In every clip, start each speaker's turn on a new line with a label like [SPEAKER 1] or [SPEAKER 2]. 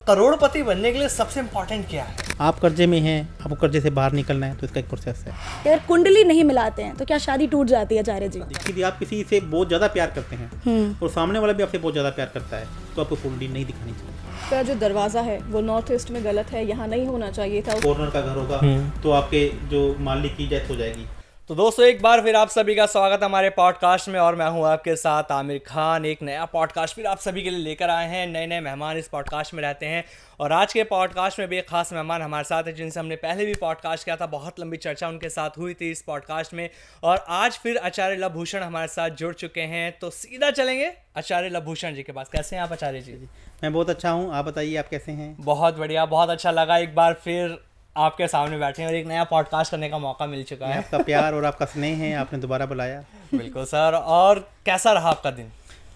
[SPEAKER 1] करोड़पति बनने के लिए सबसे इम्पोर्टेंट क्या है?
[SPEAKER 2] आप कर्जे में हैं, आपको कर्जे से बाहर निकलना है, तो इसका एक प्रोसेस है।
[SPEAKER 3] अगर कुंडली नहीं मिलाते हैं तो क्या शादी टूट जाती है आचार्य जी?
[SPEAKER 2] यदि आप किसी से बहुत ज़्यादा प्यार करते हैं और सामने वाला भी आपसे बहुत ज़्यादा प्यार करता है, तो आपको कुंडली नहीं दिखानी चाहिए।
[SPEAKER 3] का जो दरवाजा है वो नॉर्थ ईस्ट में गलत है, यहाँ नहीं होना चाहिए था।
[SPEAKER 2] कॉर्नर का घर होगा तो आपके जो मालिक की डेथ हो जाएगी।
[SPEAKER 1] तो दोस्तों एक बार फिर आप सभी का स्वागत है हमारे पॉडकास्ट में, और मैं हूं आपके साथ आमिर खान। एक नया पॉडकास्ट फिर आप सभी के लिए लेकर आए हैं। नए नए मेहमान इस पॉडकास्ट में रहते हैं, और आज के पॉडकास्ट में भी एक खास मेहमान हमारे साथ है, जिनसे हमने पहले भी पॉडकास्ट किया था। बहुत लंबी चर्चा उनके साथ हुई थी इस पॉडकास्ट में, और आज फिर आचार्य लवभूषण हमारे साथ जुड़ चुके हैं। तो सीधा चलेंगे आचार्य लवभूषण जी के पास। कैसे हैं आप आचार्य जी?
[SPEAKER 2] मैं बहुत अच्छा हूँ, आप बताइए आप कैसे हैं?
[SPEAKER 1] बहुत बढ़िया, बहुत अच्छा लगा एक बार फिर आपके सामने बैठे हैं और एक नया पॉडकास्ट करने का मौका मिल चुका है।
[SPEAKER 2] आपका प्यार और आपका स्नेह है, आपने दोबारा बुलाया।
[SPEAKER 1] बिल्कुल सर। और कैसा रहा आपका दिन?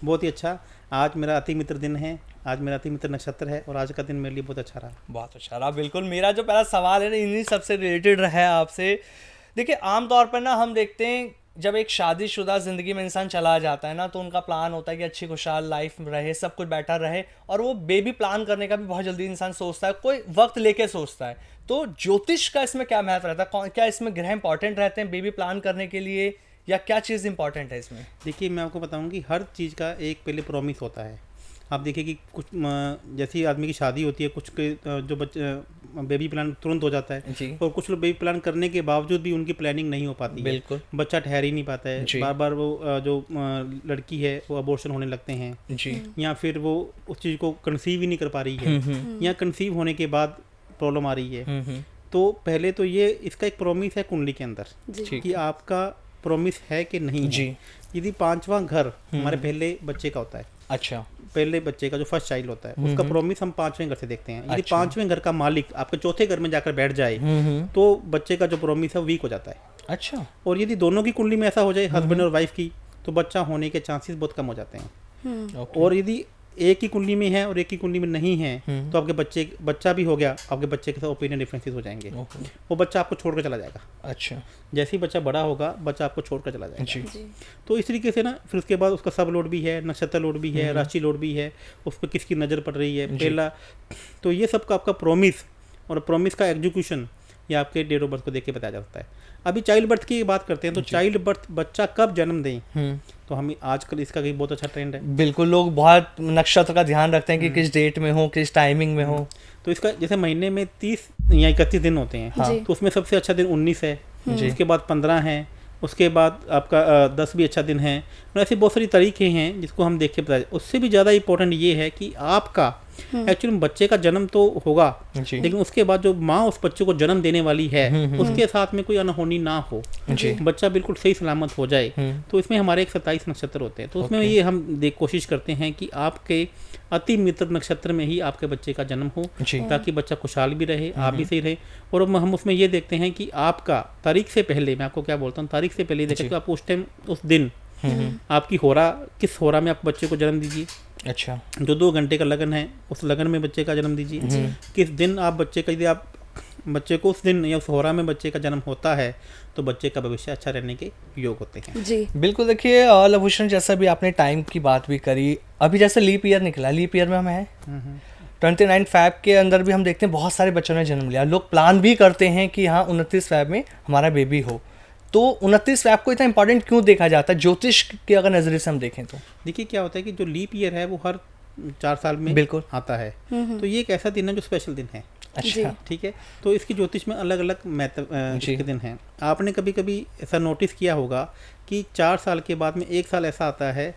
[SPEAKER 2] बहुत ही अच्छा। आज मेरा अति मित्र दिन है, आज मेरा अति मित्र नक्षत्र है, और आज का दिन मेरे लिए बहुत अच्छा रहा।
[SPEAKER 1] बहुत अच्छा रहा। बिल्कुल, मेरा जो पहला सवाल है ना इन्हीं सबसे रिलेटेड रहा है आपसे। देखिए आमतौर पर ना हम देखते हैं जब एक शादीशुदा ज़िंदगी में इंसान चला जाता है ना, तो उनका प्लान होता है कि अच्छी खुशहाल लाइफ रहे, सब कुछ बेटर रहे, और वो बेबी प्लान करने का भी बहुत जल्दी इंसान सोचता है, कोई वक्त लेके सोचता है। तो ज्योतिष का इसमें क्या महत्व रहता है? क्या इसमें ग्रह इंपॉर्टेंट रहते हैं बेबी प्लान करने के लिए, या क्या चीज़ इंपॉर्टेंट है इसमें?
[SPEAKER 2] देखिए मैं आपको बताऊं कि हर चीज़ का एक पहले प्रॉमिस होता है। आप देखिए कि कुछ जैसे आदमी की शादी होती है, कुछ के जो बच्चे बेबी प्लान तुरंत हो जाता है
[SPEAKER 1] जी।
[SPEAKER 2] और कुछ लोग बेबी प्लान करने के बावजूद भी उनकी प्लानिंग नहीं हो पाती है।
[SPEAKER 1] बिल्कुल।
[SPEAKER 2] बच्चा ठहर ही नहीं पाता है, बार बार वो जो लड़की है वो अबॉर्शन होने लगते हैं
[SPEAKER 1] जी,
[SPEAKER 2] या फिर वो उस चीज़ को कंसीव ही नहीं कर पा रही है, या कंसीव होने के बाद प्रॉब्लम आ रही है। तो पहले तो ये इसका एक प्रॉमिस है कुंडली के अंदर कि आपका प्रॉमिस है कि नहीं है। यदि पांचवा घर हमारे पहले बच्चे का होता है,
[SPEAKER 1] अच्छा,
[SPEAKER 2] पहले बच्चे का जो फर्स्ट चाइल्ड होता है उसका प्रॉमिस हम पांचवें घर से देखते हैं। यदि पांचवें घर का मालिक आपके चौथे घर में जाकर बैठ जाए तो बच्चे का जो प्रॉमिस है वीक हो जाता है।
[SPEAKER 1] अच्छा।
[SPEAKER 2] और यदि दोनों की कुंडली में ऐसा हो जाए, हस्बैंड और वाइफ की, तो बच्चा होने के चांसेस बहुत कम हो जाते हैं। और यदि एक ही कुंडली में है और एक ही कुंडली में नहीं है, तो आपके बच्चा भी हो गया, आपके बच्चे के साथ ओपिनियन डिफरेंसेस हो जाएंगे, वो बच्चा आपको छोड़कर चला जाएगा।
[SPEAKER 1] अच्छा।
[SPEAKER 2] जैसे ही बच्चा बड़ा होगा बच्चा आपको छोड़कर चला जाएगा।
[SPEAKER 1] जी।
[SPEAKER 2] तो इस तरीके से ना फिर उसके बाद उसका सब लोड भी है, नक्षत्र लोड भी है, राशि लोड भी है, उस पर किसकी नज़र पड़ रही है पहला। तो ये सब का आपका प्रॉमिस और प्रॉमिस का एग्जीक्यूशन ये आपके डेट ऑफ बर्थ को देख के बताया जा सकता है। अभी चाइल्ड बर्थ की बात करते हैं, तो चाइल्ड बर्थ बच्चा कब जन्म दें, तो हम आजकल इसका भी बहुत अच्छा ट्रेंड है।
[SPEAKER 1] बिल्कुल, लोग बहुत नक्षत्र का ध्यान रखते हैं कि किस डेट में हो, किस टाइमिंग में हो।
[SPEAKER 2] तो इसका जैसे महीने में 30 या 31 दिन होते हैं, तो उसमें सबसे अच्छा दिन 19 है, उसके बाद 15 है, उसके बाद आपका 10 भी अच्छा दिन है। मतलब ऐसे बहुत सारी तरीके हैं जिसको हम देख के बताए। उससे भी ज़्यादा इंपॉर्टेंट ये है कि आपका एक्चुअली बच्चे का जन्म तो होगा, लेकिन उसके बाद जो माँ उस बच्चे को जन्म देने वाली है उसके साथ में कोई अनहोनी ना हो, बच्चा बिल्कुल सही सलामत हो जाए। तो इसमें हमारे 27 नक्षत्र होते हैं, तो उसमें ये हम कोशिश करते हैं कि आपके अति मित्र नक्षत्र में ही आपके बच्चे का जन्म हो, ताकि बच्चा खुशहाल भी रहे, आप भी सही रहे। और हम उसमें ये देखते हैं कि आपका तारीख से पहले, मैं आपको क्या बोलता हूँ, तारीख से पहले देखें तो आप उस टाइम उस दिन आपकी होरा किस होरा में आप बच्चे को जन्म दीजिए।
[SPEAKER 1] अच्छा।
[SPEAKER 2] जो 2 घंटे का लगन है उस लगन में बच्चे का जन्म दीजिए। किस दिन आप बच्चे का, यदि आप बच्चे को उस दिन या उस होरा में बच्चे का जन्म होता है तो बच्चे का भविष्य अच्छा रहने के योग होते हैं।
[SPEAKER 3] जी
[SPEAKER 1] बिल्कुल। देखिए लवभूषण, जैसा भी आपने टाइम की बात भी करी, अभी जैसे लीप ईयर निकला, लीप ईयर में हम हैं 29 फ़ैब के अंदर भी हम देखते हैं बहुत सारे बच्चों ने जन्म लिया। लोग प्लान भी करते हैं कि हाँ 29 फ़ैब में हमारा बेबी हो। तो 29 फ़ैब को इतना इंपॉर्टेंट क्यों देखा जाता है ज्योतिष के अगर नज़रिए से हम देखें तो?
[SPEAKER 2] देखिए क्या होता है कि जो लीप ईयर है वो हर 4 साल में
[SPEAKER 1] बिल्कुल
[SPEAKER 2] आता है, तो ये एक ऐसा दिन है जो स्पेशल दिन है।
[SPEAKER 1] अच्छा।
[SPEAKER 2] ठीक है, तो इसकी ज्योतिष में अलग अलग महत्व दिन हैं। आपने कभी कभी ऐसा नोटिस किया होगा कि 4 साल के बाद में 1 साल ऐसा आता है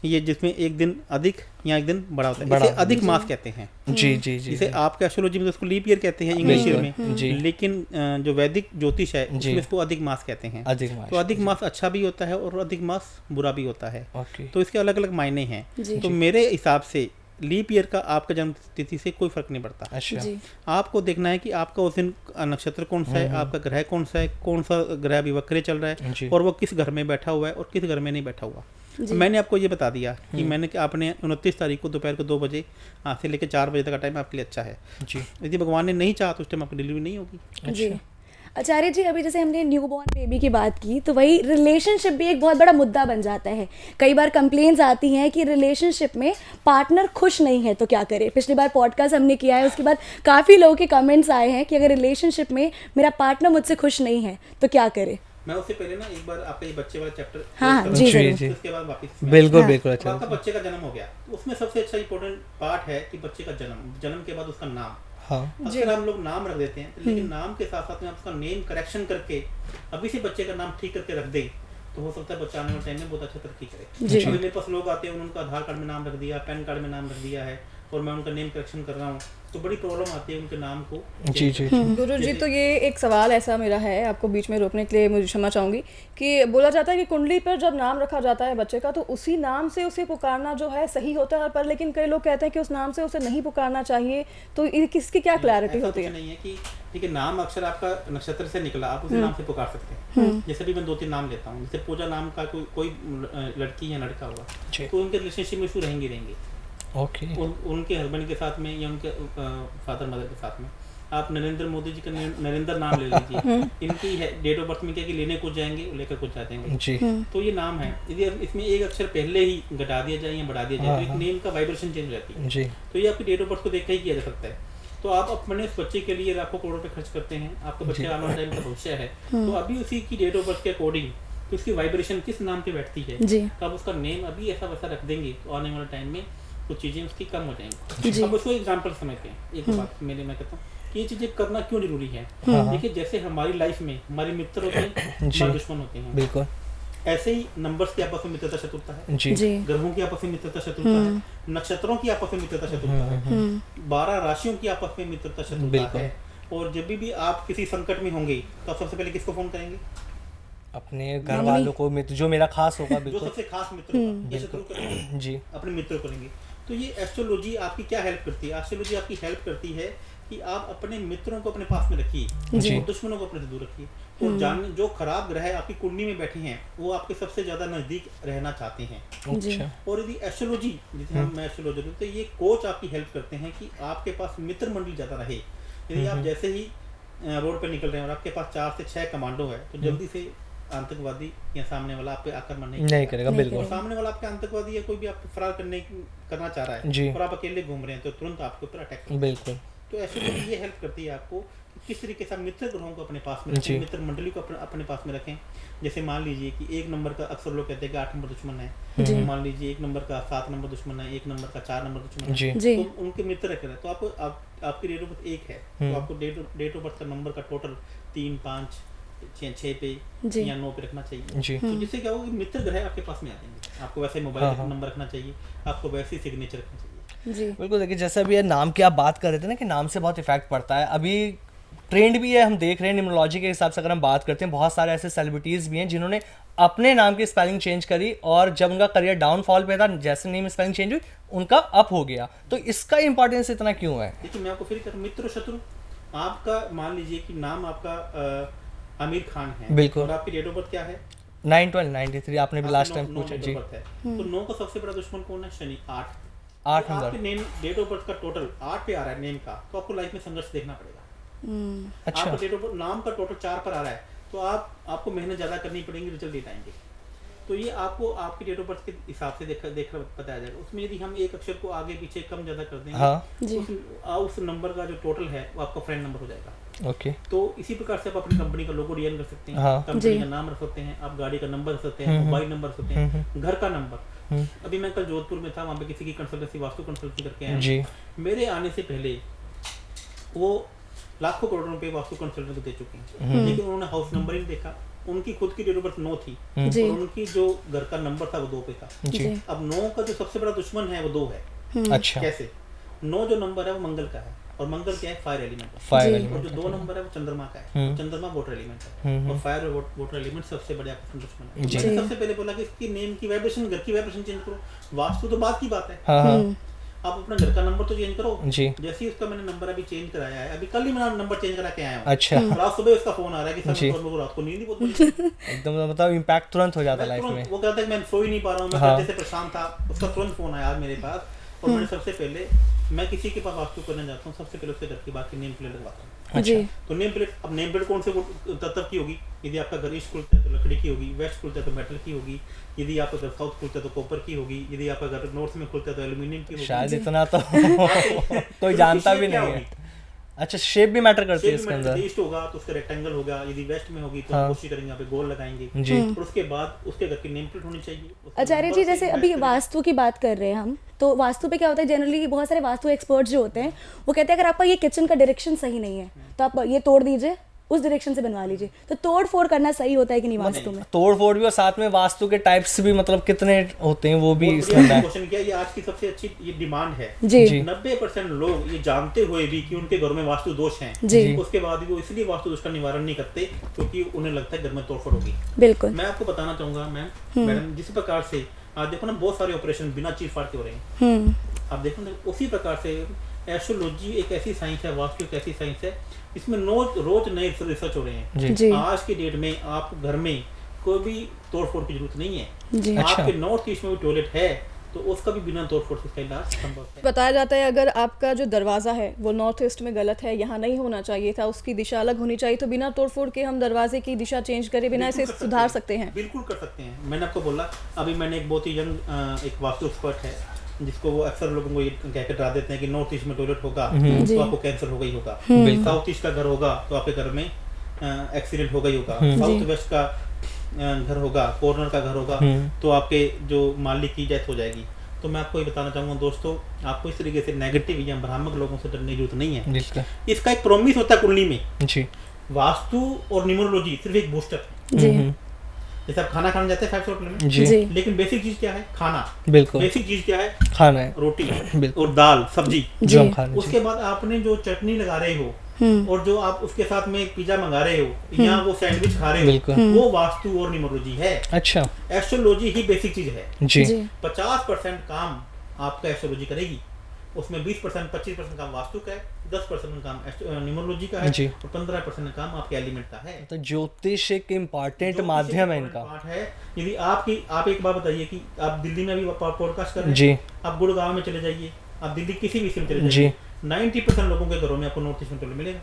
[SPEAKER 2] ये जिसमें एक दिन अधिक या एक दिन बड़ा होता है, इसे अधिक मास कहते हैं। जी जी जी। जिसे आपके एस्ट्रोलॉजी में उसको लीप ईयर कहते हैं इंग्लिश ईयर में, लेकिन जो वैदिक ज्योतिष है उसमें इसको अधिक मास कहते हैं। तो अधिक मास अच्छा भी होता है और अधिक मास बुरा भी होता है, तो इसके अलग अलग मायने हैं। तो मेरे हिसाब से लीप ईयर का आपका जन्म तिथि से कोई फर्क नहीं पड़ता। अच्छा। आपको देखना है कि आपका उस दिन नक्षत्र कौन सा है, आपका ग्रह कौन सा है, कौन सा ग्रह अभी वक्रे चल रहा है, और वो किस घर में बैठा हुआ है और किस घर में नहीं बैठा हुआ। मैंने आपको ये बता दिया कि मैंने आपने 29 तारीख को दोपहर को 2 बजे से लेकर 4 बजे तक का टाइम आपके लिए अच्छा है। जी। यदि भगवान ने नहीं चाहा तो उस टाइम आपकी डिलीवरी नहीं होगी।
[SPEAKER 3] जी।
[SPEAKER 4] आचार्य जी, अभी जैसे हमने न्यूबॉर्न बेबी की बात की, तो वही रिलेशनशिप भी एक बहुत बड़ा मुद्दा बन जाता है। कई बार कंप्लेंट्स आती हैं कि रिलेशनशिप में पार्टनर खुश नहीं है तो क्या करें। पिछली बार पॉडकास्ट हमने किया है, उसके बाद काफ़ी लोगों के कमेंट्स आए हैं कि अगर रिलेशनशिप में मेरा पार्टनर मुझसे खुश नहीं है तो क्या करें।
[SPEAKER 2] मैं उससे पहले ना एक बार आपका ये बच्चे वाला चैप्टर
[SPEAKER 4] हाँ, जी, जरूर।
[SPEAKER 2] उसके बाद वापस
[SPEAKER 1] बिल्कुल
[SPEAKER 4] हाँ।
[SPEAKER 1] बिल्कुल।
[SPEAKER 2] अब
[SPEAKER 1] अच्छा
[SPEAKER 2] आपका बच्चे का जन्म हो गया, तो उसमें सबसे अच्छा इंपॉर्टेंट पार्ट है कि बच्चे का जन्म के बाद उसका नाम।
[SPEAKER 1] हाँ
[SPEAKER 2] अक्सर हम लोग नाम रख देते हैं, लेकिन नाम के साथ साथ में आप उसका नेम करेक्शन करके अभी से बच्चे का नाम ठीक करके रख दें तो हो सकता है बच्चा आने वाले टाइम में बहुत अच्छा तरक्की करे।
[SPEAKER 4] जी।
[SPEAKER 2] अभी मेरे पास लोग आते हैं, उनका आधार कार्ड में नाम रख दिया, पैन कार्ड में नाम रख दिया है और मैं उनका नेम करेक्शन कर रहा हूँ, तो बड़ी प्रॉब्लम आती है उनके नाम को।
[SPEAKER 1] जी जी।
[SPEAKER 3] गुरु जी, तो ये एक सवाल ऐसा मेरा है, आपको बीच में रोकने के लिए मुझे क्षमा चाहूँगी, कि बोला जाता है कि कुंडली पर जब नाम रखा जाता है बच्चे का तो उसी नाम से उसे पुकारना जो है सही होता है, पर लेकिन कई लोग कहते हैं कि उस नाम से उसे नहीं पुकारना चाहिए, तो किसकी क्या क्लैरिटी
[SPEAKER 2] ऐसा
[SPEAKER 3] होती
[SPEAKER 2] कुछ
[SPEAKER 3] है?
[SPEAKER 2] नहीं है कि ठीक है, नाम अक्षर आपका नक्षत्र से निकला, आप उसी नाम से पुकार सकते हैं। जैसे भी मैं 2-3 नाम लेता हूँ, जैसे पूजा नाम का कोई लड़की या लड़का हुआ,
[SPEAKER 1] जी।
[SPEAKER 2] तो उनके रिलेशनशिप में इशू रहेंगे
[SPEAKER 1] ओके।
[SPEAKER 2] उनके हस्बैंड के साथ में या उनके फादर मदर के साथ में। आप नरेंद्र मोदी जी का नरेंद्र नाम ले लीजिए, इनकी डेट ऑफ बर्थ में क्या कि लेने कुछ जाएंगे लेकर कुछ जाते हैं
[SPEAKER 1] जी।
[SPEAKER 2] तो ये नाम है, यदि इसमें एक अक्षर पहले ही घटा दिया जाए या बढ़ा दिया जाए तो एक नेम का वाइब्रेशन चेंज हो जाती है।
[SPEAKER 1] जी।
[SPEAKER 2] तो ये आपकी डेट ऑफ बर्थ को देख के ही किया जा सकता है। तो आप अपने उस बच्चे के लिए लाखों करोड़ रुपए खर्च करते हैं, आपका बच्चे आने वाले टाइम का भविष्य है, तो अभी उसी की डेट ऑफ बर्थ के अकॉर्डिंग तो उसकी वाइब्रेशन किस नाम पे बैठती है,
[SPEAKER 4] जी।
[SPEAKER 2] तो आप उसका नेम अभी ऐसा वैसा रख देंगे तो आने वाले टाइम में कुछ चीज़ें उसकी कम हो जाएंगी।
[SPEAKER 4] जी।
[SPEAKER 2] अब उसको एग्जाम्पल समझते हैं। एक बात मैं कहता हूँ कि ये चीज़ें करना क्यों जरूरी है। देखिए, जैसे हमारी लाइफ में हमारे मित्र होते हैं, हमारे दुश्मन होते हैं,
[SPEAKER 1] बिल्कुल
[SPEAKER 2] ऐसे ही नंबर्स की आपस में मित्रता शत्रुता है,
[SPEAKER 1] जी।
[SPEAKER 4] जी।
[SPEAKER 2] ग्रहों की आपस में मित्रता शत्रुता है, नक्षत्रों की आपस में मित्रता शत्रुता है, 12 राशियों की आपस में मित्रता शत्रुता
[SPEAKER 1] बिल्कुल।
[SPEAKER 2] है। और जब भी आप किसी संकट में होंगे तो आप सबसे पहले किसको फोन करेंगे?
[SPEAKER 1] अपने घर वालों को, मित्र जो मेरा खास होगा।
[SPEAKER 2] जो
[SPEAKER 1] बिल्कुल
[SPEAKER 2] सबसे खास मित्र होगा, ये शत्रु करेंगे,
[SPEAKER 1] जी।
[SPEAKER 2] अपने मित्र करेंगे। तो ये एस्ट्रोलॉजी आपकी क्या हेल्प करती है? एस्ट्रोलॉजी आपकी हेल्प करती है कि आप अपने मित्रों को अपने पास में रखिए
[SPEAKER 1] जी।
[SPEAKER 2] और दुश्मनों को अपने से दूर रखिए। और जान जो खराब ग्रह आपकी कुंडली में बैठे हैं वो आपके सबसे ज्यादा नजदीक रहना चाहते हैं।
[SPEAKER 1] अच्छा।
[SPEAKER 2] और यदि एस्ट्रोलॉजी, जैसे मैं एस्ट्रोलॉजर हूँ, तो ये कोच आपकी हेल्प करते हैं कि आपके पास मित्र मंडली ज्यादा रहे। यदि आप जैसे ही रोड पे निकल रहे हैं और आपके पास 4 से 6 कमांडो है तो जल्दी से आतंकवादी या सामने वाला आप पे आक्रमण नहीं
[SPEAKER 1] करेगा।
[SPEAKER 2] और
[SPEAKER 1] बिल्कुल
[SPEAKER 2] सामने वाला आपके आतंकवादी या कोई भी आप फरार करना चाह रहा
[SPEAKER 1] जी।
[SPEAKER 2] है और आप अकेले घूम रहे हैं तो तुरंत आपके ऊपर अटैक करेगा।
[SPEAKER 1] बिल्कुल।
[SPEAKER 2] तो एस्ट्रोलॉजी ये हेल्प करती है आपको कि किस तरीके से मित्र ग्रहों को अपने पास में
[SPEAKER 1] जी।
[SPEAKER 2] रखें, मित्र मंडली को अपने पास में रखें। जैसे मान लीजिए कि 1 नंबर का, अक्सर लोग कहते हैं कि 8 नंबर दुश्मन है, मान लीजिए 1 नंबर का 7 नंबर दुश्मन है, 1 नंबर का 4 नंबर दुश्मन है,
[SPEAKER 1] जी।
[SPEAKER 4] जी।
[SPEAKER 2] तो उनके मित्र रखे तो आपको आपकी डेट ऑफ बर्थ 1 है तो आपको डेट ऑफ बर्थ का नंबर का टोटल 3, 5, 6 पे
[SPEAKER 4] जी।
[SPEAKER 2] या 9 पे रखना चाहिए।
[SPEAKER 1] जी।
[SPEAKER 2] तो जिससे क्या होगा कि मित्र ग्रह आपके पास में आ जाएंगे। आपको वैसे मोबाइल नंबर रखना चाहिए, आपको वैसे ही सिग्नेचर रखना चाहिए।
[SPEAKER 4] जी।
[SPEAKER 1] बिल्कुल। देखिए, जैसे अभी ये नाम की आप बात कर रहे थे ना कि नाम से बहुत इफेक्ट पड़ता है, अभी ट्रेंड भी है, हम देख रहे हैं न्यूमरोलॉजी के हिसाब से अगर हम बात करते हैं, बहुत सारे ऐसे सेलिब्रिटीज़ भी हैं जिन्होंने अपने नाम की स्पेलिंग चेंज करी और जब उनका करियर डाउनफॉल पे था, जैसे नेम स्पेलिंग चेंज हुई उनका अप हो गया। तो इसका इंपॉर्टेंस इतना क्यों है?
[SPEAKER 2] देखिए, मैं आपको फिर कहता हूं, मित्र शत्रु आपका, मान लीजिए कि नाम आपका आमिर खान है,
[SPEAKER 1] बिल्कुल।
[SPEAKER 2] और आपकी डेट ऑफ बर्थ क्या है?
[SPEAKER 1] 9/12/93। आपने भी लास्ट टाइम पूछा जी।
[SPEAKER 2] तो 9 का सबसे बड़ा दुश्मन कौन है? शनि।
[SPEAKER 1] 8
[SPEAKER 2] तो
[SPEAKER 1] नंबर।
[SPEAKER 2] आपके नेम डेट ऑफ बर्थ का टोटल 8 पे आ रहा है नेम का, तो आपको लाइफ में संघर्ष देखना पड़ेगा।
[SPEAKER 1] अच्छा।
[SPEAKER 2] आपका डेट ऑफ बर्थ नाम का टोटल 4 पर आ रहा है तो आपको मेहनत ज्यादा करनी पड़ेगी, रिजल्ट लेट आएंगे। तो ये आपको आपकी डेट ऑफ बर्थ के हिसाब से देख बताया जाएगा। उसमें यदि हम एक अक्षर को आगे पीछे कम ज्यादा कर देंगे,
[SPEAKER 1] हाँ।
[SPEAKER 4] जी।
[SPEAKER 2] उस नंबर का जो टोटल है वो आपका फ्रेंड नंबर हो जाएगा।
[SPEAKER 1] ओके।
[SPEAKER 2] तो इसी प्रकार से आप अपनी कंपनी का लोगो डिजाइन कर सकते हैं,
[SPEAKER 1] हाँ।
[SPEAKER 2] कंपनी का नाम रख सकते हैं, आप गाड़ी का नंबर रख सकते हैं, मोबाइल नंबर रख सकते हैं, घर का नंबर। अभी मैं कल जोधपुर में था, वहाँ पे किसी की कंसल्टेंसी, वास्तु कंसल्टेंसी करके आया
[SPEAKER 1] जी।
[SPEAKER 2] मेरे आने से पहले वो लाखों करोड़ों रुपए वास्तु कंसल्टेंट को दे चुके हैं, लेकिन उन्होंने हाउस नंबर ही नहीं देखा। उनकी खुद की डेट ऑफ बर्थ 9 थी
[SPEAKER 4] जी।
[SPEAKER 2] और उनकी जो घर का नंबर था वो 2 पे था।
[SPEAKER 1] जी।
[SPEAKER 2] अब 9 का जो सबसे बड़ा दुश्मन है वो 2 है।
[SPEAKER 1] अच्छा।
[SPEAKER 2] कैसे? 9 जो नंबर है वो मंगल का है और मंगल क्या है? फायर एलिमेंट है।
[SPEAKER 1] फायर
[SPEAKER 4] जी।
[SPEAKER 2] और
[SPEAKER 1] एलिमेंट।
[SPEAKER 2] जो 2 नंबर है वो चंद्रमा का है। चंद्रमा वाटर एलिमेंट है और फायर और वाटर एलिमेंट सबसे बड़े आपका दुश्मन है। मैंने सबसे पहले बोला कि इसकी नेम की वाइब्रेशन, घर की वाइब्रेशन चेंज करो। वास्तु तो बात की बात है,
[SPEAKER 1] हाँ हाँ
[SPEAKER 2] आप अपना घर का नंबर तो चेंज करो।
[SPEAKER 1] जी।
[SPEAKER 2] जैसे ही उसका मैंने नंबर अभी चेंज कराया है, अभी कल ही मैंने नंबर चेंज करा के आया हूँ।
[SPEAKER 1] अच्छा।
[SPEAKER 2] और आज सुबह उसका फोन आ रहा है कि सर मेरे को रात को नींद ही बहुत बुरी है।
[SPEAKER 1] एकदम मतलब इम्पैक्ट तुरंत हो जाता है लाइफ में।
[SPEAKER 2] वो कहता है कि मैं सो ही नहीं पा रहा हूँ, मैं जैसे परेशान था। उसका तुरंत फोन आया आज मेरे पास और मैंने सबसे पहले, मैं किसी के पास वास्तु करने जाता हूँ, सबसे पहले उसके घर की बात की नेम प्लेट लगवाता हूँ।
[SPEAKER 3] जी
[SPEAKER 2] तो नेम प्लेट, अब नेम प्लेट कौन से तत्व की होगी? यदि आपका घर ईस्ट खुलता है तो लकड़ी की होगी, वेस्ट खुलता है तो मेटल की होगी, यदि आपका घर साउथ खुलता है तो कॉपर की होगी, यदि आपका घर नॉर्थ में खुलता है तो एल्यूमिनियम की होगी।
[SPEAKER 1] शायद इतना तो कोई जानता भी नहीं है। अच्छा, शेप भी मैटर करती है इसके अंदर।
[SPEAKER 2] ईस्ट होगा तो उसका रेक्टेंगल होगा, यदि वेस्ट में होगी तो हम कोशिश करेंगे यहाँ पे गोल लगाएंगे
[SPEAKER 1] जी।
[SPEAKER 2] और उसके बाद उसके घर की नेम प्लेट होनी चाहिए।
[SPEAKER 4] आचार्य जी, जैसे अभी वास्तु की बात कर रहे हैं हम, तो वास्तु पे क्या होता है, जनरली बहुत सारे वास्तु एक्सपर्ट्स जो होते हैं वो कहते हैं अगर आपका ये किचन का डायरेक्शन सही नहीं है तो आप ये तोड़ दीजिए, उस डायरेक्शन से बनवा लीजिए। तो तोड़ फोड़ करना सही होता है कि नहीं वास्तु में?
[SPEAKER 1] तोड़ फोड़ भी, और साथ में वास्तु के टाइप्स भी मतलब कितने होते हैं वो भी इसमें है।
[SPEAKER 2] क्वेश्चन किया, ये आज की सबसे अच्छी ये डिमांड है
[SPEAKER 4] जी।
[SPEAKER 2] 90% लोग ये जानते हुए भी कि उनके घरों में वास्तु दोष हैं,
[SPEAKER 4] जी।
[SPEAKER 2] उसके बाद भी वो इसलिए वास्तु दोष का निवारण नहीं करते क्योंकि उन्हें लगता है घर में तोड़फोड़ होगी।
[SPEAKER 4] बिल्कुल।
[SPEAKER 2] मैं आपको बताना चाहूंगा मैडम, जिस प्रकार से आज देखो ना बहुत सारे ऑपरेशन बिना चीर फाड़ के हो रहे हैं, आप देखो ना, उसी प्रकार से एस्ट्रोलॉजी एक ऐसी साइंस है, वास्तु एक ऐसी साइंस है, इसमें रोज नए रिसर्च हो रहे हैं।
[SPEAKER 4] जी।
[SPEAKER 2] आज की डेट में आप घर में कोई भी तोड़फोड़ की जरूरत नहीं है।
[SPEAKER 4] जी।
[SPEAKER 2] आपके नॉर्थ ईस्ट में भी टॉयलेट है तो उसका भी बिना तोड़फोड़ से इसका इलाज संभव है।
[SPEAKER 3] बताया जाता है अगर आपका जो दरवाज़ा है वो नॉर्थ ईस्ट में गलत है, यहाँ नहीं होना चाहिए था, उसकी दिशा अलग होनी चाहिए, तो बिना तोड़फोड़ के हम दरवाजे की दिशा चेंज करें, बिना इसे सुधार सकते हैं।
[SPEAKER 2] बिल्कुल कर सकते हैं। मैंने आपको बोला, अभी मैंने एक बहुत ही यंग एक वास्तु एक्सपर्ट है जिसको वो अक्सर लोगों को ये कहकर डरा देते हैं कि नॉर्थ ईस्ट में टॉयलेट होगा तो आपको कैंसर हो गई होगा, साउथ ईस्ट का घर होगा तो आपके घर में एक्सीडेंट हो गई होगा, साउथ वेस्ट का घर होगा, कॉर्नर का घर होगा तो आपके जो मालिक की डेथ हो जाएगी। तो मैं आपको ये बताना चाहूंगा दोस्तों, आपको इस तरीके से नेगेटिव या भ्रामक लोगों से डरने की जरूरत नहीं है। इसका एक प्रॉमिस होता है कुंडली में जी। वास्तु और न्यूमरोलॉजी सिर्फ एक बूस्टर है जी। जैसे आप खाना खाने जाते हैं 5 स्टार होटल में जी, लेकिन बेसिक चीज क्या है? खाना। बिल्कुल। बेसिक चीज क्या है? खाना है, रोटी और दाल सब्जी जो हम खा रहे हैं। उसके बाद आपने जो चटनी लगा रहे हो और जो आप उसके साथ में पिज्जा मंगा रहे हो या वो सैंडविच खा रहे हो, वो वास्तु और न्यूमरोलॉजी है। अच्छा। एस्ट्रोलॉजी ही बेसिक चीज है जी। 50% काम आपका एस्ट्रोलॉजी करेगी, उसमें 20% 25% काम वास्तु का है, 10% काम न्यूमरोलॉजी का है और 15% काम आपके एलिमेंट का है। तो ज्योतिष एक इम्पोर्टेंट माध्यम है इनका पार्ट है। यदि आप एक बात बताइए कि आप दिल्ली में भी पॉडकास्ट कर रहे हैं जी, आप गुड़गांव में चले जाइए, आप दिल्ली किसी भी सिटी में चले जाइए, 90% लोगों के घरों में आपको नॉर्थ ईस्ट में टॉयलेट मिलेगा।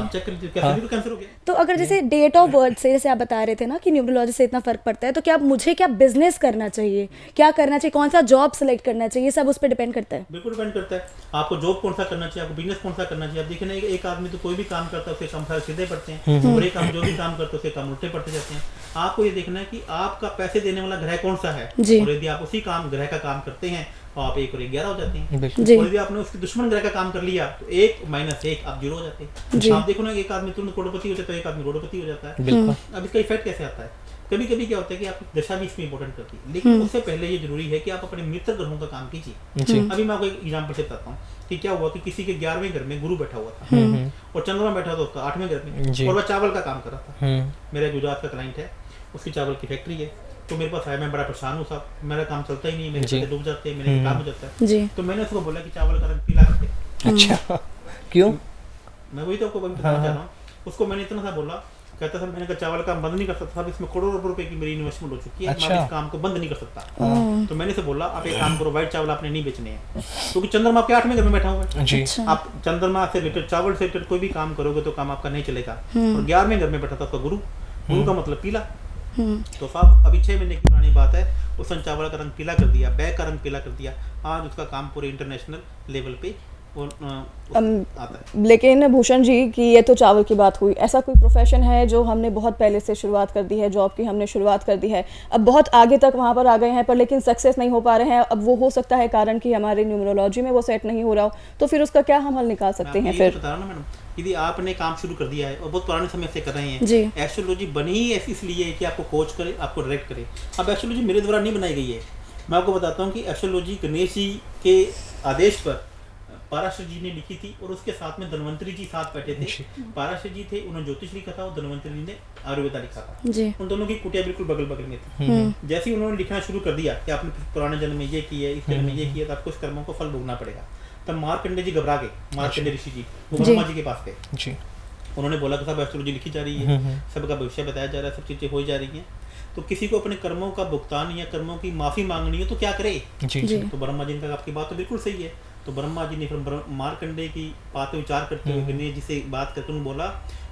[SPEAKER 2] आप चेक कर लीजिए, कैंसर हो गया। तो
[SPEAKER 4] अगर जैसे डेट ऑफ बर्थ से, जैसे आप बता रहे थे ना कि न्यूमरोलॉजी से इतना फर्क पड़ता है, तो क्या मुझे क्या बिजनेस करना चाहिए, क्या करना चाहिए, कौन सा जॉब सेलेक्ट करना चाहिए, सब उस पर डिपेंड करता है?
[SPEAKER 2] बिल्कुल डिपेंड करता है आपको जॉब कौन सा करना चाहिए, आपको बिजनेस कौन सा करना चाहिए। आप देखिए ना, एक आदमी तो कोई भी काम करता है उसके काम सारे सीधे पड़ते हैं और एक काम जो भी काम करता है उसके काम उल्टे पड़ते जाते हैं। आपको ये देखना है कि आपका पैसे देने वाला ग्रह कौन सा है, और यदि आप उसी ग्रह का काम करते हैं तो आप 1 और 1 11 हो जाते हैं। और यदि आपने उसके दुश्मन ग्रह का काम कर लिया तो 1 - 1 आप 0 हो जाते हैं। आप देखो ना, एक आदमी तुरंत करोड़पति हो जाता है, एक आदमी करोड़पति हो जाता है। अब इसका इफेक्ट कैसे आता है? कभी कभी क्या होता है कि आपकी दशा भी इसमें इंपॉर्टेंट करती है, लेकिन उससे पहले ये जरूरी है कि आप अपने मित्र ग्रहों का काम कीजिए। अभी मैं आपको एक एग्जांपल से बताता हूँ कि क्या हुआ कि किसी के 11वें घर में गुरु बैठा हुआ था और चंद्रमा बैठा था उसका 8वें घर में, और वह चावल का काम कर रहा था। मेरा गुजरात का क्लाइंट है, उसकी चावल की फैक्ट्री है, तो मेरे पास आया, मैं बड़ा परेशान हूँ साहब, मेरा काम चलता ही नहीं, मेरे पैसे डूब जाते हैं, मेरे काम हो जाता है। तो मैंने उसको बोला कि चावल का रंग पीला कर दे। अच्छा, क्यों? मैं वही तो आपको बताना चाह रहा हूँ। उसको मैंने इतना सा बोला, कहता था मैंने कहा चावल का बंद नहीं कर सकता, इसमें करोड़ों रुपए की मेरी इन्वेस्टमेंट हो चुकी है, मैं इस काम को बंद नहीं कर सकता। तो मैंने से बोला आप एक काम करो, व्हाइट चावल आपने नहीं बेचने हैं क्योंकि चंद्रमा आपके 8वें घर में बैठा हुआ है। आप चंद्रमा से रिलेटेड, चावल से रिलेटेड कोई भी काम करोगे तो काम आपका नहीं चलेगा। और 11वें घर में बैठा था उसका गुरु का मतलब पीला। तो साहब अभी 6 महीने की पुरानी बात है, उसने चावल का रंग पीला कर दिया, बैग का रंग पीला कर दिया। आज उसका काम पूरे इंटरनेशनल लेवल पे आता है।
[SPEAKER 3] लेकिन भूषण जी की ये तो चावल की बात हुई, ऐसा कोई प्रोफेशन है जो हमने बहुत पहले से शुरुआत कर दी है, जॉब की हमने शुरुआत कर दी है, अब बहुत आगे तक वहाँ पर आ गए हैं पर लेकिन सक्सेस नहीं हो पा रहे हैं। अब वो हो सकता है कारण कि हमारे न्यूमरोलॉजी में वो सेट नहीं हो रहा हो, तो फिर उसका क्या हम हल निकाल सकते हैं? फिर
[SPEAKER 2] बता रहा हूं ना मैडम, यदि आपने काम शुरू कर दिया है और बहुत पुराने समय से कर रहे हैं, एस्ट्रोलॉजी बनी ही ऐसी इसलिए है कि आपको कोच करे, आपको डायरेक्ट करे। अब एस्ट्रोलॉजी मेरे द्वारा नहीं बनाई गई है, मैं आपको बताता हूँ कि एस्ट्रोलॉजी गणेश जी के आदेश पर पाराशर जी ने लिखी थी और उसके साथ में धन्वंतरी जी साथ बैठे थे। पाराशर जी थे, उन्होंने ज्योतिष लिखा था और धन्वंतरी जी ने आयुर्वेदा लिखा था। उन दोनों की कुटिया बिल्कुल बगल बगल में थी। जैसे ही उन्होंने लिखना शुरू कर दिया कि आपने पुराने जन्म में ये किया, इस जन्म में ये किया, तो आपको इस कर्मों को फल भोगना पड़ेगा। तब मार्कंडे जी घबरा गए, मार्कंडे ऋषि जी वो ब्रह्मा जी के पास गए। उन्होंने बोला कि सब एस्ट्रोलॉजी लिखी जा रही है, सबका भविष्य बताया जा रहा है, सब चीजें हो जा रही हैं, तो किसी को अपने कर्मों का भुगतान या कर्मों की माफी मांगनी है तो क्या करे? तो ब्रह्मा जी ने कहा आपकी बात तो बिल्कुल सही है, तो ब्रह्मा जी ने फिर मार्कंडेय की बातें विचार करते हुए गणेश जी से बात करके उन्होंने बोला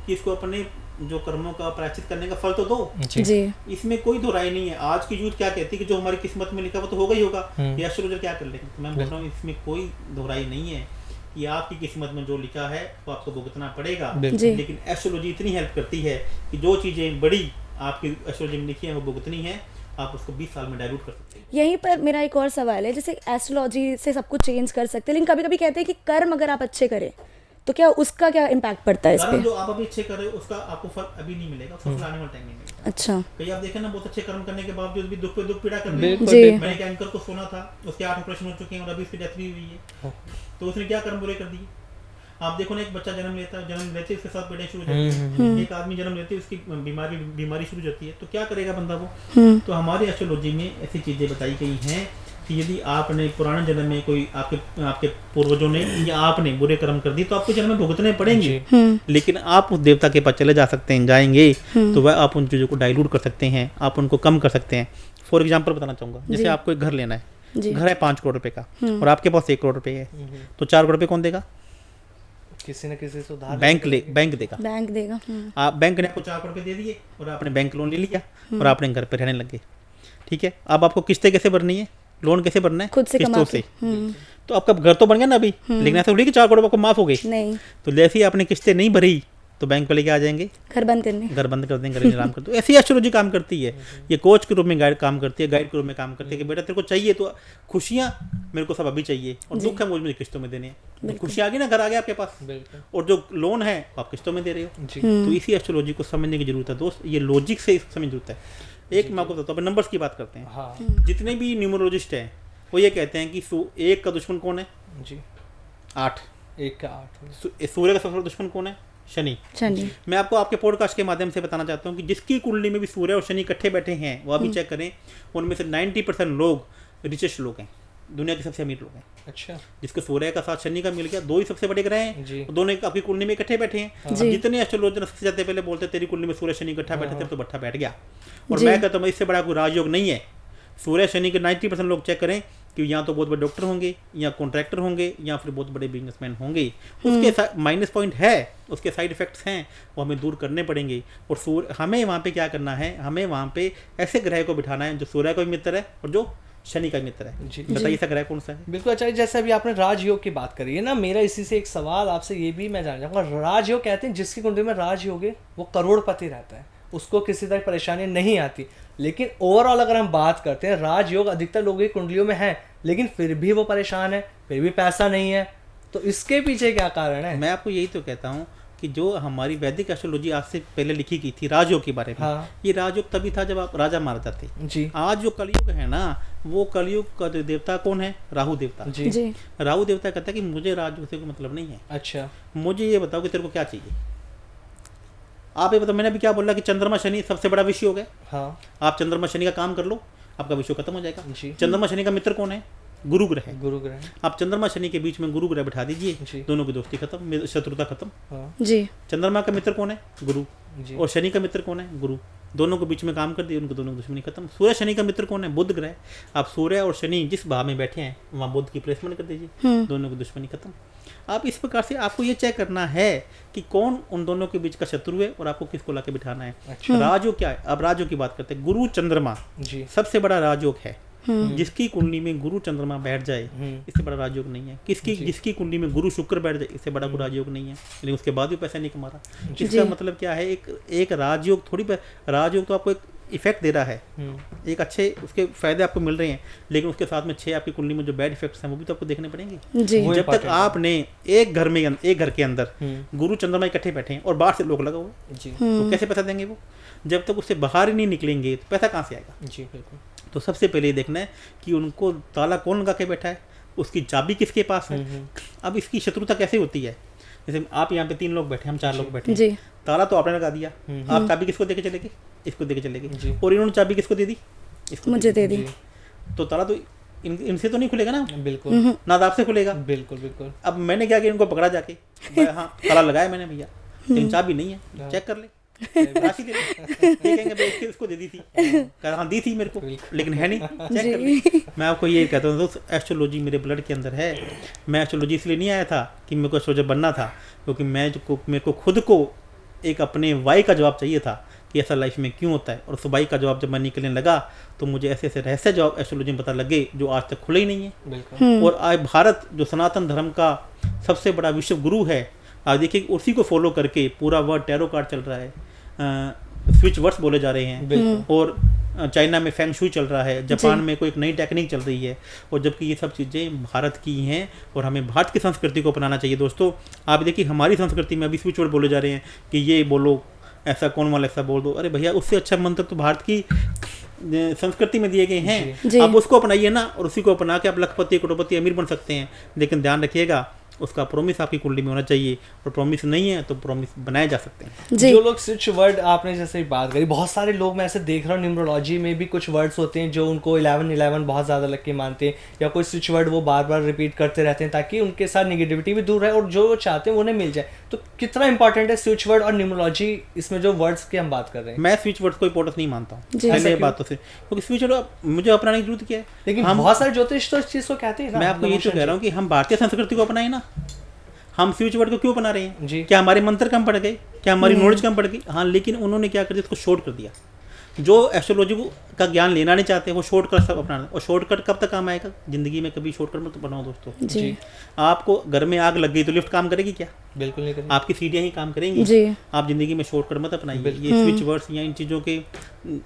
[SPEAKER 2] कि इसको अपने जो कर्मों का प्रायश्चित करने का फल तो दो।
[SPEAKER 4] जी
[SPEAKER 2] इसमें कोई दो राय नहीं है। आज की यूथ क्या कहती है कि जो हमारी किस्मत में लिखा वो तो होगा ही होगा, ये एस्ट्रोलॉजर क्या कर लेंगे। तो मैं बोल रहा हूँ इसमें कोई दो राय नहीं है कि आपकी किस्मत में जो लिखा है वो आपको भुगतना पड़ेगा, लेकिन एस्ट्रोलॉजी इतनी हेल्प करती है कि जो चीज़ें बड़ी आपकी एस्ट्रोलॉजी में लिखी है वो भुगतनी है, आप उसको 20 साल में डाइल्यूट कर सकते हैं।
[SPEAKER 4] यहीं पर मेरा एक और सवाल है, जैसे एस्ट्रोलॉजी से सब कुछ चेंज कर सकते हैं, लेकिन कभी कभी कहते हैं कि कर्म अगर आप अच्छे करें तो क्या उसका क्या इम्पैक्ट पड़ता है इस
[SPEAKER 2] कर्म
[SPEAKER 4] पे?
[SPEAKER 2] जो आप अभी अच्छे कर रहे हो उसका आपको फल अभी नहीं मिलेगा, उसका फल आने वाला टाइम नहीं मिलेगा।
[SPEAKER 4] अच्छा
[SPEAKER 2] कई आप देखें ना बहुत अच्छे कर्म करने के बावजूद भी दुख पे दुख पीड़ा कर रहे हैं।
[SPEAKER 4] जी
[SPEAKER 2] मैंने एक एंकर को सुना था, उसके 8 ऑपरेशन हो चुके हैं और अभी उसकी डेथ भी हुई है। तो उसने क्या कर्म बुरे कर दिए। आप देखो ना, एक बच्चा जन्म लेता है, जन्म लेते उसके साथ पीड़ाएं शुरू हो जाती है। एक आदमी जन्म लेते उसकी बीमारी शुरू हो जाती है। तो क्या करेगा बंदा वो। तो हमारी एस्ट्रोलॉजी में ऐसी चीजें बताई गई हैं कि यदि आपने पुराने जन्म में कोई आपके पूर्वजों ने या आपने बुरे कर्म कर दिए तो आपको जन्म में भुगतने पड़ेंगे, लेकिन आप उस देवता के पास चले जा सकते हैं, जाएंगे तो वह आप उन चीज़ों को डाइल्यूट कर सकते हैं, आप उनको कम कर सकते हैं। फॉर एग्जाम्पल बताना चाहूँगा, जैसे आपको एक घर लेना है, घर है 5 करोड़ रुपए का और आपके पास 1 करोड़ रुपए है, तो 4 करोड़ रुपए कौन देगा?
[SPEAKER 1] किसी न किसी से उधार
[SPEAKER 2] बैंक देगा।
[SPEAKER 4] बैंक देगा।
[SPEAKER 2] आप बैंक ने आपको 4 करोड़ रुपए दे दिए और आपने बैंक लोन ले लिया और आपने घर पे रहने लगे, ठीक है। अब आपको किस्तें कैसे भरनी है, लोन कैसे भरना है?
[SPEAKER 4] खुद से
[SPEAKER 2] किस्तों
[SPEAKER 4] कमा के।
[SPEAKER 2] से। तो आपका घर तो बन गया ना अभी, लेकिन ऐसा थोड़ी कि 4 करोड़ आपको माफ हो गए।
[SPEAKER 4] नहीं,
[SPEAKER 2] तो जैसे ही आपने किस्तें नहीं भरी तो बैंक वाले क्या आ जाएंगे,
[SPEAKER 4] घर बंद करने।
[SPEAKER 2] घर बंद कर देंगे, घर नीलाम कर दो। ऐसी एस्ट्रोलॉजी काम करती है। ये कोच के रूप में गाइड काम करती है, गाइड के रूप में काम करती है कि बेटा तेरे को चाहिए तो खुशियाँ मेरे को सब अभी चाहिए और दुख है मुझे किस्तों में देने हैं। खुशी आ गई ना, घर आ गया आपके पास, और जो लोन है आप किस्तों में दे रहे हो। तो इसी एस्ट्रोलॉजी को समझने की जरूरत है दोस्त, ये लॉजिक से समझने की जरूरत है। एक मैं आपको बताता हूँ, नंबर्स की बात करते हैं। जितने भी न्यूमरोलॉजिस्ट हैं वो ये कहते हैं कि 1 का दुश्मन कौन है? जी 8। 1 का 8। सूर्य का सबसे बड़ा दुश्मन कौन है? शनि। मैं आपको आपके पॉडकास्ट के माध्यम से बताना चाहता हूँ कि जिसकी कुंडली में भी सूर्य और शनि इकट्ठे बैठे हैं वो अभी चेक करें, उनमें से 90% लोग रिचेस्ट लोग हैं, दुनिया के सबसे अमीर लोग हैं। अच्छा। जिसको सूर्य का साथ शनि का मिल गया, 2 ही सबसे बड़े ग्रह हैं, दोनों आपकी कुंडली में इकट्ठे बैठे हैं। अब जितने एस्ट्रोलॉजर सबसे जाते पहले बोलते तेरी कुंडली में सूर्य शनि इकट्ठा बैठे थे तो बट्ठा बैठ गया। और मैं कहता हूँ इससे बड़ा कोई राजयोग नहीं है। सूर्य शनि के 90% लोग चेक करें कि या तो बहुत बड़े डॉक्टर होंगे या कॉन्ट्रैक्टर होंगे या फिर बहुत बड़े बिजनेसमैन होंगे। उसके माइनस पॉइंट है, उसके साइड इफेक्ट्स हैं, वो हमें दूर करने पड़ेंगे। और सूर्य हमें वहाँ पे क्या करना है, हमें वहाँ पे ऐसे ग्रह को बिठाना है जो सूर्य का भी मित्र है और जो शनि का मित्र है। बताइए ऐसा ग्रह कौन सा है?
[SPEAKER 1] बिल्कुल अच्छा, जैसे अभी आपने राजयोग की बात करी है ना, मेरा इसी से एक सवाल आपसे ये भी मैं जानना चाहूँगा। राजयोग कहते हैं जिसकी कुंडली में राजयोग है वो करोड़पति रहता है, उसको किसी तरह परेशानी नहीं आती। लेकिन ओवरऑल अगर हम बात करते हैं, राजयोग अधिकतर लोगों की कुंडलियों में है लेकिन फिर भी वो परेशान है, फिर भी पैसा नहीं है, तो इसके पीछे क्या कारण है?
[SPEAKER 2] मैं आपको यही तो कहता हूँ कि जो हमारी वैदिक एस्ट्रोलॉजी आज से पहले लिखी गई थी राजयोग के बारे में, ये राजयोग तभी था जब आप राजा मारा जाते जी। आज जो कलयुग है ना, वो कलयुग का जो देवता कौन है? राहु देवता जी। राहु देवता कहता है कि मुझे राजयोग से कोई मतलब नहीं है। अच्छा, मुझे ये बताओ कि तेरे को क्या चाहिए। आप ये बताओ, मैंने अभी क्या बोला कि चंद्रमा शनि सबसे बड़ा विषय हो गया। हाँ, आप चंद्रमा शनि का काम कर लो, आपका विषय खत्म हो जाएगा। चंद्रमा शनि का मित्र कौन है? गुरु ग्रह है। गुरु ग्रह। आप चंद्रमा शनि के बीच में गुरु ग्रह बिठा दीजिए, दोनों की दोस्ती खत्म, शत्रुता खत्म जी। चंद्रमा का मित्र कौन है? गुरु। और शनि का मित्र कौन है? गुरु। दोनों के बीच में काम कर दिए, उनको दोनों की दुश्मनी खत्म। सूर्य शनि का मित्र कौन है? बुध ग्रह। आप सूर्य और शनि जिस भाव में बैठे हैं वहाँ बुध की प्लेसमेंट कर दीजिए, दोनों की दुश्मनी खत्म। आप इस प्रकार से आपको ये चेक करना है कि कौन उन दोनों के बीच का शत्रु है और आपको किसको लाके बिठाना है। अच्छा। राजयोग क्या है? अब राजयोग की बात करते हैं। गुरु चंद्रमा जी सबसे बड़ा राजयोग है। जिसकी कुंडली में गुरु चंद्रमा बैठ जाए इससे बड़ा राजयोग नहीं है। जिसकी कुंडली में गुरु शुक्र बैठ जाए इससे बड़ा कोई राजयोग नहीं है, लेकिन उसके बाद भी पैसा नहीं कमा रहा। इसका मतलब क्या है? एक राजयोग थोड़ी, राजयोग तो आपको एक इफेक्ट दे रहा है, एक अच्छे उसके फायदे आपको मिल रहे हैं, लेकिन उसके साथ में 6 आपकी कुंडली में जो बैड इफेक्ट्स हैं वो भी तो आपको देखने पड़ेंगे। जब तक आपने एक घर के अंदर गुरु चंद्रमा इकट्ठे बैठे हैं और बाहर से लोग लगा हुए तो कैसे पैसा देंगे वो? जब तक उससे बाहर ही नहीं निकलेंगे तो पैसा कहाँ से आएगा? जी बिल्कुल। तो सबसे पहले ये देखना है कि उनको ताला कौन लगा के बैठा है, उसकी चाबी किसके पास है। अब इसकी शत्रुता कैसे होती है? जैसे आप यहाँ पे 3 लोग बैठे, हम 4 लोग बैठे, ताला तो आपने लगा दिया, आप चाबी किसको देके चलेंगे? इसको देके चलेंगे। और इन्होंने चाबी किसको दे दी? इसको मुझे दे दी। तो ताला तो इनसे तो नहीं खुलेगा ना, बिल्कुल ना आपसे खुलेगा, बिल्कुल बिल्कुल। अब मैंने क्या किया, इनको पकड़ा जाके, हाँ ताला लगाया मैंने भैया, लेकिन चाबी नहीं है, चेक कर ले। राशि दे दो। ये कहेंगे भाई इसको दे दी थी, कहा हाँ दी थी मेरे को, लेकिन है नहीं, चेक कर ले। मैं आपको ये कहता हूँ दोस्त, एस्ट्रोलॉजी मेरे ब्लड के अंदर है। मैं एस्ट्रोलॉजी इसलिए नहीं आया था कि मेरे को एस्ट्रोलॉजर बनना था, क्योंकि मेरे को खुद को एक अपने वाई का जवाब चाहिए था कि ऐसा लाइफ में क्यों होता है। और उस वाई का जवाब जब मैं निकलने लगा तो मुझे ऐसे ऐसे रहस्य जवाब एस्ट्रोलॉजी में पता लगे जो आज तक खुले ही नहीं है।
[SPEAKER 1] बिल्कुल।
[SPEAKER 2] और आज भारत जो सनातन धर्म का सबसे बड़ा विश्व गुरु है, आज देखिए उसी को फॉलो करके पूरा वर्ल्ड टैरो कार्ड चल रहा है, स्विच वर्ड्स बोले जा रहे हैं, और चाइना में फेंग शुई चल रहा है, जापान में कोई एक नई टेक्निक चल रही है, और जबकि ये सब चीज़ें भारत की हैं और हमें भारत की संस्कृति को अपनाना चाहिए। दोस्तों आप देखिए हमारी संस्कृति में अभी स्विच वर्ड बोले जा रहे हैं कि ये बोलो, ऐसा कौन वाला ऐसा बोल दो। अरे भैया उससे अच्छा मंत्र तो भारत की संस्कृति में दिए गए हैं, आप उसको अपनाइए ना, और उसी को अपना के आप लखपति करोड़पति अमीर बन सकते हैं। लेकिन ध्यान रखिएगा उसका प्रॉमिस आपकी कुंडली में होना चाहिए, और प्रॉमिस नहीं है तो प्रॉमिस बनाए जा सकते हैं।
[SPEAKER 1] जो लोग स्विच वर्ड आपने जैसे बात करी, बहुत सारे लोग मैं ऐसे देख रहा हूँ न्यूमरोलॉजी में भी कुछ वर्ड्स होते हैं जो उनको 11 बहुत ज़्यादा लग के मानते हैं, या कोई स्विच वर्ड वो बार बार रिपीट करते रहते हैं ताकि उनके साथ निगेटिविटी भी दूर रहे और जो चाहते हैं उन्हें मिल जाए। तो कितना इंपॉर्टेंट है स्विच वर्ड और न्यूमरोलॉजी इसमें जो वर्ड्स की हम बात कर रहे हैं?
[SPEAKER 2] मैं स्विच वर्ड को इंपॉर्टेंस नहीं मानता हूँ पहले बातों से, क्योंकि स्विच वर्ड मुझे अपनाने की जरूरत क्या है।
[SPEAKER 1] लेकिन हम बहुत सारे ज्योतिष तो इस चीज़ को कहते हैं।
[SPEAKER 2] मैं आपको ये तो कह रहा हूँ कि हम भारतीय संस्कृति को अपनाए ना, हम स्विच वर्ड को क्यों बना रहे हैं
[SPEAKER 1] जी?
[SPEAKER 2] क्या हमारे मंत्र कम पड़ गए, क्या हमारी नॉलेज कम पड़ गई? हाँ, लेकिन उन्होंने क्या कर दिया, इसको शॉर्ट कर दिया। जो एस्ट्रोलॉजी का ज्ञान लेना नहीं चाहते वो शॉर्टकट सब अपनाना, और शॉर्टकट कब तक काम आएगा जिंदगी में? कभी शॉर्टकट मत बनाओ दोस्तों
[SPEAKER 4] जी।
[SPEAKER 2] आपको घर में आग लग गई तो लिफ्ट काम करेगी क्या?
[SPEAKER 1] बिल्कुल नहीं करेगी।
[SPEAKER 2] आपकी सीढ़ियाँ ही काम करेंगी
[SPEAKER 4] जी।
[SPEAKER 2] आप जिंदगी में शॉर्टकट मत अपनाइए। ये स्विच वर्ड्स या इन चीज़ों के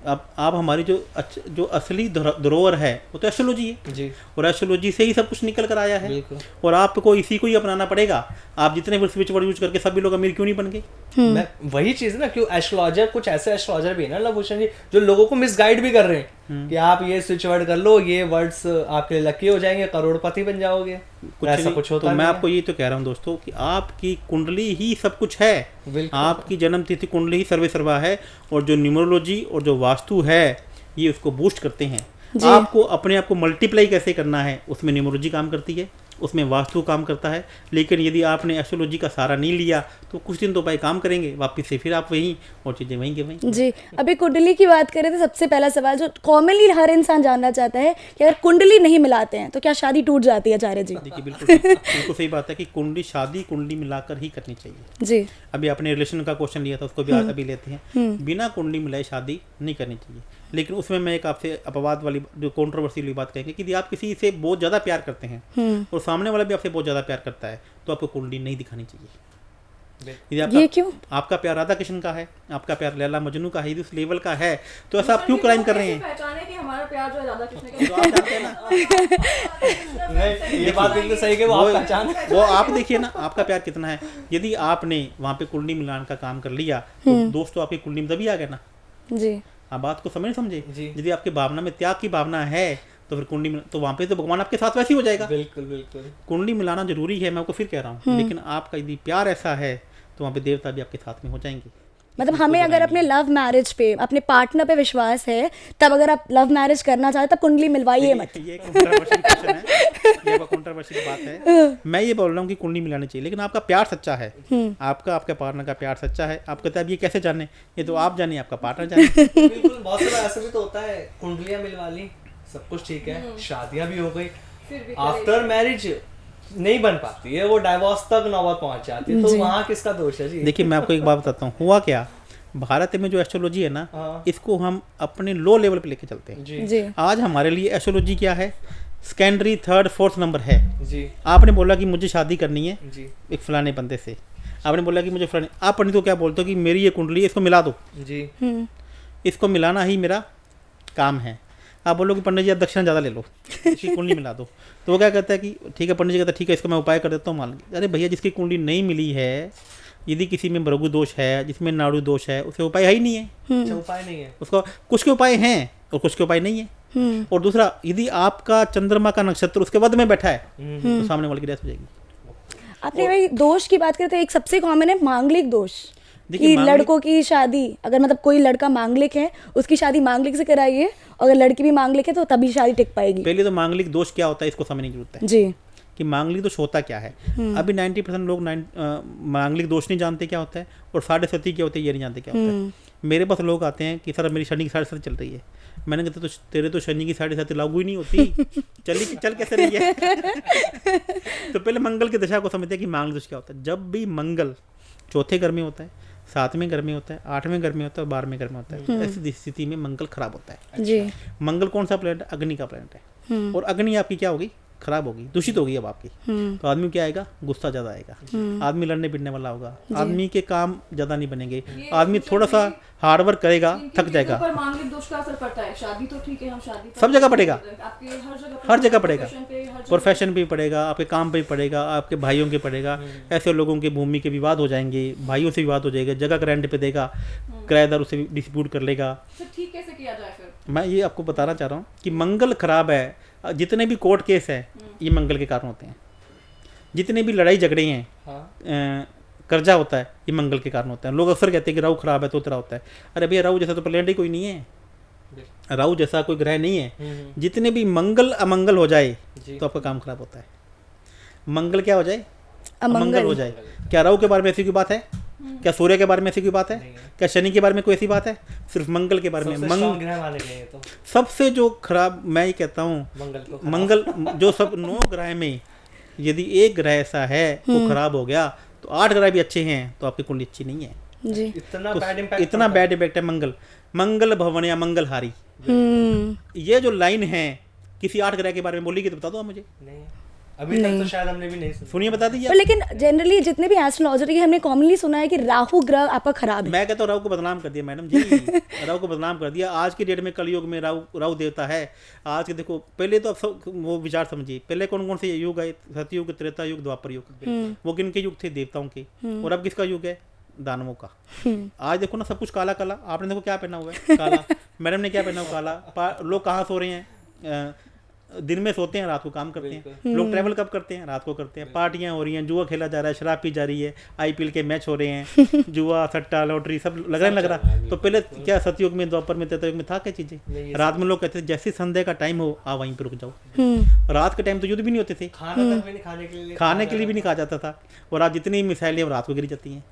[SPEAKER 2] आप हमारी जो असली धरोहर है वो तो एस्ट्रोलॉजी है
[SPEAKER 1] जी,
[SPEAKER 2] और एस्ट्रोलॉजी से ही सब कुछ निकल कर आया है।
[SPEAKER 1] बिल्कुल।
[SPEAKER 2] और आपको इसी को ही अपनाना पड़ेगा। आप जितने भी स्विच वर्ड यूज करके सभी लोग अमीर क्यों नहीं बन गए?
[SPEAKER 1] मैं वही चीज है ना, क्यों एस्ट्रोलॉजर, कुछ ऐसे एस्ट्रोलॉजर भी है ना लवभूषण जी जो लोगों को मिसगाइड भी कर रहे हैं कि आप ये स्विच वर्ड कर लो, ये वर्ड्स आपके लिए लकी हो जाएंगे, करोड़पति बन जाओगे। ऐसा कुछ होता
[SPEAKER 2] तो मैं
[SPEAKER 1] नहीं
[SPEAKER 2] आपको ये तो कह रहा हूँ दोस्तों कि आपकी कुंडली ही सब कुछ है।
[SPEAKER 1] बिल्कुल।
[SPEAKER 2] आपकी जन्म तिथि कुंडली ही सर्वे सर्वा है, और जो न्यूमरोलॉजी और जो वास्तु है ये उसको बूस्ट करते हैं। आपको अपने आप को मल्टीप्लाई कैसे करना है उसमें न्यूमरोलॉजी काम करती है, उसमें वास्तु काम करता है। लेकिन यदि आपने एस्ट्रोलॉजी का सहारा नहीं लिया तो कुछ दिन तो भाई काम करेंगे, वापस से फिर आप वहीं और चीज़ें वहीं के वहीं।
[SPEAKER 4] जी, अभी कुंडली की बात करें तो सबसे पहला सवाल जो कॉमनली हर इंसान जानना चाहता है कि अगर कुंडली नहीं मिलाते हैं तो क्या शादी टूट जाती है? आचार्य जी
[SPEAKER 2] देखिए बिल्कुल सही बात है कि कुंडली शादी कुंडली मिलाकर ही करनी चाहिए।
[SPEAKER 4] जी।
[SPEAKER 2] अभी आपने रिलेशन का क्वेश्चन लिया था, उसको भी अभी लेते हैं। बिना कुंडली मिलाए शादी नहीं करनी चाहिए। लेकिन उसमें मैं एक आपसे अपवाद वाली जो कंट्रोवर्सी वाली बात कहेंगे कि यदि आप किसी से बहुत ज़्यादा प्यार करते हैं और सामने वाला भी आपसे बहुत ज़्यादा प्यार करता है तो आपको कुंडली नहीं दिखानी चाहिए। यदि
[SPEAKER 4] ये क्यों?
[SPEAKER 2] आपका प्यार राधा कृष्ण का है, आपका प्यार लैला मजनू का है, यदि उस लेवल का है तो ऐसा आप क्यों क्राइम कर रहे हैं?
[SPEAKER 3] पहचाने कि हमारा प्यार जो है राधा कृष्ण के
[SPEAKER 2] तो आप जानते हैं ना,
[SPEAKER 1] नहीं, ये बात बिल्कुल सही है, वो आप पहचान।
[SPEAKER 2] वो आप देखिए ना आपका प्यार कितना है। यदि आपने वहाँ पे कुंडली मिलान का काम कर लिया तो दोस्तों आपकी कुंडली में तभी आ गया ना।
[SPEAKER 4] जी।
[SPEAKER 2] आप बात को समझे
[SPEAKER 1] जी।
[SPEAKER 2] यदि आपकी भावना में त्याग की भावना है तो फिर कुंडली तो वहाँ पे तो भगवान आपके साथ वैसे ही हो जाएगा।
[SPEAKER 1] बिल्कुल बिल्कुल।
[SPEAKER 2] कुंडली मिलाना जरूरी है, मैं आपको फिर कह रहा हूँ। लेकिन आपका यदि प्यार ऐसा है तो वहाँ पे देवता भी आपके साथ में हो जाएंगे।
[SPEAKER 4] मतलब हमें अगर अपने लव मैरिज पे, अपने पार्टनर पे विश्वास है, तब अगर आप लव मैरिज करना चाहते तब कुंडली मिलवाइए मत।
[SPEAKER 2] ये कंट्रोवर्शियल क्वेश्चन है, ये कंट्रोवर्शियल बात है। मैं ये बोल रहा हूँ कि कुंडली मिलानी चाहिए, लेकिन आपका प्यार सच्चा है, आपके पार्टनर का प्यार सच्चा है। आप कहते हैं अब ये कैसे जाने? ये तो आप जानिए, आपका पार्टनर जाने।
[SPEAKER 1] बिल्कुल, बहुत सारा ऐसा भी तो होता है, कुंडलियां मिलवा ली, सब कुछ ठीक है, शादियां भी हो गई, आफ्टर मैरिज नहीं बन पाती है, वो डाइवोर्स तक नौबत पहुंच जाती है, तो वहाँ किसका दोष है जी?
[SPEAKER 2] देखिए मैं आपको एक बात बताता हूँ, हुआ क्या भारत में जो एस्ट्रोलॉजी है ना, इसको हम अपने लो लेवल पे लेके चलते हैं
[SPEAKER 4] जी।
[SPEAKER 2] आज हमारे लिए एस्ट्रोलॉजी क्या है? सेकेंडरी, थर्ड, फोर्थ नंबर है
[SPEAKER 1] जी।
[SPEAKER 2] आपने बोला कि मुझे शादी करनी है
[SPEAKER 1] जी
[SPEAKER 2] एक फलाने बंदे से, आपने बोला कि मुझे फलाने, आप पंडित को क्या बोलते हो कि मेरी ये कुंडली है, इसको मिला दो
[SPEAKER 1] जी।
[SPEAKER 2] इसको मिलाना ही मेरा काम है। आप बोलो कि पंडित जी आप दक्षिणा ज़्यादा ले लो, इसकी कुंडली मिला दो, तो वो क्या कहता है कि ठीक है, पंडित जी कहता है ठीक है इसको मैं उपाय कर देता हूँ मान लीजिए। अरे भैया जिसकी कुंडली नहीं मिली है, यदि किसी में भृगु दोष है, जिसमें नाड़ु दोष है, उसे उपाय है ही नहीं है।
[SPEAKER 1] अच्छा, उपाय नहीं है
[SPEAKER 2] उसको, कुछ के उपाय हैं और कुछ के उपाय नहीं है। और दूसरा, यदि आपका चंद्रमा का नक्षत्र उसके वध में बैठा है तो सामने वाले की डेथ हो जाएगी।
[SPEAKER 4] आपने भाई दोष की बात करते हैं, एक सबसे कॉमन है मांगलिक दोष कि
[SPEAKER 2] मांगलिक-
[SPEAKER 4] लड़कों की शादी, अगर मतलब कोई लड़का मांगलिक है उसकी शादी मांगलिक से कराइए, अगर लड़की भी मांगलिक है तो तभी शादी टिक पाएगी।
[SPEAKER 2] पहले तो मांगलिक दोष क्या होता है इसको समझने की जरूरत है।
[SPEAKER 4] जी।
[SPEAKER 2] कि मांगलिक दोष होता क्या है। अभी 90% लोग मांगलिक दोष नहीं जानते क्या होता है, और साढ़े सती क्या होता है ये नहीं जानते क्या होता है। मेरे पास लोग आते हैं कि सर मेरी शनि की साढ़े सती चल रही है। मैंने कहा तो तेरे तो शनि की साढ़े सती लागू ही नहीं होती, चल कैसे रही है। तो पहले मंगल की दशा को समझते हैं कि मांगलिक दोष क्या होता है। जब भी मंगल चौथे घर में होता है, 7वें घर में होता है, 8वें घर में होता है, 12वें घर में होता है, ऐसी स्थिति में मंगल खराब होता है।
[SPEAKER 4] जी।
[SPEAKER 2] मंगल कौन सा प्लैनेट है? अग्नि का प्लैनेट है, और अग्नि आपकी क्या होगी? खराब होगी, दूषित होगी अब आपकी। तो आदमी क्या आएगा? गुस्सा ज्यादा आएगा, आदमी लड़ने पिटने वाला होगा, आदमी के काम ज्यादा नहीं बनेंगे, आदमी थोड़ा सा हार्डवर्क करेगा, थक जाएगा।
[SPEAKER 3] पर मांगलिक दोष का असर पड़ता है। शादी तो ठीक है, हम शादी
[SPEAKER 2] सब जगह पड़ेगा,
[SPEAKER 3] आपके
[SPEAKER 2] हर जगह पड़ेगा,
[SPEAKER 3] प्रोफेशन
[SPEAKER 2] प्रोफेशन पे भी पड़ेगा, आपके काम पे भी पड़ेगा, आपके भाइयों के पड़ेगा। ऐसे लोगों के भूमि के विवाद हो जाएंगे, भाइयों से विवाद हो जाएगा, जगह का रेंट पे देगा, किराएदार उसे डिस्प्यूट कर लेगा।
[SPEAKER 3] पे ठीक कैसे किया जाए फिर?
[SPEAKER 2] मैं ये आपको बताना चाह रहा हूँ कि मंगल खराब है, जितने भी कोर्ट केस है ये मंगल के कारण होते हैं, जितने भी लड़ाई झगड़े हैं, कर्जा होता है, ये मंगल के कारण होता है। लोग अक्सर कहते हैं कि राहु खराब है तो तेरा होता है। अरे भैया राहु जैसा तो प्लेनेट ही कोई नहीं है, राहु जैसा कोई ग्रह नहीं है। जितने भी मंगल अमंगल हो जाए तो आपका काम खराब होता है। मंगल क्या हो जाए? अमंगल हो जाए। क्या राहु के बारे में ऐसी कोई बात है? क्या सूर्य के बारे में ऐसी कोई बात है? क्या शनि के बारे में कोई ऐसी बात है? सिर्फ मंगल के बारे में। सबसे जो खराब मैं ये कहता हूँ, मंगल जो सब 9 ग्रह में यदि एक ग्रह ऐसा है वो खराब हो गया तो 8 ग्रह भी अच्छे हैं तो आपकी कुंडली अच्छी नहीं है
[SPEAKER 4] जी।
[SPEAKER 2] इतना बैड इम्पैक्ट है। मंगल भवन या मंगल हारी, ये जो लाइन है किसी 8 ग्रह के बारे में बोलेगी तो बता दो आप मुझे।
[SPEAKER 1] अभी तक तो शायद हमने भी नहीं
[SPEAKER 2] सुनिए, बता दीजिए।
[SPEAKER 4] पर लेकिन जनरली जितने भी एस्ट्रोलॉजर हमने कॉमनली सुना है कि राहु ग्रह आपका खराब है।
[SPEAKER 2] मैं कहता हूँ राहु को बदनाम कर दिया मैडम जी, राहु को बदनाम कर दिया। आज की डेट में कलयुग में राहु देवता है। आज के देखो, पहले तो आप वो विचार समझिए, पहले कौन कौन से युग है? सतयुग, त्रेता युग, द्वापर युग। वो किन के युग थे? देवताओं के। और अब किसका युग है? दानवों का। आज देखो ना, सब कुछ काला काला। आपने देखो क्या पहना हुआ है? काला। मैडम ने क्या पहना हुआ? काला। लोग कहाँ सो रहे हैं? दिन में सोते हैं, रात को काम करते हैं। लोग ट्रैवल कब करते हैं? रात को करते हैं। पार्टियां हो रही हैं, जुआ खेला जा रहा है, शराब पी जा रही है, आईपीएल के मैच हो रहे हैं, जुआ, सट्टा, लॉटरी सब लग रहा। तो पहले क्या सतयुग में, द्वापर में, त्रेता युग में था क्या चीजें? रात में लोग कहते थे जैसे संध्या का टाइम हो आ वहीं पर रुक जाओ। रात के टाइम तो युद्ध भी नहीं होते थे, खाने के लिए भी नहीं कहा जाता था। और आज जितनी मिसाइलें रात को गिरी जाती हैं,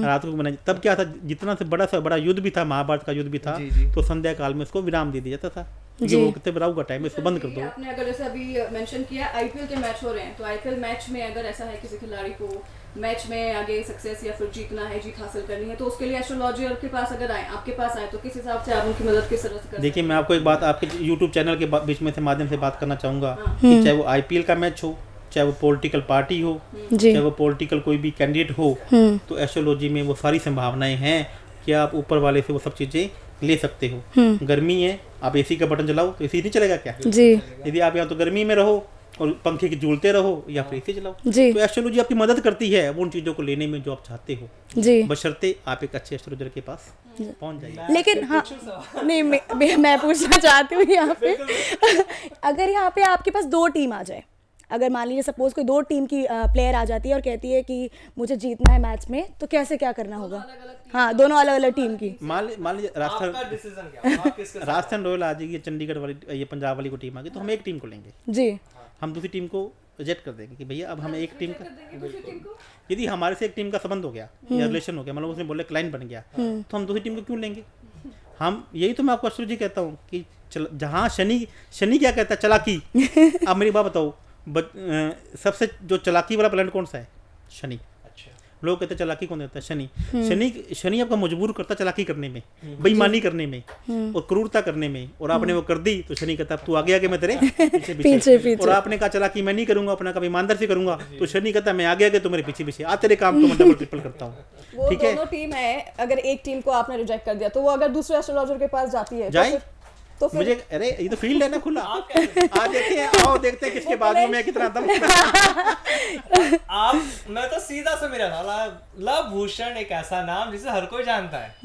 [SPEAKER 2] रात को बनाई। तब क्या था? जितना से बड़ा युद्ध भी था, महाभारत का युद्ध भी था, तो संध्या काल में उसको विराम दे दिया जाता था। वो कितने राहु का टाइम है, इसको बंद कर दो।
[SPEAKER 3] आपने अगर जैसे अभी मेंशन किया आईपीएल के मैच हो रहे हैं, तो आईपीएल मैच में अगर ऐसा है किसी खिलाड़ी को मैच में आगे सक्सेस या फिर जीतना है, जीत हासिल करनी है, तो उसके लिए एस्ट्रोलॉजर के पास अगर आए, आपके पास आए, तो किस हिसाब से आप उनकी मदद किस तरह से कर?
[SPEAKER 2] देखिए, मैं आपको एक बात आपके यूट्यूब चैनल के बीच में से माध्यम से बात करना चाहूँगा कि चाहे वो आईपीएल का मैच हो, चाहे वो पॉलिटिकल पार्टी हो, चाहे वो पॉलिटिकल कोई भी कैंडिडेट हो, तो एस्ट्रोलॉजी में वो सारी संभावनाएं हैं कि आप ऊपर वाले से वो सब चीज़ें ले सकते हो। गर्मी है, आप एसी का बटन चलाओ तो एसी नहीं चलेगा क्या जी? यदि आप यहाँ तो गर्मी में रहो और पंखे के झूलते रहो या फिर एसी चलाओ जी। तो एस्ट्रोलॉजी आपकी मदद करती है वो उन चीज़ों को लेने में जो आप चाहते हो जी, बशर्ते आप एक अच्छे एस्ट्रोलॉजर के पास पहुंच जाइए।
[SPEAKER 4] लेकिन हाँ, नहीं मैं पूछना चाहती हूँ यहाँ पे अगर यहाँ पे आपके पास 2 टीम आ जाए, अगर मान लीजिए सपोज कोई 2 टीम की प्लेयर आ जाती है और कहती है कि मुझे जीतना है मैच में, तो कैसे क्या करना होगा? हाँ, दोनों अलग अलग टीम की।
[SPEAKER 2] मान लीजिए राजस्थान रॉयल आ जाएगी, चंडीगढ़ वाली, ये पंजाब वाली को टीम आ गई, तो हम एक टीम को लेंगे जी। हम दूसरी टीम को रिजेक्ट कर देंगे कि भैया अब हमें एक टीम का, यदि हमारे से एक टीम का संबंध हो गया या रिलेशन हो गया, मतलब उसने बोले क्लाइंट बन गया, तो हम दूसरी टीम को क्यों लेंगे? हम यही तो मैं आपको एस्ट्रोलॉजी कहता हूँ कि जहाँ शनि क्या कहता है? चालाकी। अब मेरी बात बताओ, सबसे जो चालाकी वाला प्लैनेट कौन सा है? शनि। अच्छा। लोग कहते हैं चालाकी कौन देता है? शनि। शनि आपका मजबूर करता है चालाकी करने में, बेईमानी करने में और क्रूरता करने में। और आपने वो कर दी तो शनि कहता है तू आगे आगे मैं तेरे पीछे। और आपने कहा चालाकी मैं नहीं करूंगा, अपना कभी ईमानदार से करूंगा, तो शनि कहता है मैं आगे आगे तो मेरे पीछे पीछे, आ तेरे काम तो मैं डबल ट्रिपल करता हूँ। ठीक है, दोनों
[SPEAKER 3] टीम है, अगर एक टीम को आपने रिजेक्ट कर दिया तो वो अगर दूसरे एस्ट्रोलॉजर के पास जाती है
[SPEAKER 2] जाए तो मुझे, अरे ये तो फील्ड है ना खुला, आज देखते हैं किसके बाजू में कितना दम।
[SPEAKER 1] आप, मैं तो सीधा से मेरा लव भूषण एक ऐसा नाम जिसे हर कोई जानता है,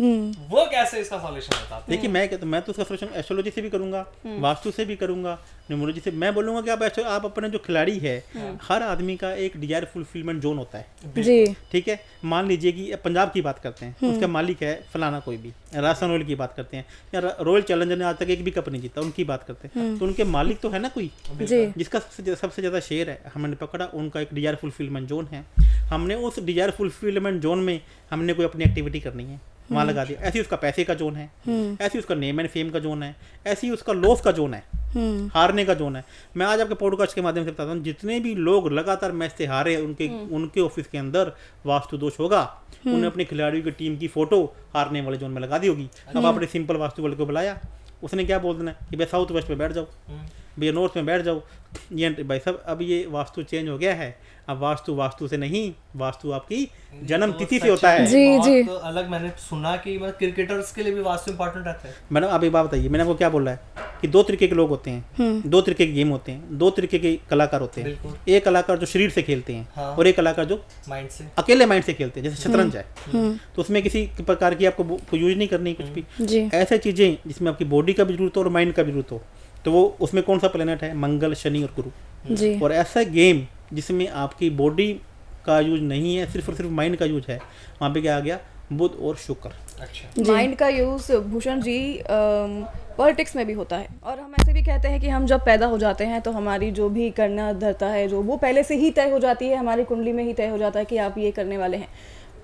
[SPEAKER 1] वो कैसे इसका सॉल्यूशन होता है?
[SPEAKER 2] देखिए, मैं तो उसका सॉल्यूशन एस्ट्रोलॉजी से भी करूंगा, वास्तु से भी करूंगा, न्यूमरोलॉजी से मैं बोलूँगा कि आप अपने जो खिलाड़ी है, हर आदमी का एक डिजायर फुलफिलमेंट जोन होता है।
[SPEAKER 3] जी
[SPEAKER 2] ठीक है, मान लीजिए कि पंजाब की बात करते हैं, उसका मालिक है फलाना कोई भी, राजस्थान रॉयल की बात करते हैं, या रॉयल चैलेंजर ने आज तक एक भी कप नहीं जीता, उनकी बात करते हैं, तो उनके मालिक तो है ना कोई
[SPEAKER 3] जी
[SPEAKER 2] जिसका सबसे ज़्यादा शेयर है, हमने पकड़ा, उनका एक डिजायर फुलफिलमेंट जोन है। हमने उस डिजायर फुलफिलमेंट जोन में हमने कोई अपनी एक्टिविटी करनी है, वहाँ लगा दिया। ऐसे ही उसका पैसे का जोन है, ऐसे ही उसका नेम एंड फेम का जोन है, ऐसे ही उसका लॉस का जोन है, हारने का जोन है। मैं आज आपके पॉडकास्ट के माध्यम से बताता हूँ, जितने भी लोग लगातार मैच से हारे, उनके ऑफिस के अंदर वास्तु दोष होगा। उन्हें अपनी खिलाड़ियों की टीम की फोटो हारने वाले जोन में लगा दी होगी। अब आपने सिंपल वास्तु वाले को बुलाया, उसने क्या बोल देना कि भाई साउथ वेस्ट में बैठ जाओ, भैया नॉर्थ में बैठ जाओ, ये भाई सब अब ये वास्तु चेंज हो गया है। अब वास्तु से नहीं, वास्तु आपकी जन्म तिथि से होता है।
[SPEAKER 3] जी जी
[SPEAKER 1] तो अलग मैंने सुना कि मतलब क्रिकेटर्स के लिए भी वास्तु इंपॉर्टेंट रहता है।
[SPEAKER 2] मैडम आप एक बात बताइए, मैंने आपको क्या बोला है कि दो तरीके के लोग होते हैं, दो तरीके के गेम होते हैं, दो तरीके के कलाकार होते हैं।
[SPEAKER 1] बिल्कुल।
[SPEAKER 2] एक कलाकार जो शरीर से खेलते हैं,
[SPEAKER 1] हाँ।
[SPEAKER 2] और एक कलाकार जो
[SPEAKER 1] माइंड से।
[SPEAKER 2] अकेले माइंड से खेलते हैं, जैसे शतरंज है, तो उसमें किसी प्रकार की आपको यूज नहीं करनी कुछ भी।
[SPEAKER 3] जी
[SPEAKER 2] ऐसे चीजें जिसमें आपकी बॉडी का भी जरूरत हो और माइंड का भी जरूरत हो, तो वो उसमें कौन सा प्लेनेट है? मंगल, शनि और गुरु।
[SPEAKER 3] जी
[SPEAKER 2] और ऐसा गेम जिसमें आपकी बॉडी का यूज नहीं है, सिर्फ और सिर्फ माइंड का यूज है, वहाँ पे क्या आ गया? बुध और शुक्र।
[SPEAKER 1] अच्छा।
[SPEAKER 3] माइंड का यूज़ भूषण जी पॉलिटिक्स में भी होता है, और हम ऐसे भी कहते हैं कि हम जब पैदा हो जाते हैं तो हमारी जो भी करना धरता है जो वो पहले से ही तय हो जाती है, हमारी कुंडली में ही तय हो जाता है कि आप ये करने वाले हैं।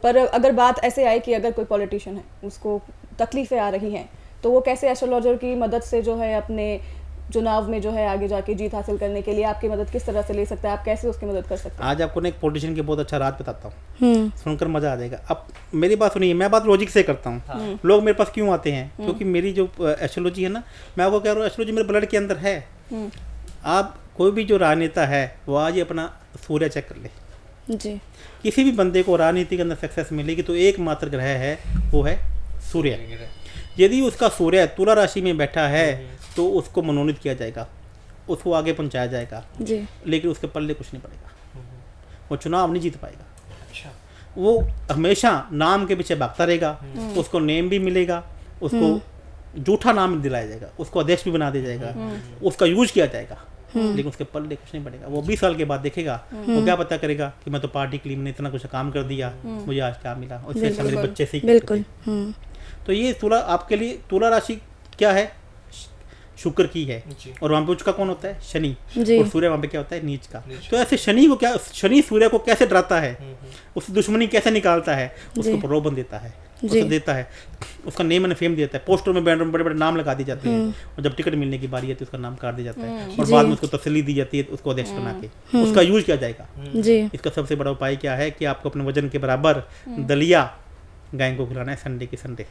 [SPEAKER 3] पर अगर बात ऐसे आए कि अगर कोई पॉलिटिशियन है, उसको तकलीफ़ें आ रही हैं, तो वो कैसे एस्ट्रोलॉजर की मदद से जो है अपने चुनाव में जो है आगे जाके जीत हासिल करने के लिए आपकी मदद किस तरह से ले सकता है, आप कैसे उसकी मदद कर सकते हैं?
[SPEAKER 2] आज आपको ना एक पॉलिटिशियन के बहुत अच्छा राज बताता हूँ, सुनकर मजा आ जाएगा। अब मेरी बात सुनिए, मैं बात लॉजिक से करता हूँ। लोग मेरे पास क्यों आते हैं? क्योंकि मेरी जो एस्ट्रोलॉजी है ना, मैं आपको कह रहा हूँ एस्ट्रोलॉजी मेरे ब्लड के अंदर है। आप कोई भी जो राजनेता है वो आज ही अपना सूर्य चेक कर ले।
[SPEAKER 3] जी
[SPEAKER 2] किसी भी बंदे को राजनीति के अंदर सक्सेस मिलेगी तो एकमात्र ग्रह है, वो है सूर्य। यदि उसका सूर्य तुला राशि में बैठा है तो उसको मनोनीत किया जाएगा, उसको आगे पहुंचाया जाएगा,
[SPEAKER 3] जी
[SPEAKER 2] लेकिन उसके पल्ले कुछ नहीं पड़ेगा, वो चुनाव नहीं जीत पाएगा।
[SPEAKER 1] अच्छा।
[SPEAKER 2] वो हमेशा नाम के पीछे भागता रहेगा, उसको नेम भी मिलेगा, उसको झूठा नाम दिलाया जाएगा, उसको अध्यक्ष भी बना दिया जाएगा, उसका यूज किया जाएगा, लेकिन उसके पल्ले कुछ नहीं पड़ेगा। वो 20 साल के बाद देखेगा, वो क्या पता करेगा कि मैं तो पार्टी के लिए मैंने इतना कुछ काम कर दिया, मुझे आज क्या मिला, उससे अच्छा मेरे बच्चे सीख
[SPEAKER 3] बिल्कुल।
[SPEAKER 2] तो ये तुला आपके लिए, तुला राशि क्या है? शुक्र की है, और वहाँ पे उसका कौन होता है? शनि।
[SPEAKER 3] जी।
[SPEAKER 2] और सूर्य वहाँ पे क्या होता है? नीच का। तो ऐसे शनि को क्या, शनि सूर्य को कैसे डराता है, उससे दुश्मनी कैसे निकालता है, उसको प्रलोभन देता है, उसे देता है, उसका नेम एंड फेम देता है, पोस्टर में बैनर में बड़े बड़े नाम लगा दी जाते हैं, और जब टिकट मिलने की बारी आती है उसका नाम काट दिया जाता है, और बाद में उसको तसल्ली दी जाती है, उसको अध्यक्ष बना के उसका यूज किया जाएगा।
[SPEAKER 3] जी
[SPEAKER 2] इसका सबसे बड़ा उपाय क्या है कि आपको अपने वजन के बराबर दलिया गाय को खिलाना है संडे के संडे।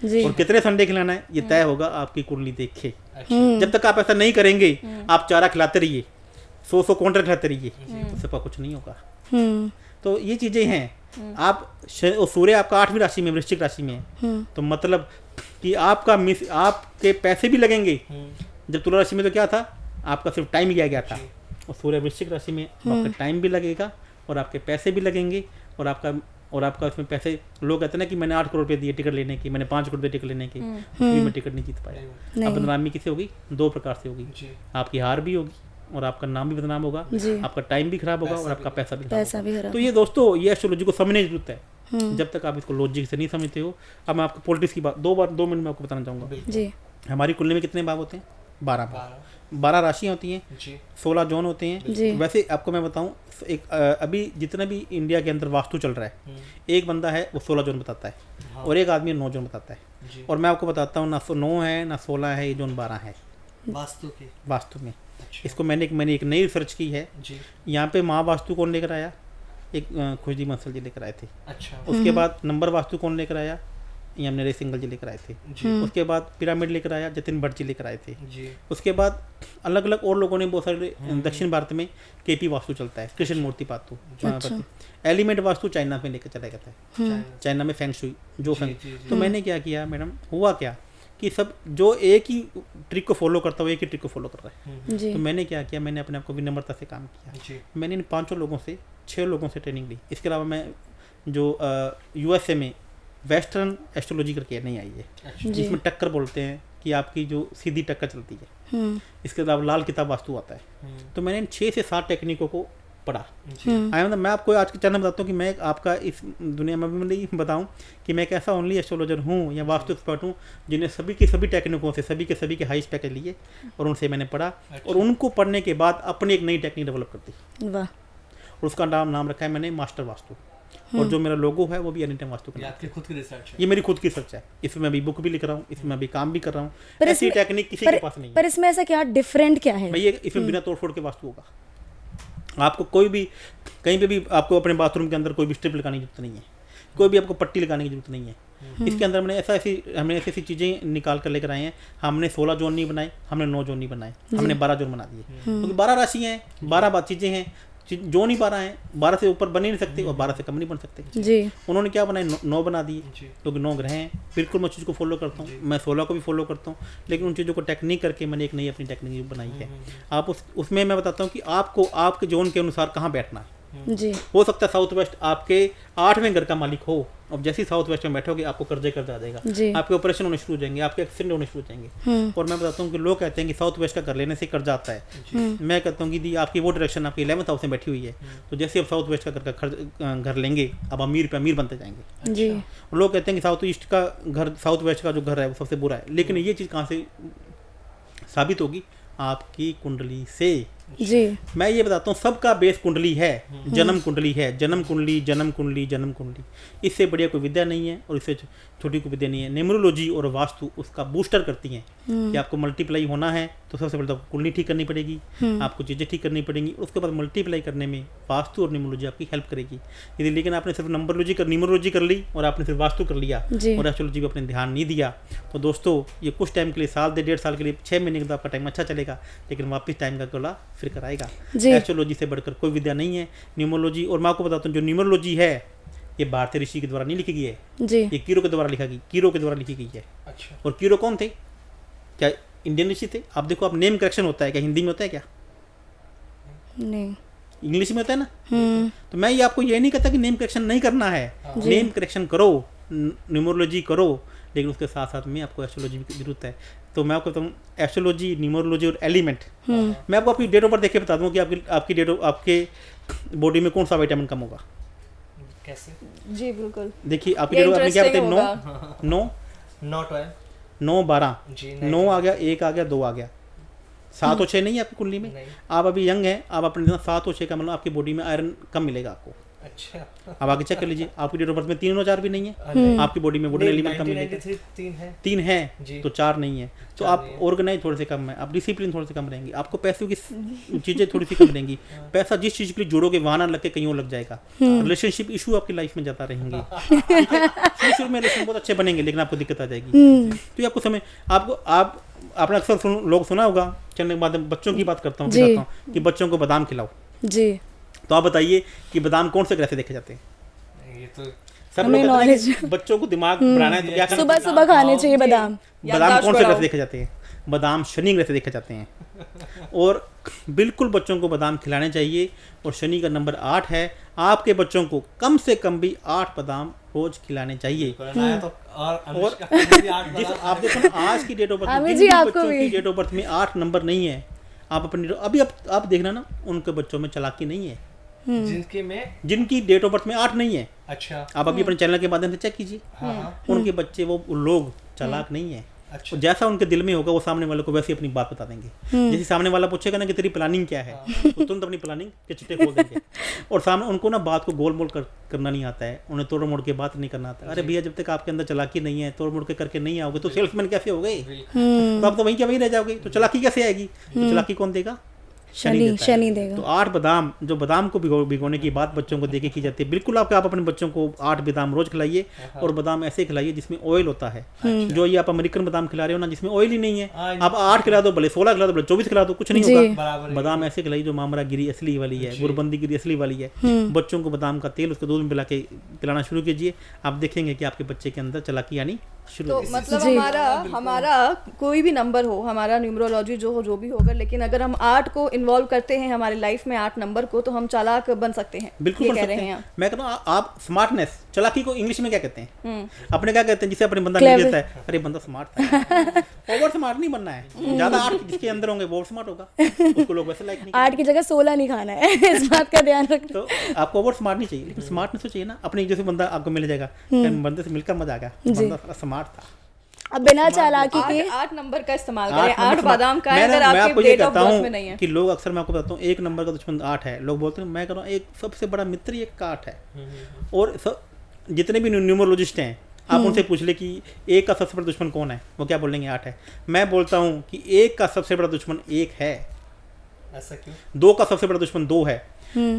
[SPEAKER 3] जी
[SPEAKER 2] और कितने संडे खिलाना है ये तय होगा आपकी कुंडली देख के। जब तक आप ऐसा नहीं करेंगे, आप चारा खिलाते रहिए, 100 काउंटर खिलाते रहिए, उससे कुछ नहीं होगा। तो ये चीजें हैं। आप सूर्य आपका 8वीं राशि में, वृश्चिक राशि में है, तो मतलब कि आपके पैसे भी लगेंगे। जब तुला राशि में तो क्या था, आपका सिर्फ टाइम लिया गया था, और सूर्य वृश्चिक राशि में आपका टाइम भी लगेगा और आपके पैसे भी लगेंगे, और आपका उसमें पैसे, लोग कहते हैं ना कि मैंने 8 करोड़ रुपये दिए टिकट लेने की, मैंने 5 करोड़ रुपये टिकट लेने की, उसमें मैं टिकट नहीं जीत पाया। अब बदनामी किससे होगी? 2 प्रकार से होगी, आपकी हार भी होगी और आपका नाम भी बदनाम होगा, आपका टाइम भी खराब होगा और आपका पैसा भी खराब होगा। तो ये दोस्तों, ये एस्ट्रोलॉजी को समझने की जरूरत है। जब तक आप इसको लॉजिक से नहीं समझते हो। अब मैं आपको पॉलिटिक्स की बात 2 मिनट में आपको बताना चाहूँगा।
[SPEAKER 3] जी
[SPEAKER 2] हमारी कुंडली में कितने भाव होते हैं? 12 भाव, 12 राशियाँ होती हैं, 16 जोन होते हैं। वैसे आपको मैं बताऊं, एक अभी जितना भी इंडिया के अंदर वास्तु चल रहा है, एक बंदा है वो 16 जोन बताता है, और एक आदमी 9 जोन बताता है। और मैं आपको बताता हूँ, ना 9 है ना 16 है, ये जोन 12 है वास्तु में। इसको मैंने एक नई रिसर्च की है। यहाँ पे महावास्तु कौन लेकर आया? एक खुशदी मंसल जी लेकर आए थे। अच्छा। उसके बाद नंबर वास्तु कौन लेकर आया? ये हमने नरेश सिंगल जी लेकर आए थे। उसके बाद पिरामिड लेकर आया जतिन भट्ट जी लेकर आए थे। उसके बाद अलग अलग और लोगों ने बहुत सारे, दक्षिण भारत में केपी वास्तु चलता है, कृष्ण मूर्ति पातु। अच्छा। एलिमेंट वास्तु चाइना में लेकर चला गया था, चाइना में फेंग शुई जो फेंग। तो मैंने क्या किया मैडम, हुआ क्या कि सब जो एक ही ट्रिक को फॉलो करता हुआ एक ही ट्रिक को फॉलो कर रहा है। तो मैंने क्या किया, मैंने अपने आप को विनम्रता से काम किया। मैंने इन 5 लोगों से 6 लोगों से ट्रेनिंग ली। इसके अलावा मैं जो USA में वेस्टर्न एस्ट्रोलॉजी करके नहीं आई है,
[SPEAKER 1] अच्छा।
[SPEAKER 2] जिसमें टक्कर बोलते हैं कि आपकी जो सीधी टक्कर चलती है। इसके अलावा लाल किताब वास्तु आता है। तो मैंने इन 6 से 7 टेक्निकों को पढ़ा। मैं आपको आज के चैनल में बताता हूँ कि मैं आपका इस दुनिया में भी नहीं बताऊँ कि मैं एक ऐसा ओनली एस्ट्रोलॉजर हूँ या वास्तु एक्सपर्ट हूँ जिन्हें सभी की सभी टेक्निकों से सभी के हाईएस्ट पैकेज लिए और उनसे मैंने पढ़ा। और उनको पढ़ने के बाद अपनी एक नई टेक्निक डेवलप कर दी।
[SPEAKER 4] वाह।
[SPEAKER 2] और उसका नाम रखा है मैंने मास्टर वास्तु। और जो मेरा लोगो है वो भी एनीटाइम वास्तु का।
[SPEAKER 1] आपकी खुद की रिसर्च है?
[SPEAKER 2] ये मेरी खुद की रिसर्च है। इसमें मैं अभी बुक भी लिख रहा हूँ, इसमें अभी काम भी कर रहा हूँ। ऐसी टेक्निक किसी के पास नहीं है।
[SPEAKER 4] पर इसमें ऐसा क्या डिफरेंट क्या है?
[SPEAKER 2] भैया इसमें बिना तोड़ फोड़ के वास्तु होगा। आपको कोई भी कहीं पे भी आपको अपने बाथरूम के अंदर कोई भी स्ट्रिप लगाने की जरूरत नहीं है, कोई भी आपको पट्टी लगाने की जरूरत नहीं है। इसके अंदर हमने ऐसी चीज़ें निकाल कर लेकर आए हैं। हमने 16 जोन नहीं बनाए, हमने 9 जोन नहीं बनाए, हमने 12 जोन बना दिए। क्योंकि 12 राशि हैं, 12 चीज़ें हैं, जो नहीं 12 हैं, 12 से ऊपर बन ही नहीं सकते और 12 से कम नहीं बन सकते
[SPEAKER 4] जी।
[SPEAKER 2] उन्होंने क्या बनाए 9 बना दिए, क्योंकि 9 ग्रह हैं। बिल्कुल मैं चीज़ को फॉलो करता हूँ, मैं 16 को भी फॉलो करता हूँ, लेकिन उन चीज़ों को टेक्निक करके मैंने एक नई अपनी टेक्निक बनाई है। आप उसमें मैं बताता हूँ कि आपको आपके जोन के अनुसार कहाँ बैठना है।
[SPEAKER 4] जी।
[SPEAKER 2] हो सकता है साउथ वेस्ट आपके 8वें घर का मालिक हो, अब जैसे ही साउथ वेस्ट में बैठोगे आपको कर्जा आ जाएगा, आपके ऑपरेशन होने शुरू हो जाएंगे, आपके एक्सीडेंट होने शुरू हो जाएंगे। और मैं बताता हूँ कि लोग कहते हैं कि साउथ वेस्ट का घर लेने से कर्जा आता है। मैं कहता हूँ कि दी आपकी वो डायरेक्शन आपकी 11th हाउस में बैठी हुई है, तो जैसे आप साउथ वेस्ट का घर लेंगे अब अमीर पे अमीर बनते जाएंगे।
[SPEAKER 4] जी।
[SPEAKER 2] लोग कहते हैं कि साउथ ईस्ट का घर, साउथ वेस्ट का जो घर है वो सबसे बुरा है, लेकिन ये चीज़ कहाँ से साबित होगी? आपकी कुंडली से।
[SPEAKER 4] जी।
[SPEAKER 2] मैं ये बताता हूँ सबका बेस कुंडली है, जन्म कुंडली है, जन्म कुंडली जन्म कुंडली जन्म कुंडली। इससे बढ़िया कोई विद्या नहीं है और इससे छोटी कोई विद्या नहीं है। न्यूमरोलॉजी और वास्तु उसका बूस्टर करती हैं कि आपको मल्टीप्लाई होना है तो सबसे पहले तो आपको कुंडली ठीक करनी पड़ेगी, आपको चीज़ें ठीक करनी पड़ेंगी। उसके बाद मल्टीप्लाई करने में वास्तु और न्यूमरोलॉजी आपकी हेल्प करेगी। यदि लेकिन आपने सिर्फ न्यूमरोलॉजी कर ली और आपने सिर्फ वास्तु कर लिया और एस्ट्रोलॉजी को अपने ध्यान नहीं दिया, तो दोस्तों ये कुछ टाइम के लिए, साल 1.5 साल के लिए, 6 महीने के बाद आपका टाइम अच्छा चलेगा, लेकिन वापस टाइम का गोला फिर कराएगा। एस्ट्रोलॉजी से बढ़कर कोई विद्या नहीं है न्यूमरोलॉजी। और मैं आपको बताता हूँ जो न्यूमरोलॉजी है ये भारतीय ऋषि के द्वारा नहीं लिखी गई है
[SPEAKER 4] जी।
[SPEAKER 2] ये कीरो के द्वारा लिखी गई है।
[SPEAKER 1] अच्छा।
[SPEAKER 2] और कीरो कौन थे? क्या इंडियन ऋषि थे? आप देखो, आप नेम करेक्शन होता है क्या हिंदी में होता है क्या?
[SPEAKER 4] नहीं,
[SPEAKER 2] इंग्लिश में होता है ना। तो मैं ये आपको ये नहीं कहता कि नेम करेक्शन नहीं करना है, नेम करेक्शन करो, न्यूमरोलॉजी करो, लेकिन उसके साथ साथ में आपको एस्ट्रोलॉजी की जरूरत है। तो मैं आपको बताऊँ एस्ट्रोलॉजी, न्यूमरोलॉजी और एलिमेंट। मैं आपको आपकी डेट ऑफ बर्थ देख के बता दूँ कि आपके बॉडी में कौन सा विटामिन कम होगा।
[SPEAKER 1] कैसे?
[SPEAKER 3] जी बिल्कुल।
[SPEAKER 2] देखिए आपकी डेट ऑफ बर्थ में क्या बताया? 9 12 9 आ गया, 1 आ गया, 2 आ गया, 7 और 6 नहीं है आपकी कुंडली में। आप अभी यंग हैं, आप अपने 7 और 6 का मतलब आपकी बॉडी में आयरन कम मिलेगा आपको।
[SPEAKER 1] अच्छा।
[SPEAKER 2] अब आगे चेक कर लीजिए, आपकी डेट ऑफ बर्थ में 3 और 4 भी नहीं है, आपकी बॉडी में वुडन एलिमेंट कम मिलेगा। 3 है तो 4 नहीं है, तो आप ऑर्गेनाइज थोड़े से कम है, आप डिसिप्लिन थोड़े से कम रहेंगे, आपको पैसों की चीज़ें थोड़ी सी कम रहेंगी। पैसा जिस चीज़ के लिए जोड़ोगे वहाँ ना लग के कहीं और लग जाएगा। रिलेशनशिप इशू आपकी लाइफ में जाता रहेंगे। शुरू में रिलेशन बहुत अच्छे बनेंगे लेकिन आपको दिक्कत आ जाएगी। तो ये आपको समय आपने अक्सर लोग सुना होगा, चलने के बाद बच्चों की बात करता हूँ कि बच्चों को बादाम खिलाओ जी। तो आप बताइए कि बादाम कौन से ग्रह से देखे जाते हैं? ये तो सब लोग कहते हैं बच्चों को दिमाग बढ़ाना है तो क्या करना?
[SPEAKER 4] सुबह खाने चाहिए बादाम।
[SPEAKER 2] बादाम कौन से ग्रह से देखे जाते हैं? बादाम शनि ग्रह से देखे जाते हैं। और बिल्कुल बच्चों को बादाम खिलाने चाहिए। और शनि का नंबर 8 है। आपके बच्चों को कम से कम भी 8 बादाम रोज खिलाने चाहिए। और आप देखो ना आज की डेट ऑफ बर्थ में बच्चों की डेट ऑफ बर्थ में 8 नंबर नहीं है। आप अपनी अभी आप देखना ना, उनके बच्चों में चालाकी नहीं है जिनकी डेट ऑफ बर्थ में 8 नहीं है। अच्छा। आप अभी अपने चैनल के माध्यम से चेक कीजिए। उनके बच्चे वो लोग चालाक नहीं है। अच्छा। जैसा उनके दिल में होगा वो सामने वाले को वैसे अपनी बात बता देंगे। जैसे सामने वाला पूछेगा ना कि तेरी प्लानिंग क्या है, तो तुरंत अपनी प्लानिंग के चिट्टे खोल देंगे। और सामने उनको ना बात को गोल मोल करना नहीं आता है, उन्हें तोड़ मोड़ के बात नहीं करना आता है। अरे भैया जब तक आपके अंदर चालाकी नहीं है, तोड़ मोड़ के करके नहीं आओगे तो सेल्समैन कैसे हो गए? तो आप तो वहीं के वहीं रह जाओगे। तो चालाकी कैसे आएगी? तो चालाकी कौन देगा? शनि देगा। तो 8 बादाम, जो बादाम को भिगोने की बात बच्चों को देके की जाती है। बिल्कुल आप अपने बच्चों को 8 बादाम रोज खिलाइए। और बादाम ऐसे खिलाइए जिसमें ऑयल होता है। जो ये आप अमेरिकन बादाम खिला रहे हो ना जिसमें ऑयल ही नहीं है, आप 8 खिला दो, भले 16 खिला दो, भले 24 खिला दो, कुछ नहीं होगा। बादाम ऐसे खिलाइए जो मामरा गिरी असली वाली है, गुरबंदी गिरी असली वाली है। बच्चों को बादाम का तेल उसके दूध में मिला के पिलाना शुरू कीजिए। आप देखेंगे कि आपके बच्चे के अंदर चालाकी आनी शुरू।
[SPEAKER 3] तो मतलब हमारा कोई भी नंबर हो, हमारा न्यूमरोलॉजी जो भी होगा, लेकिन अगर हम 8 को इन्वॉल्व करते हैं हमारी लाइफ में 8 नंबर को, तो हम चालाक बन सकते हैं।
[SPEAKER 2] बिल्कुल
[SPEAKER 3] ये
[SPEAKER 2] बन
[SPEAKER 3] कह
[SPEAKER 2] सकते
[SPEAKER 3] रहे
[SPEAKER 2] हैं।
[SPEAKER 3] हैं
[SPEAKER 2] मैं कहता हूँ आप स्मार्टनेस, चालाकी को इंग्लिश में क्या कहते हैं? अपने क्या कहते हैं जिसे अपने बंदा
[SPEAKER 4] Clever.
[SPEAKER 2] नहीं देता है, अरे बंदा स्मार्ट था। ओवर स्मार्ट नहीं बनना है, ज्यादा 8 जिसके अंदर होंगे वो स्मार्ट होगा, उसको लोग वैसे लाइक नहीं
[SPEAKER 4] 8 की जगह 16 नहीं खाना है इस बात का ध्यान रखना।
[SPEAKER 2] तो आपको ओवर स्मार्ट नहीं चाहिए, लेकिन स्मार्टनेस तो चाहिए ना। अपने जैसे बंदा आपको मिल जाएगा, बंदे से मिलकर मजा आ गया, बंदा स्मार्ट था।
[SPEAKER 4] अब बिना चालाकी के
[SPEAKER 3] 8 नंबर का इस्तेमाल
[SPEAKER 2] आठ
[SPEAKER 3] करें, 8
[SPEAKER 2] नंबर
[SPEAKER 3] बादाम का है,
[SPEAKER 2] मैं
[SPEAKER 3] अगर
[SPEAKER 2] मैं
[SPEAKER 3] आपके
[SPEAKER 2] आपको ये
[SPEAKER 3] डेट ऑफ
[SPEAKER 2] कहता
[SPEAKER 3] बर्थ में नहीं
[SPEAKER 2] हूँ
[SPEAKER 3] है।
[SPEAKER 2] कि लोग अक्सर मैं आपको बताता हूँ 1 नंबर का दुश्मन 8 है, लोग बोलते हैं, मैं कह रहा हूँ एक सबसे बड़ा मित्र ही 1 का 8 है। और जितने भी न्यूमरोलॉजिस्ट हैं आप उनसे पूछ ले कि 1 का सबसे बड़ा दुश्मन कौन है, वो क्या बोलेंगे 8 है। मैं बोलता हूँ कि 1 का सबसे बड़ा दुश्मन 1 है।
[SPEAKER 1] ऐसा क्यों?
[SPEAKER 2] 2 का सबसे बड़ा दुश्मन 2 है।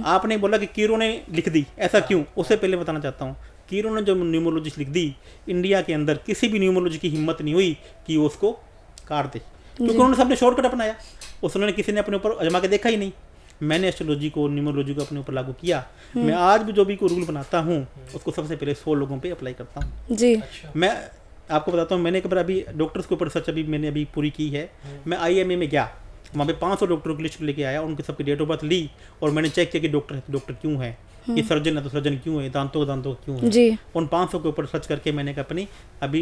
[SPEAKER 2] आपने बोला कि कीरो ने लिख दी, ऐसा क्यों? उससे पहले बताना चाहता हूँ, कीरो ने जो न्यूमरोलॉजिस्ट लिख दी, इंडिया के अंदर किसी भी न्यूमरोलॉजी की हिम्मत नहीं हुई कि वो उसको काट दे, क्योंकि उन्होंने सबने शॉर्टकट अपनाया, उन्होंने किसी ने अपने ऊपर आजमा के देखा ही नहीं। मैंने एस्ट्रोलॉजी को, न्यूमरोलॉजी को अपने ऊपर लागू किया। मैं आज भी जो भी कोई रूल बनाता हूँ उसको सबसे पहले 100 लोगों पे अप्लाई करता हूँ।
[SPEAKER 4] जी
[SPEAKER 2] मैं आपको बताता हूँ, मैंने एक बार अभी डॉक्टर्स के ऊपर रिसर्च मैंने अभी पूरी की है। मैं IMA में गया, वहाँ पे 500 डॉक्टरों की लिस्ट लेके आया, उनकी सबकी डेट ऑफ बर्थ ली और मैंने चेक किया कि डॉक्टर है तो डॉक्टर क्यों है, ये सर्जन है तो सर्जन क्यों है, दांतों का क्यों है।
[SPEAKER 4] जी
[SPEAKER 2] उन 500 के ऊपर सर्च करके मैंने अपनी अभी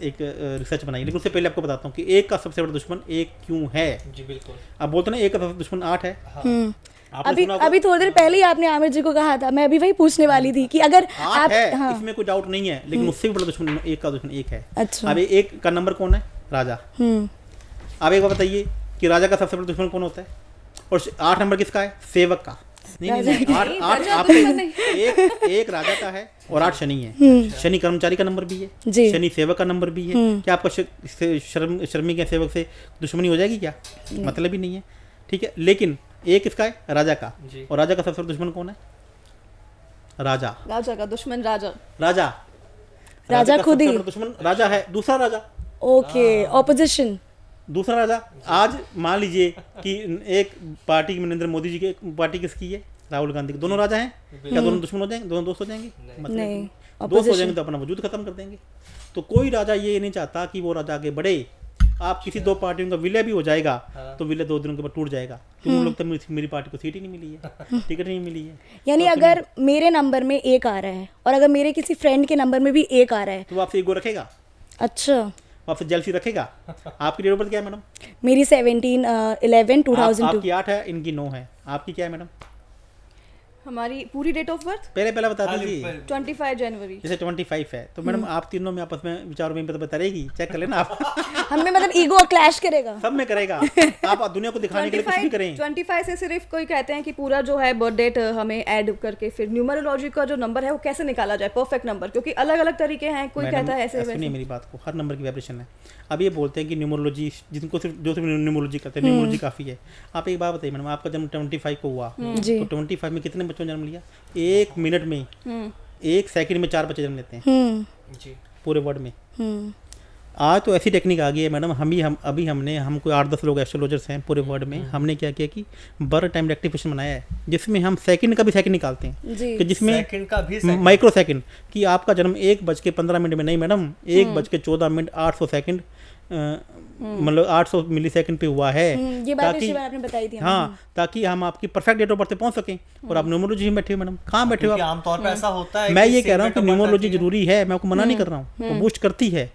[SPEAKER 2] एक रिसर्च बनाई। लेकिन उससे पहले आपको बताता हूँ कि 1 का सबसे बड़ा दुश्मन 1 क्यों है।
[SPEAKER 1] जी बिल्कुल।
[SPEAKER 2] आप बोलते ना 1 का सबसे दुश्मन 8 है। आपने
[SPEAKER 4] अभी
[SPEAKER 2] सुना होगा?
[SPEAKER 4] अभी थोड़ी देर पहले ही आपने आमिर जी को कहा था, मैं अभी वही पूछने वाली थी कि अगर
[SPEAKER 2] 8
[SPEAKER 4] आप
[SPEAKER 2] है,
[SPEAKER 4] हाँ
[SPEAKER 2] इसमें कोई डाउट नहीं है, लेकिन उससे भी बड़ा दुश्मन 1 का दुश्मन 1 है।
[SPEAKER 4] अच्छा
[SPEAKER 2] अब 1 का नंबर कौन है? राजा। आप एक बार बताइए कि राजा का सबसे बड़ा दुश्मन कौन होता है? और 8 नंबर किसका है? सेवक का। नहीं, 8 आपके एक राजा का है और 8 शनि है। शनि कर्मचारी का नंबर भी है,
[SPEAKER 4] जी।
[SPEAKER 2] शनि सेवक का नंबर भी है। क्या आपका शर्मी के सेवक से दुश्मनी हो जाएगी क्या? मतलब ही नहीं है, ठीक है। लेकिन 1 किसका है? राजा का। और राजा का सबसे बड़ा दुश्मन कौन है? राजा।
[SPEAKER 3] राजा का दुश्मन राजा।
[SPEAKER 4] राजा
[SPEAKER 2] का
[SPEAKER 4] खुद ही।
[SPEAKER 2] सबसे बड़ा दुश्मन राजा है। दूसरा राजा,
[SPEAKER 4] ओके ऑपोजिशन।
[SPEAKER 2] दूसरा राजा। आज मान लीजिए कि एक पार्टी की नरेंद्र मोदी जी की, एक पार्टी किसकी है? राहुल गांधी की। दोनों राजा हैं, क्या दोनों दुश्मन हो जाएंगे? दोनों दोस्त हो जाएंगे? मतलब
[SPEAKER 4] नहीं,
[SPEAKER 2] दोस्त हो जाएंगे तो अपना वजूद खत्म कर देंगे। तो कोई राजा ये नहीं चाहता कि वो राजा आगे बढ़े। आप किसी 2 पार्टियों का विलय भी हो जाएगा तो विलय 2 दिनों के बाद टूट जाएगा, क्योंकि उन लोग तो मेरी पार्टी को सीट ही नहीं मिली है, टिकट नहीं मिली है।
[SPEAKER 4] यानी अगर मेरे नंबर में 1 आ रहा है और अगर मेरे किसी फ्रेंड के नंबर में भी 1 आ रहा है,
[SPEAKER 2] तो वो आपसे ईगो रखेगा,
[SPEAKER 4] अच्छा
[SPEAKER 2] वो आपसे जेलसी रखेगा। आपकी डेट ऑफ बर्थ क्या है मैडम?
[SPEAKER 4] मेरी 17/11/2002।
[SPEAKER 2] आपकी 8 है, इनकी 9 है। आपकी क्या है मैडम?
[SPEAKER 3] हमारी पूरी डेट ऑफ बर्थ
[SPEAKER 2] पहले बता दीजिए।
[SPEAKER 3] 25 जनवरी।
[SPEAKER 2] जैसे 25 है तो मैडम आप तीनों में आपस में विचारों में बता रहेगी, चेक कर लेना आप।
[SPEAKER 4] हमें मतलब ईगो क्लैश करेगा।
[SPEAKER 2] सब में करेगा। आप दुनिया को दिखाने के लिए कुछ भी करें।
[SPEAKER 3] 25 से सिर्फ कोई कहते हैं कि पूरा जो है बर्थ डेट हमें ऐड करके फिर न्यूमरोलॉजी का जो नंबर है वो कैसे निकाला जाए परफेक्ट नंबर, क्योंकि अलग अलग तरीके हैं, कोई कहता है ऐसे
[SPEAKER 2] सुनिए मेरी बात को, हर नंबर की वाइब्रेशन है। अब ये बोलते हैं कि न्यूमरोलॉजी जिनको सिर्फ न्यूमरोलॉजी करते हैं, न्यूमरोलॉजी काफ़ी है। आप एक बात बताइए मैडम, आपका जन्म 25 को हुआ तो 25 में कितने बच्चों ने जन्म लिया? 1 मिनट में 1 सेकंड में 4 बच्चे जन्म लेते हैं
[SPEAKER 1] जी
[SPEAKER 2] पूरे वर्ल्ड में। आज तो ऐसी टेक्निक आ गई है मैडम, हम कोई 8-10 लोग एस्ट्रोलॉजर्स हैं पूरे वर्ल्ड में। हमने क्या किया कि बर्थ टाइम रेक्टिफिकेशन बनाया है, जिसमें हम सेकंड का भी सेकंड निकालते हैं
[SPEAKER 4] जी।
[SPEAKER 2] कि जिसमें
[SPEAKER 1] सेकंड का भी सेकंड।
[SPEAKER 2] माइक्रो सेकंड कि आपका जन्म 1:15 में नहीं मैडम, 1:14 800 सेकंड, मतलब 800 मिली सेकंड पे हुआ है।
[SPEAKER 4] ये बात पिछली बार आपने बताई थी।
[SPEAKER 2] हाँ, ताकि हम आपकी परफेक्ट डेट ऑफ बर्थ पे पहुंच सकें। और आप न्यूमरोलॉजी में बैठे हो मैडम, कहाँ बैठे हो
[SPEAKER 1] क्योंकि
[SPEAKER 2] आप?
[SPEAKER 1] आमतौर पे ऐसा होता है
[SPEAKER 2] मैं
[SPEAKER 1] कि
[SPEAKER 2] ये कह रहा हूँ कि
[SPEAKER 1] secret
[SPEAKER 2] न्यूमरोलॉजी
[SPEAKER 1] आती है।
[SPEAKER 2] जरूरी है, मैं आपको मना नहीं कर रहा हूँ, वो बूस्ट करती है।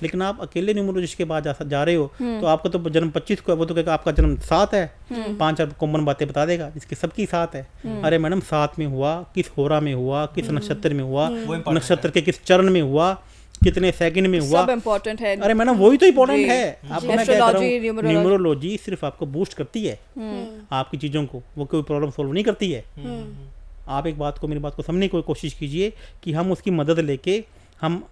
[SPEAKER 2] लेकिन आप अकेले न्यूमरोलॉजिस्ट के बाद जा रहे हो तो आपका तो जन्म 25 को है, वो तो कहेगा आपका जन्म 7 है, 5 कॉमन बातें बता देगा जिसकी सबकी 7 है। अरे मैडम 7 में हुआ, किस होरा में हुआ, किस नक्षत्र में हुआ, नक्षत्र के किस चरण में हुआ, कितने सेकंड में हुआ,
[SPEAKER 3] सब इम्पोर्टेंट है।
[SPEAKER 2] अरे मैडम वही तो इम्पोर्टेंट है। आपको मैं कह रहा हूँ
[SPEAKER 3] Astrology,
[SPEAKER 2] न्यूमरोलॉजी सिर्फ आपको बूस्ट करती है आपकी चीज़ों को, वो कोई प्रॉब्लम सॉल्व नहीं करती है। आप एक बात को, मेरी बात को समझने की कोशिश कीजिए कि हम उसकी मदद लेके हम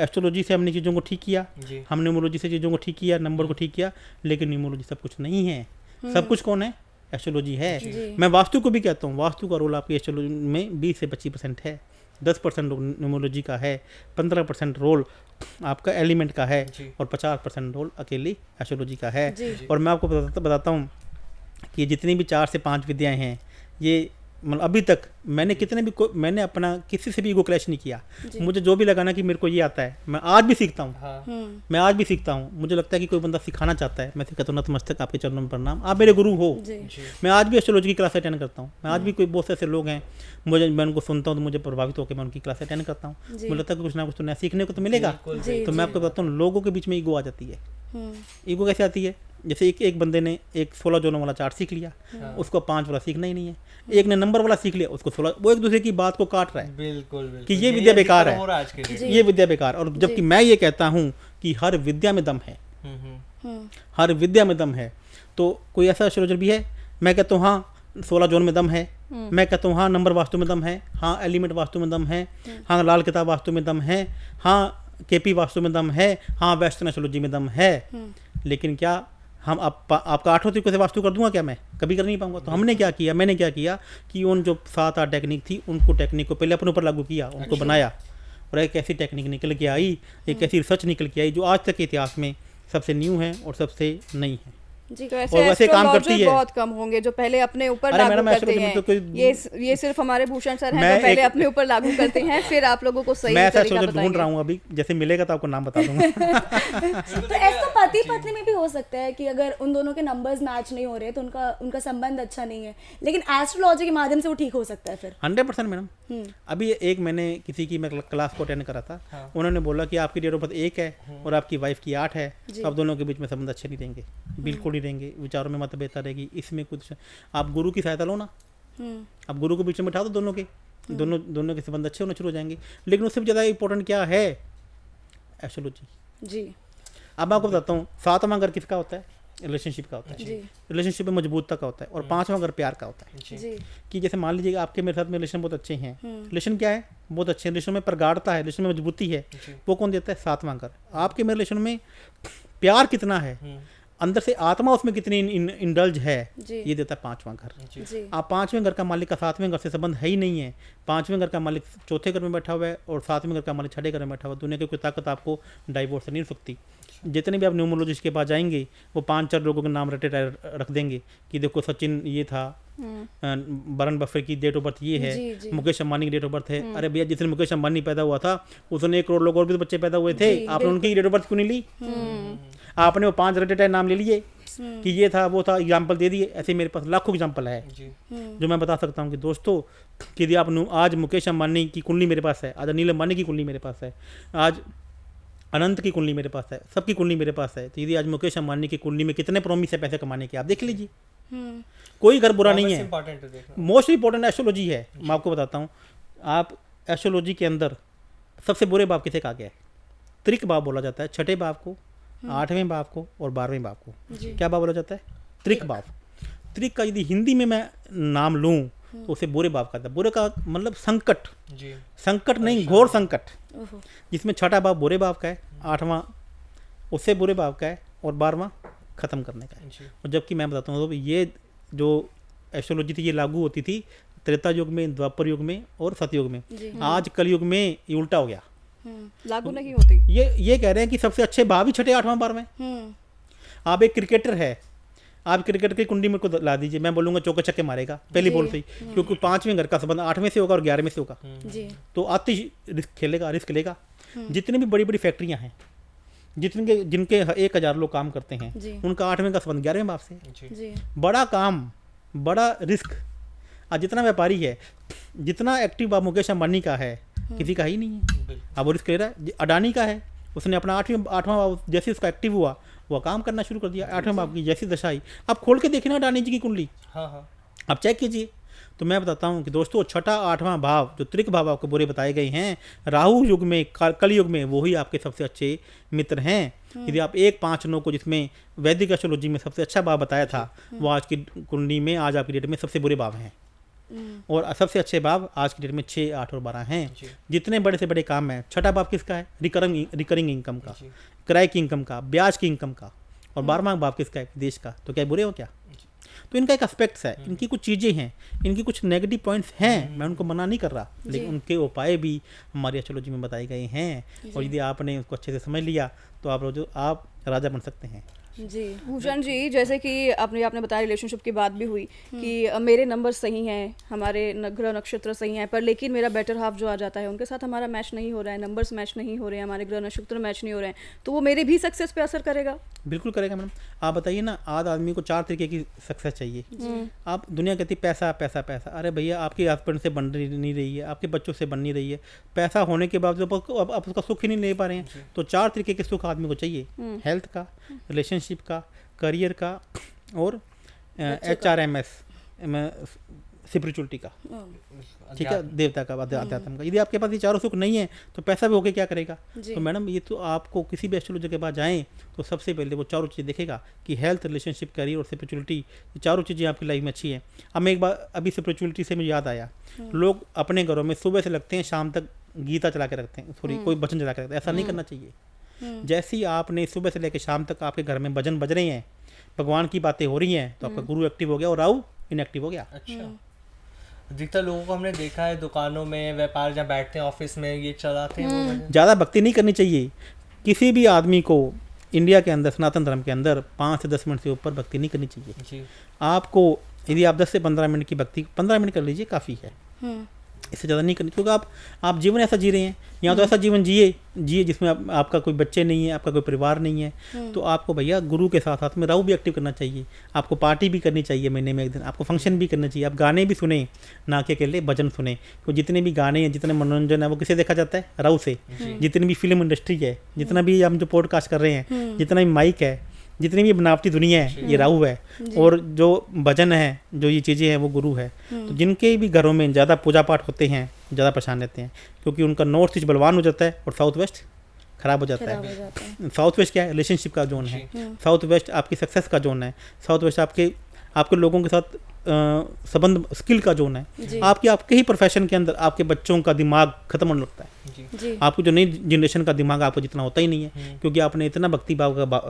[SPEAKER 2] एस्ट्रोलॉजी से हमने चीज़ों को ठीक किया, हम न्यूमरोलॉजी से चीज़ों को ठीक किया, नंबर को ठीक किया, लेकिन न्यूमरोलॉजी सब कुछ नहीं है। सब कुछ कौन है? एस्ट्रोलॉजी है। मैं वास्तु को भी कहता हूँ, वास्तु का रोल आपकी एस्ट्रोलॉजी में 20 से 25% है, 10% न्यूमरोलॉजी का है, 15% रोल आपका एलिमेंट का है और 50% रोल अकेली एस्ट्रोलॉजी का है। और मैं आपको बताता हूँ कि जितनी भी 4 से 5 विद्याएं हैं, ये मतलब अभी तक मैंने कितने भी मैंने अपना किसी से भी ईगो क्लैश नहीं किया। मुझे जो भी लगा ना कि मेरे को ये आता है, मैं आज भी सीखता हूँ।
[SPEAKER 1] हाँ।
[SPEAKER 2] मैं आज भी सीखता हूँ। मुझे लगता है कि कोई बंदा सिखाना चाहता है, मैं कहता हूँ नतमस्तक आपके चरणों में प्रणाम, आप मेरे गुरु हो। मैं आज भी एस्ट्रोलॉजी की क्लास अटेंड करता हूँ। मैं आज भी कोई बहुत से ऐसे लोग हैं, मैं उनको सुनता हूँ तो मुझे प्रभावित होकर मैं उनकी क्लास अटेंड करता हूँ। मुझे लगता है कि कुछ ना कुछ तो नया सीखने को तो मिलेगा। तो मैं आपको बताता हूँ, लोगों के बीच में ईगो आ जाती है। ईगो कैसे आती है? जैसे एक बंदे ने एक 16 जोनों वाला चार्ट सीख लिया, उसको 5 वाला सीखना ही नहीं है। एक ने नंबर वाला सीख लिया, उसको 16, वो एक दूसरे की बात को काट रहा है।
[SPEAKER 1] बिल्कुल
[SPEAKER 2] कि ये विद्या बेकार है,
[SPEAKER 1] है।
[SPEAKER 2] ये विद्या बेकार। और जबकि मैं ये कहता हूँ कि हर विद्या में दम है, हर विद्या में दम है। तो कोई ऐसा एस्ट्रोलॉजर भी है, मैं कहता हूँ हाँ 16 जोन में दम है, मैं कहता हूँ हाँ नंबर वास्तु में दम है, हाँ एलिमेंट वास्तु में दम है, हाँ लाल किताब वास्तु में दम है, हाँ केपी वास्तु में दम है, हाँ वेस्टर्न एस्ट्रोलॉजी में दम है। लेकिन क्या हम आपका 8 तरीके से वास्तु कर दूंगा? क्या मैं कभी कर नहीं पाऊंगा। तो हमने क्या किया, मैंने क्या किया कि उन जो 7-8 टेक्निक थी, उनको टेक्निक को पहले अपने ऊपर लागू किया, उनको बनाया, और एक ऐसी टेक्निक निकल के आई, एक ऐसी रिसर्च निकल के आई जो आज तक के इतिहास में सबसे न्यू है और सबसे नई है।
[SPEAKER 3] जी, तो
[SPEAKER 2] और वैसे काम करती है।
[SPEAKER 3] बहुत कम होंगे जो पहले अपने ऊपर
[SPEAKER 2] अरे
[SPEAKER 3] लागू
[SPEAKER 2] मैडम,
[SPEAKER 3] करते
[SPEAKER 2] एस्ट्रोलॉजी में
[SPEAKER 3] हैं।
[SPEAKER 2] तो कोई
[SPEAKER 3] ये सिर्फ हमारे भूषण सर हैं
[SPEAKER 2] मैं
[SPEAKER 3] जो पहले
[SPEAKER 2] एक-
[SPEAKER 3] अपने ऊपर लागू करते हैं, फिर आप लोगों को सही
[SPEAKER 2] मैं ऐसा
[SPEAKER 3] तरीका
[SPEAKER 2] एस्ट्रोलॉजर ढूंढ
[SPEAKER 3] बताएंगे।
[SPEAKER 2] रहा हूँ अभी, जैसे मिलेगा तो आपको नाम बता दूंगा।
[SPEAKER 4] तो ऐसा पति पत्नी में भी हो सकता है कि अगर उन दोनों के नंबर्स मैच नहीं हो रहे तो उनका संबंध अच्छा नहीं है, लेकिन एस्ट्रोलॉजी के माध्यम से वो ठीक हो सकता है फिर।
[SPEAKER 2] 100% मैडम। अभी एक मैंने किसी की मैं क्लास को अटेंड करा था, उन्होंने बोला कि आपकी डेट ऑफ बर्थ 1 है और आपकी वाइफ की 8 है, तो आप दोनों के बीच में संबंध अच्छे नहीं रहेंगे, बिल्कुल नहीं रहेंगे, विचारों में मतभेदता रहेगी। इसमें कुछ आप गुरु की सहायता लो ना, आप गुरु को बीच में बिठा दो, दोनों के दोनों के संबंध अच्छे होने शुरू हो जाएंगे। लेकिन उससे भी ज़्यादा इंपॉर्टेंट क्या है? एस्ट्रोलॉजी।
[SPEAKER 3] जी
[SPEAKER 2] अब मैं आपको बताता हूँ, 7वां घर किसका होता है? रिलेशनशिप का होता है।
[SPEAKER 3] जी
[SPEAKER 2] रिलेशनशिप में मजबूतता का होता है। और 5वां घर प्यार का होता है।
[SPEAKER 3] जी
[SPEAKER 2] कि जैसे मान लीजिए आपके मेरे साथ में रिलेशन बहुत अच्छे हैं, रिलेशन क्या है? बहुत अच्छे हैं। रिलेशन में प्रगाढ़ता है, रिलेशन में मजबूती है, वो कौन देता है? 7वां घर। आपके मेरे रिलेशन में प्यार कितना है, अंदर से आत्मा उसमें कितनी इंडल्ज है,
[SPEAKER 3] जी।
[SPEAKER 2] ये देता है 5वां घर।
[SPEAKER 3] जी
[SPEAKER 2] आप 5वें घर का मालिक का 7वें घर से संबंध है ही नहीं है। 5वें घर का मालिक 4थे घर में बैठा हुआ है और 7वें घर का मालिक 6ठे घर में बैठा हुआ है। दुनिया की कोई ताकत आपको डाइवोर्स नहीं हो सकती। जितने भी आप न्यूमरोलॉजिस्ट के पास जाएंगे, वो 5-4 लोगों के नाम रख देंगे कि देखो सचिन ये था, वरुण बफेट की डेट ऑफ बर्थ ये
[SPEAKER 3] जी,
[SPEAKER 2] है,
[SPEAKER 3] जी।
[SPEAKER 2] मुकेश अंबानी की डेट ऑफ बर्थ है। अरे भैया, जिस दिन मुकेश अंबानी पैदा हुआ था उसने 1 करोड़ लोग और भी तो बच्चे पैदा हुए थे, आपने उनकी डेट ऑफ बर्थ क्यों नहीं ली? आपने वो 5 रिलेटेड नाम ले लिए कि ये था वो था, एग्जाम्पल दे दिए। ऐसे मेरे पास लाखों एग्जाम्पल है जो मैं बता सकता हूँ कि दोस्तों, कि यदि आप आज मुकेश अंबानी की कुंडली मेरे पास है, आज अनिल अंबानी की कुंडली मेरे पास है, आज अनंत की कुंडली मेरे पास है, सबकी कुंडली मेरे पास है, तो यदि आज मुकेश अंबानी की कुंडली में कितने प्रॉमिस है पैसे कमाने के, आप देख लीजिए। कोई घर बुरा नहीं है। मोस्ट इंपॉर्टेंट एस्ट्रोलॉजी है। मैं आपको बताता हूँ, आप एस्ट्रोलॉजी के अंदर सबसे बुरे भाव किसे कहा गया है? त्रिक भाव बोला जाता है। 6ठे भाव को, 8वें भाव को और 12वें भाव को क्या भाव बोला जाता है? त्रिक भाव। त्रिक का यदि हिंदी में मैं नाम लूँ तो उसे बुरे भाव कहता है। बुरे का मतलब संकट, संकट नहीं, घोर संकट, जिसमें 6ठा भाव बुरे भाव का है, 8वां उससे बुरे भाव का है और 12वां खत्म करने का है। और जबकि मैं बताता हूँ, तो ये जो एस्ट्रोलॉजी थी ये लागू होती थी त्रेता युग में, द्वापर युग में और सतयुग में। आज कलयुग में ये उल्टा हो गया,
[SPEAKER 3] लागू नहीं होती।
[SPEAKER 2] ये कह रहे हैं कि सबसे अच्छे भाव ही 6ठे 8वां 12वें। आप एक क्रिकेटर है, आप क्रिकेट की कुंडी में को ला दीजिए, मैं बोलूंगा चौके छक्के मारेगा पहली बॉल से ही, क्योंकि 5वें घर का संबंध 8वें से होगा और 11वें से होगा।
[SPEAKER 3] जी
[SPEAKER 2] तो आती रिस्क लेगा। जितनी भी बड़ी बड़ी फैक्ट्रियां हैं, जिनके 1000 लोग काम करते हैं, उनका 8वें का संबंध 11वें भाव से।
[SPEAKER 3] जी
[SPEAKER 2] बड़ा काम, बड़ा रिस्क। आज जितना व्यापारी है, जितना एक्टिव मुकेश अंबानी का है, किसी का ही नहीं है। अब वो रिस्क ले रहा है। अडानी का है, उसने अपना 8वां भाव जैसे उसका एक्टिव हुआ, वह काम करना शुरू कर दिया। 8वें भाव की जैसी दशा आई, आप खोल के देखना अडानी जी की कुंडली, आप चेक कीजिए। तो मैं बताता हूँ कि दोस्तों, 6ठा 8वां भाव जो त्रिक भाव आपको बुरे बताए गए हैं, राहु युग में, कल युग में, वही आपके सबसे अच्छे मित्र हैं। यदि आप 1, 5, 9 को, जिसमें वैदिक एस्ट्रोलॉजी में सबसे अच्छा भाव बताया था, वो आज की कुंडली में, आज आपकी डेट में सबसे बुरे भाव हैं। और सबसे अच्छे भाव आज की डेट में 6, 8 और 12 हैं। जितने बड़े से बड़े काम हैं, 6ठा भाव किसका है? रिकरिंग इनकम का, किराए की इनकम का, ब्याज की इनकम का। और 12वां भाव किसका है? देश का। तो क्या बुरे हो क्या? तो इनका एक एस्पेक्ट्स है, इनकी कुछ चीज़ें हैं, इनकी कुछ नेगेटिव पॉइंट्स हैं, मैं उनको मना नहीं कर रहा, लेकिन उनके उपाय भी हमारी एस्ट्रोलॉजी में बताए गए हैं। और यदि आपने उसको अच्छे से समझ लिया तो आप राजा बन सकते हैं।
[SPEAKER 4] जी
[SPEAKER 3] भूषण जी, जैसे कि आपने बताया रिलेशनशिप की बात भी हुई कि मेरे नंबर सही हैं, हमारे ग्रह नक्षत्र सही हैं, पर लेकिन मेरा बेटर हाफ जो आ जाता है उनके साथ हमारा मैच नहीं हो रहा है, नंबर्स मैच नहीं हो रहे हैं, हमारे ग्रह नक्षत्र मैच नहीं हो रहे हैं, तो वो मेरे भी सक्सेस पे असर करेगा?
[SPEAKER 2] बिल्कुल करेगा मैडम। आप बताइए ना, आज आदमी को 4 तरीके की सक्सेस चाहिए। आप दुनिया कहती पैसा पैसा पैसा, अरे भैया आपके हस्बैंड से बन नहीं रही है, आपके बच्चों से बन नहीं रही है, पैसा होने के बावजूद आप उसका सुख ही नहीं ले पा रहे हैं। तो 4 तरीके के सुख आदमी को चाहिए, हेल्थ का, रिलेशनशिप का, करियर का और HRMS स्पिरिचुअलिटी का, ठीक है, देवता का, अध्यात्म का। यदि आपके पास ये चारों सुख नहीं है तो पैसा भी होके क्या करेगा? तो मैडम ये तो आपको किसी भी एस्ट्रोलॉजर के पास जाएं तो सबसे पहले वो चारों चीज़ें देखेगा कि हेल्थ, रिलेशनशिप, करियर और स्पिरिचुअलिटी, ये चारों चीज़ें आपकी लाइफ में अच्छी हैं। अब मैं एक बार अभी स्पिरिचुअलिटी से मुझे याद आया, लोग अपने घरों में सुबह से लगते हैं शाम तक गीता चला के रखते हैं, सॉरी कोई भजन चला के रखते हैं। ऐसा नहीं करना चाहिए। जैसे ही आपने सुबह से लेकर शाम तक आपके घर में भजन बज रहे हैं, भगवान की बातें हो रही हैं, तो आपका गुरु एक्टिव हो गया और राहु इनएक्टिव हो गया।
[SPEAKER 1] अच्छा, अधिकतर लोगों को हमने देखा है दुकानों में, व्यापार जहाँ बैठते हैं ऑफिस में, ये चलाते हैं वो भजन।
[SPEAKER 2] ज़्यादा भक्ति नहीं करनी चाहिए। किसी भी आदमी को इंडिया के अंदर, सनातन धर्म के अंदर 5 से 10 मिनट से ऊपर भक्ति नहीं करनी चाहिए।
[SPEAKER 1] जी।
[SPEAKER 2] आपको यदि आप 10 से 15 मिनट की भक्ति 15 मिनट कर लीजिए, काफ़ी है, इससे ज़्यादा नहीं करनी। क्योंकि आप जीवन ऐसा जी रहे हैं, या तो ऐसा जीवन जिए जिसमें आपका कोई बच्चे नहीं है, आपका कोई परिवार नहीं है। तो आपको भैया गुरु के साथ साथ में राहु भी एक्टिव करना चाहिए। आपको पार्टी भी करनी चाहिए महीने में एक दिन, आपको फंक्शन भी करना चाहिए, आप गाने भी सुने, ना कि अकेले भजन सुने। तो जितने भी गाने हैं, जितने मनोरंजन है, वो किसे देखा जाता है? राहु से। जितनी भी फिल्म इंडस्ट्री है, जितना भी हम जो पॉडकास्ट कर रहे हैं, जितना भी माइक है, जितनी भी बनावटी दुनिया है, ये राहु है। और जो भजन है, जो ये चीज़ें हैं, वो गुरु है। तो जिनके भी घरों में ज़्यादा पूजा पाठ होते हैं, ज़्यादा परेशान रहते हैं, क्योंकि उनका नॉर्थ ईस्ट बलवान हो जाता है और साउथ वेस्ट खराब हो जाता है। साउथ वेस्ट क्या है? रिलेशनशिप का जोन है। साउथ वेस्ट आपकी सक्सेस का जोन है। साउथ वेस्ट आपके लोगों के साथ संबंध, स्किल का जोन है। आपके ही प्रोफेशन के अंदर आपके बच्चों का दिमाग खत्म होने लगता है। आपको जो नई जनरेशन का दिमाग आपको जितना होता ही नहीं है, क्योंकि आपने इतना भक्ति भाव का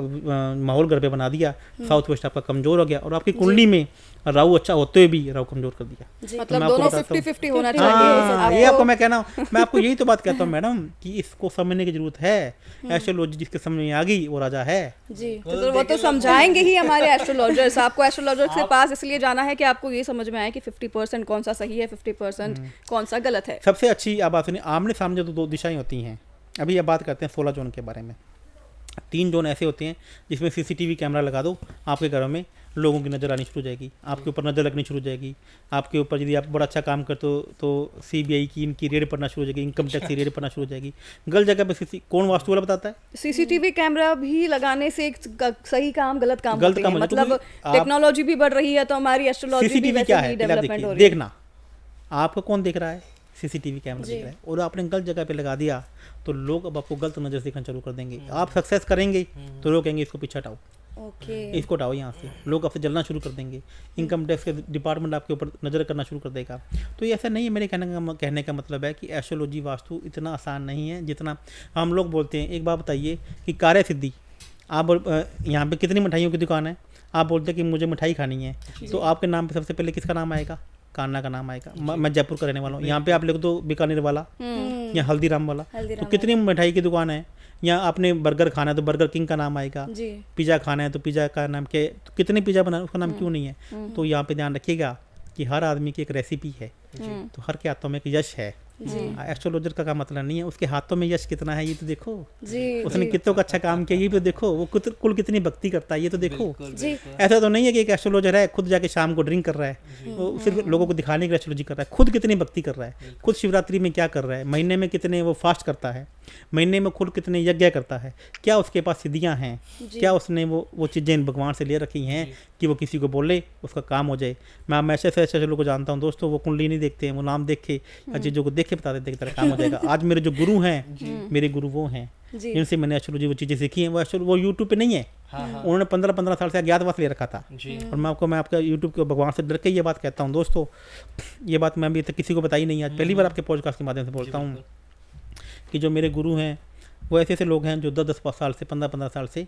[SPEAKER 2] माहौल घर पे बना दिया। साउथ वेस्ट आपका कमजोर हो गया और आपकी कुंडली में राहु अच्छा होते हुए भी राहु कमजोर कर दिया।
[SPEAKER 3] मतलब दोनों 50-50 होना
[SPEAKER 2] हाँ,
[SPEAKER 3] चाहिए।
[SPEAKER 2] ये आपको मैं कहना हूँ, मैं आपको यही तो बात कहता हूँ मैडम कि इसको समझने की जरूरत है। एस्ट्रोलॉजी जिसके समझ में आ गई वो राजा है
[SPEAKER 3] जी। तो वो तो समझाएंगे ही हमारे एस्ट्रोलॉजर्स। आपको एस्ट्रोलॉजर के पास इसलिए जाना है कि आपको ये समझ में आए कि 50% कौन सा सही है, 50% कौन सा गलत है।
[SPEAKER 2] सबसे अच्छी आप बात सुनिए, आमने सामने जो 2 दिशाएं होती हैं। अभी अब बात करते हैं 16 जोन के बारे में। 3 जोन ऐसे होते हैं जिसमें CCTV कैमरा लगा दो, आपके घरों में लोगों की नज़र आनी शुरू हो जाएगी, आपके ऊपर नज़र लगनी शुरू हो जाएगी। आपके ऊपर यदि आप बड़ा अच्छा काम करते हो तो CBI की इनकी रेड पड़ना शुरू हो जाएगी, इनकम टैक्स की रेड पड़ना शुरू हो जाएगी। गलत जगह पे कौन वास्तु वाला बताता है?
[SPEAKER 3] CCTV कैमरा भी लगाने से एक सही काम गलत काम
[SPEAKER 2] गलत
[SPEAKER 3] होते
[SPEAKER 2] काम
[SPEAKER 3] हैं।
[SPEAKER 2] हो जाता है।
[SPEAKER 3] मतलब टेक्नोलॉजी भी बढ़ रही है तो हमारी एस्ट्रोलॉजी भी
[SPEAKER 2] CCTV क्या
[SPEAKER 3] वैसे
[SPEAKER 2] है?
[SPEAKER 3] ही
[SPEAKER 2] पहले आप
[SPEAKER 3] डेवलपमेंट हो
[SPEAKER 2] देखिए,
[SPEAKER 3] रही है।
[SPEAKER 2] देखना आपको कौन देख रहा है? CCTV कैमरा देख रहा है। और आपने गलत जगह पे लगा दिया तो लोग अब आपको गलत नज़र से देखना चालू कर देंगे। आप सक्सेस करेंगे तो लोग कहेंगे इसको पीछे हटाओ, इसको हटाओ यहाँ से। लोग आपसे जलना शुरू कर देंगे, इनकम टैक्स के डिपार्टमेंट आपके ऊपर नज़र करना शुरू कर देगा। तो ये ऐसा नहीं है। मेरे कहने का मतलब है कि एस्ट्रोलॉजी वास्तु इतना आसान नहीं है जितना हम लोग बोलते हैं। एक बात बताइए कि कार्य सिद्धि, आप यहाँ पे कितनी मिठाइयों की दुकान है, आप बोलते हैं कि मुझे मिठाई खानी है, तो आपके नाम पे सबसे पहले किसका नाम आएगा? कान्हा का नाम आएगा। मैं जयपुर का रहने वाला हूँ, यहाँ पे आप लिख दो बीकानेर वाला या हल्दीराम वाला। तो कितनी मिठाई की दुकान है। या आपने बर्गर खाना है तो बर्गर किंग का नाम आएगा। पिज़्ज़ा खाना है तो पिज़्ज़ा का नाम क्या? तो कितने पिज़्ज़ा बना उसका नाम क्यों नहीं है? तो यहाँ पे ध्यान रखिएगा कि हर आदमी की एक रेसिपी है, तो हर के हाथों में एक यश है। एस्ट्रोलॉजर का मतलब नहीं है उसके हाथों में यश कितना है ये तो देखो, उसने कितनों का अच्छा काम किया ये भी देखो, वो कुल कितनी भक्ति करता है ये तो देखो। ऐसा तो नहीं है कि एक एस्ट्रोलॉजर है खुद जाके शाम को ड्रिंक कर रहा है, वो सिर्फ लोगों को दिखाने के लिए एस्ट्रोलॉजी कर रहा है। खुद कितनी भक्ति कर रहा है, खुद शिवरात्रि में क्या कर रहा है, महीने में कितने वो फास्ट करता है, महीने में खुद कितने यज्ञ करता है, क्या उसके पास सिद्धियाँ हैं, क्या उसने वो चीज़ें भगवान से ले रखी हैं कि वो किसी को बोले उसका काम हो जाए। मैं ऐसे लोगों को जानता हूँ दोस्तों, वो कुंडली नहीं देखते हैं, वो नाम देख के या चीज़ों को देख के बता देते कि तेरा काम हो जाएगा। आज मेरे जो गुरु हैं, मेरे गुरु वो हैं जिनसे मैंने एस्ट्रोलॉजी वो चीज़ें सीखी हैं। वो यूट्यूब पे नहीं है, उन्होंने 15-15 साल से अज्ञातवास ले रखा था। और मैं आपका यूट्यूब के भगवान से डर के ये बात कहता हूँ दोस्तों, ये बात मैं अभी तक किसी को बताई नहीं, आज पहली बार आपके पॉडकास्ट के माध्यम से बोलता हूँ कि जो मेरे गुरु हैं वो ऐसे लोग हैं जो 10-10 साल से 15-15 साल से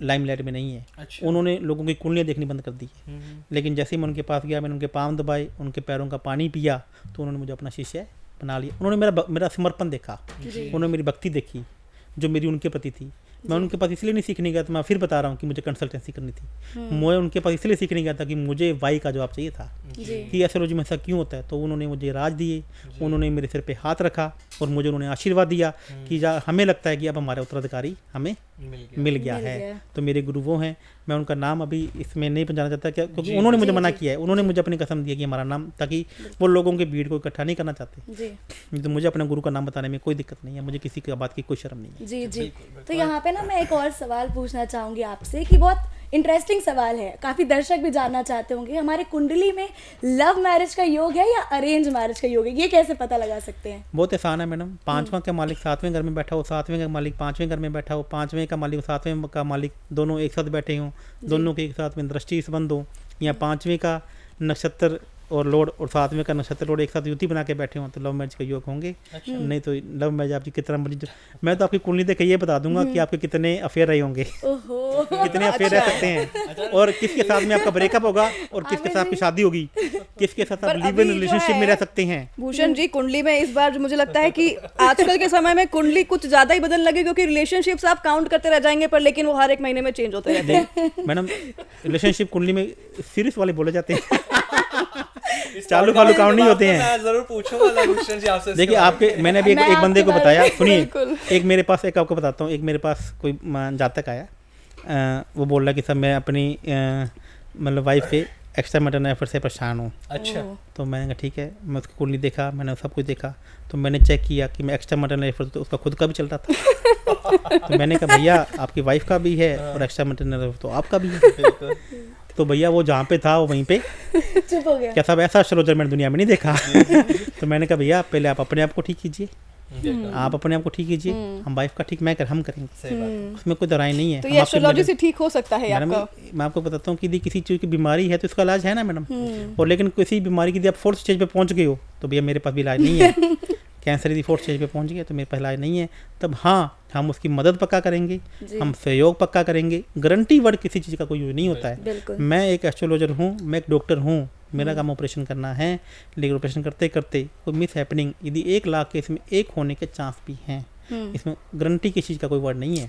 [SPEAKER 2] लाइमलाइट में नहीं है। अच्छा। उन्होंने लोगों की कुंडलियाँ देखनी बंद कर दी, लेकिन जैसे ही मैं उनके पास गया, मैंने उनके पाँव दबाए, उनके पैरों का पानी पिया, तो उन्होंने मुझे अपना शिष्य बना लिया। उन्होंने मेरा समर्पण देखा, उन्होंने मेरी भक्ति देखी जो मेरी उनके प्रति थी। मैं उनके पास इसलिए नहीं सीखने गया था, मैं फिर बता रहा हूँ कि मुझे कंसल्टेंसी करनी थी। मैं उनके पास इसलिए सीखने गया था कि मुझे वाई का जवाब चाहिए था कि एस्ट्रोलॉजी में ऐसा क्यों होता है। तो उन्होंने मुझे राज दिए, उन्होंने मेरे सिर पे हाथ रखा और मुझे उन्होंने आशीर्वाद दिया कि हमें लगता है कि अब हमारा उत्तराधिकारी हमें मिल गया है। तो मेरे गुरु वो हैं, मैं उनका नाम अभी इसमें नहीं पहुंचाना चाहता क्या, क्योंकि उन्होंने मुझे मना किया है, उन्होंने मुझे अपनी कसम दी है कि हमारा नाम, ताकि वो लोगों के भीड़ को इकट्ठा नहीं करना चाहते। तो मुझे अपने गुरु का नाम बताने में कोई दिक्कत नहीं है, मुझे किसी की बात की कोई शर्म नहीं है।
[SPEAKER 4] जी जी। तो यहाँ पे ना मैं एक और सवाल पूछना चाहूँगी आपसे कि बहुत इंटरेस्टिंग सवाल है, काफ़ी दर्शक भी जानना चाहते होंगे, हमारे कुंडली में लव मैरिज का योग है या अरेंज मैरिज का योग है, ये कैसे पता लगा सकते हैं?
[SPEAKER 2] बहुत आसान है मैडम। 5वां का मालिक 7वें घर में बैठा हो, 7वें का मालिक 5वें घर में बैठा हो, 5वें का मालिक 7वें का मालिक दोनों एक साथ बैठे हों, दोनों के एक साथ में दृष्टि संबंध हो, या 5वें का नक्षत्र और लॉर्ड और 7वें का नक्षत्र लॉर्ड एक साथ युति बना के बैठे हों, तो लव मैरिज का योग होंगे। नहीं तो लव मैरिज आपकी कितना मर्जी, मैं तो आपकी कुंडली देख के ये बता दूंगा कि आपके कितने अफेयर रहे होंगे, कितने अफेयर रह सकते हैं, और किसके साथ में आपका ब्रेकअप होगा और किसके साथ आपकी शादी होगी, किसके साथ आप लिव इन रिलेशनशिप में रह सकते हैं।
[SPEAKER 3] भूषण जी, कुंडली में इस बार मुझे लगता है कि आजकल के समय में कुंडली कुछ ज्यादा ही बदलने लगी, क्योंकि रिलेशनशिप्स आप काउंट करते रह जाएंगे पर लेकिन वो हर एक महीने में चेंज होते रहते हैं।
[SPEAKER 2] मैडम रिलेशनशिप कुंडली में सीरीज वाले बोले जाते हैं, चालू फालू काउंट नहीं होते हैं।
[SPEAKER 1] मैं जरूर पूछूंगा भूषण जी आपसे।
[SPEAKER 2] देखिए आपके, मैंने अभी एक बंदे को बताया, सुनिए, एक मेरे पास, एक आपको बताता हूँ, एक मेरे पास कोई जातक आया, वो बोल रहा कि सब मैं अपनी मतलब वाइफ के एक्स्ट्रा मैटरनल एफर्ट से परेशान हूँ।
[SPEAKER 1] अच्छा।
[SPEAKER 2] तो मैंने कहा ठीक है, मैं उसकी कुंडली देखा, मैंने सब कुछ देखा, तो मैंने चेक किया कि मैं एक्स्ट्रा मैटरनल एफर्ट तो उसका खुद का भी चल रहा था। तो मैंने कहा भैया आपकी वाइफ का भी है और एक्स्ट्रा मैटरनल एफर्ट तो आपका भी है। तो भैया वो जहाँ पे था वो वहीं पे
[SPEAKER 4] चुप हो गया।
[SPEAKER 2] क्या साहब, ऐसा एस्ट्रोलॉजर मैंने दुनिया में नहीं देखा। तो मैंने कहा भैया पहले आप अपने आप को ठीक कीजिए, आप अपने आप को ठीक कीजिए, हम वाइफ का ठीक हम करेंगे, उसमें कोई दराई नहीं है।
[SPEAKER 3] तो ये एस्ट्रोलॉजी से ठीक हो सकता है आपका?
[SPEAKER 2] मैं आपको बताता हूँ कि यदि किसी चीज़ की बीमारी है तो इसका इलाज है ना मैडम, और लेकिन किसी बीमारी की यदि आप 4th स्टेज पे पहुँच गए हो तो भैया मेरे पास भी इलाज नहीं है। कैंसर यदि 4th स्टेज पे पहुँच गया तो मेरे पास इलाज नहीं है, तब हाँ हम उसकी मदद पक्का करेंगे, हम सहयोग पक्का करेंगे। गारंटी वर्ड किसी चीज़ का कोई यूज नहीं होता है। मैं एक एस्ट्रोलॉजर हूँ, मैं एक डॉक्टर हूँ, मेरा काम ऑपरेशन करना है, लेकिन ऑपरेशन करते करते कोई मिस हैपनिंग यदि 1 लाख केस में 1 होने के चांस भी हैं, इसमें गारंटी किसी चीज़ का कोई वर्ड नहीं है।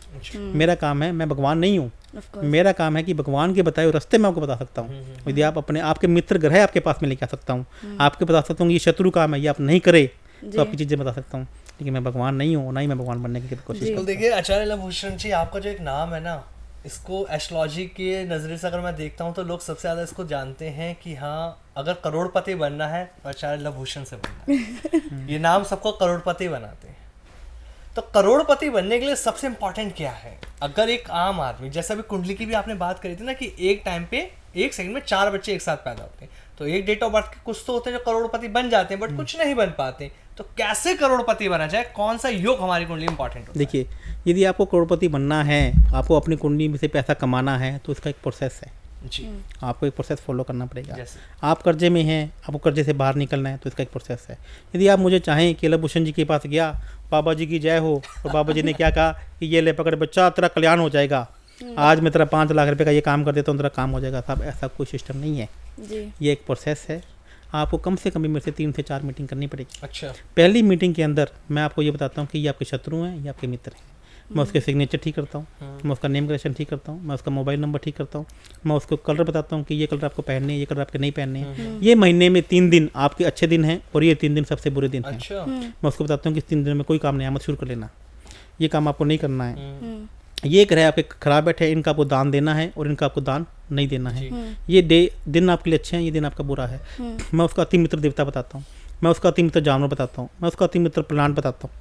[SPEAKER 2] मेरा काम है, मैं भगवान नहीं हूँ, मेरा काम है कि भगवान के बताए हुए रास्ते मैं आपको बता सकता हूँ। यदि आप अपने आपके मित्र ग्रह आपके पास में लेके आ सकता हूँ, आपके बता सकता हूँ ये शत्रु काम है, ये आप नहीं करे तो आपकी चीज़ें बता सकता हूँ, लेकिन मैं भगवान नहीं हूँ, ना ही मैं भगवान बनने की कोशिश करूँ।
[SPEAKER 1] देखिए आचार्य लवभूषण जी, आपका जो एक नाम है ना, इसको एस्ट्रोलॉजी के नज़रिए से अगर मैं देखता हूँ तो लोग सबसे ज़्यादा इसको जानते हैं कि हाँ अगर करोड़पति बनना है तो आचार्य लवभूषण से बनना है। ये नाम सबको करोड़पति बनाते हैं। तो करोड़पति बनने के लिए सबसे इम्पोर्टेंट क्या है? अगर एक आम आदमी, जैसे अभी कुंडली की भी आपने बात करी थी ना कि एक टाइम पे 1 सेकंड में 4 बच्चे एक साथ पैदा होते हैं, तो एक डेट ऑफ बर्थ के कुछ तो होते हैं जो करोड़पति बन जाते हैं बट कुछ नहीं बन पाते। तो कैसे करोड़पति बना जाए, कौन सा योग हमारी कुंडली इंपॉर्टेंट होता है?
[SPEAKER 2] देखिए, यदि आपको करोड़पति बनना है, आपको अपनी कुंडली में से पैसा कमाना है, तो इसका एक प्रोसेस है
[SPEAKER 1] जी।
[SPEAKER 2] आपको एक प्रोसेस फॉलो करना पड़ेगा। आप कर्जे में हैं, आपको कर्जे से बाहर निकलना है, तो इसका एक प्रोसेस है। यदि आप मुझे चाहें कि लवभूषण जी के पास गया, बाबा जी की जय हो, और बाबा जी ने क्या कहा कि ये ले पकड़ बच्चा, तेरा कल्याण हो जाएगा, आज मैं तेरा 5 लाख रुपए का ये काम कर देता हूँ, तेरा काम हो जाएगा। साहब ऐसा कोई सिस्टम नहीं है
[SPEAKER 3] जी।
[SPEAKER 2] ये एक प्रोसेस है। आपको कम से कम मेरे से 3 से 4 मीटिंग करनी पड़ेगी।
[SPEAKER 1] अच्छा।
[SPEAKER 2] पहली मीटिंग के अंदर मैं आपको ये बताता हूँ कि ये आपके शत्रु हैं, ये आपके मित्र हैं। मैं उसके सिग्नेचर ठीक करता हूँ, मैं उसका नेम करेक्शन ठीक करता हूँ, मैं उसका मोबाइल नंबर ठीक करता हूँ, मैं उसको कलर बताता हूँ कि ये कलर आपको पहनने हैं, ये कलर आपके नहीं पहनने हैं। ये महीने में 3 दिन आपके अच्छे दिन हैं और ये 3 दिन सबसे बुरे दिन हैं।
[SPEAKER 1] अच्छा।
[SPEAKER 2] मैं उसको बताता हूँ कि 3 दिन में कोई काम नहीं, मत शुरू कर लेना, ये काम आपको नहीं करना है। ये ग्रह आपके खराब बैठे हैं, इनका आपको दान देना है और इनका आपको दान नहीं देना है। ये दिन आपके लिए अच्छे हैं, ये दिन आपका बुरा है। मैं उसका अति मित्र देवता बताता हूँ, मैं उसका अति मित्र जानवर बताता हूँ, मैं उसका अति मित्र प्लांट बताता हूँ,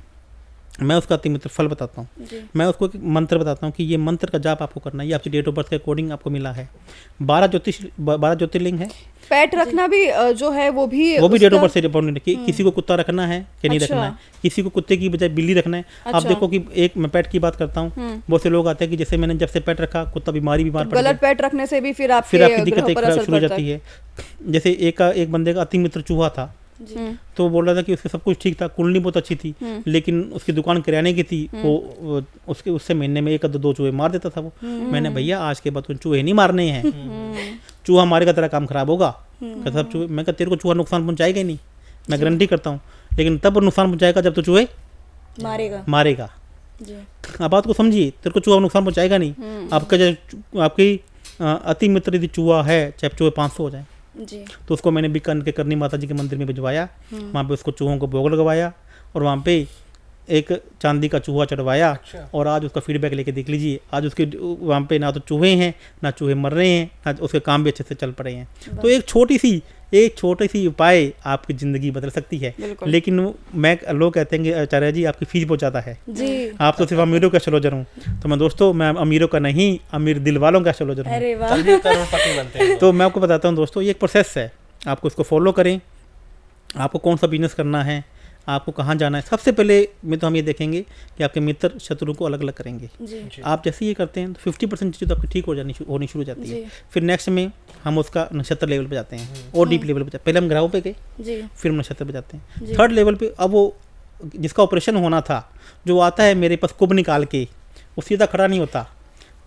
[SPEAKER 2] मैं उसका अति मित्र फल बताता हूँ, मैं उसको एक मंत्र बताता हूँ कि ये मंत्र का जाप आपको करना है। ये आपकी डेट ऑफ बर्थ के अकॉर्डिंग आपको मिला है। 12 ज्योतिर्लिंग है।
[SPEAKER 3] पेट रखना भी जो है वो भी
[SPEAKER 2] डेट ऑफ बर्थ से डिपेंडेंट है कि किसी को कुत्ता रखना है कि नहीं रखना है, किसी को कुत्ते की बजाय बिल्ली रखना है। आप देखो कि एक मैं पेट की बात करता हूँ, बहुत से लोग आते हैं कि जैसे मैंने जब से पेट रखा कुत्ता बीमार पड़ गया,
[SPEAKER 3] गलत पेट रखने से भी फिर आपकी
[SPEAKER 2] दिक्कतें शुरू हो जाती है। जैसे एक बंदे का अति मित्र चूहा था, तो बोल रहा था कि उसके सब कुछ ठीक था, कुंडली बहुत अच्छी थी, लेकिन उसकी दुकान किराने की थी, वो उससे महीने में 1-2 चूहे मार देता था वो। मैंने भैया आज के बाद चूहे नहीं मारने हैं, चूहा मारेगा तेरा काम खराब होगा। सब चूहे, मैं तेरे को चूहा नुकसान पहुंचाएगा ही नहीं, मैं गारंटी करता हूँ, लेकिन तब नुकसान पहुंचाएगा जब तो चूहे मारेगा।
[SPEAKER 4] जी
[SPEAKER 2] आप बात को समझिए, तेरे को चूहा नुकसान पहुंचाएगा नहीं। आपका जो आपकी अति मित्र यदि चूहा है, चाहे चूहे 500 हो जाए,
[SPEAKER 4] जी
[SPEAKER 2] तो उसको मैंने बीकानेर के करनी माता जी के मंदिर में भिजवाया, वहाँ पे उसको चूहों को भोग लगवाया और वहाँ पे एक चांदी का चूहा चढ़वाया।
[SPEAKER 1] अच्छा।
[SPEAKER 2] और आज उसका फीडबैक लेके देख लीजिए, आज उसके वहाँ पे ना तो चूहे हैं, ना चूहे मर रहे हैं, ना उसके काम भी अच्छे से चल पड़े हैं। तो एक छोटी सी उपाय आपकी ज़िंदगी बदल सकती है।
[SPEAKER 3] बिल्कुल।
[SPEAKER 2] लेकिन मैं लोग कहते हैं कि आचार्य जी आपकी फीस बहुत ज़्यादा है,
[SPEAKER 4] जी
[SPEAKER 2] आप तो सिर्फ अमीरों का एस्ट्रोलॉजर हूँ। तो मैं दोस्तों, मैं अमीरों का नहीं, अमीर दिल वालों का एस्ट्रोलॉजर हूँ।
[SPEAKER 4] अरे वाह
[SPEAKER 1] तभी करोड़पति बनते हैं।
[SPEAKER 2] तो मैं आपको बताता हूँ दोस्तों, ये एक प्रोसेस है, आपको इसको फॉलो करें। आपको कौन सा बिजनेस करना है, आपको कहाँ जाना है, सबसे पहले में तो हम ये देखेंगे कि आपके मित्र शत्रु को अलग अलग करेंगे।
[SPEAKER 4] जी
[SPEAKER 2] आप जैसे ये करते हैं तो 50% चीज़ें तो आपकी ठीक होनी शुरू हो जाती है।
[SPEAKER 4] जी।
[SPEAKER 2] फिर नेक्स्ट में हम उसका नक्षत्र लेवल पे जाते हैं और डीप लेवल पे जाते हैं। पहले हम ग्रहों पे गए,
[SPEAKER 4] जी
[SPEAKER 2] फिर हम नक्षत्र पे जाते हैं।
[SPEAKER 4] जी।
[SPEAKER 2] थर्ड लेवल पे अब वो जिसका ऑपरेशन होना था, जो आता है मेरे पास कुब निकाल के, वो सीधा खड़ा नहीं होता।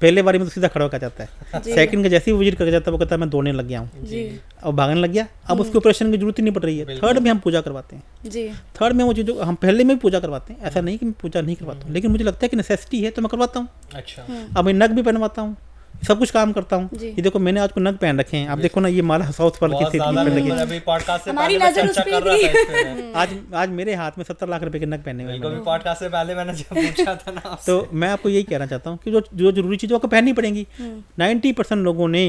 [SPEAKER 2] पहले बारी में तो सीधा खड़ा होकर जाता है,
[SPEAKER 4] जी।
[SPEAKER 2] सेकंड का जैसे ही विजिट करके जाता है वो कहता है मैं दौड़ने लग गया हूँ,
[SPEAKER 4] जी
[SPEAKER 2] अब भागने लग गया, अब उसके ऑपरेशन की जरूरत ही नहीं पड़ रही है। थर्ड में हम पूजा करवाते हैं।
[SPEAKER 4] जी
[SPEAKER 2] थर्ड में वो चीज़ हम पहले में भी पूजा करवाते हैं, ऐसा नहीं कि मैं पूजा नहीं करवाता हूँ, लेकिन मुझे लगता है कि नेसेसिटी है तो मैं करवाता हूँ।
[SPEAKER 1] अच्छा।
[SPEAKER 2] अब मैं नग भी पहनवाता हूँ, सब कुछ काम करता हूँ।
[SPEAKER 4] जी।
[SPEAKER 2] ये देखो मैंने आज को नग पहन रखे हैं, आप देखो ना, ये माला साउथ वाल की
[SPEAKER 1] बहुत
[SPEAKER 2] स्थिति
[SPEAKER 1] ज्यादा
[SPEAKER 2] पहन रखी
[SPEAKER 1] बिल्कुल,
[SPEAKER 2] है।
[SPEAKER 1] अभी पॉडकास्ट से
[SPEAKER 4] हमारी
[SPEAKER 1] पहले मैं
[SPEAKER 4] नजर उस
[SPEAKER 1] चर्चा
[SPEAKER 4] पे
[SPEAKER 1] कर रहा था इस पे।
[SPEAKER 2] आज आज मेरे हाथ में 70 लाख रुपए के नग पहने हुए हैं
[SPEAKER 1] बिल्कुल,
[SPEAKER 2] मैंने।
[SPEAKER 1] अभी पॉडकास्ट से पहले मैंने जब पूछा था ना आपसे।
[SPEAKER 2] तो मैं आपको यही कहना चाहता हूँ कि जो जरूरी चीज़ों को पहननी पड़ेंगी। 90% लोगों ने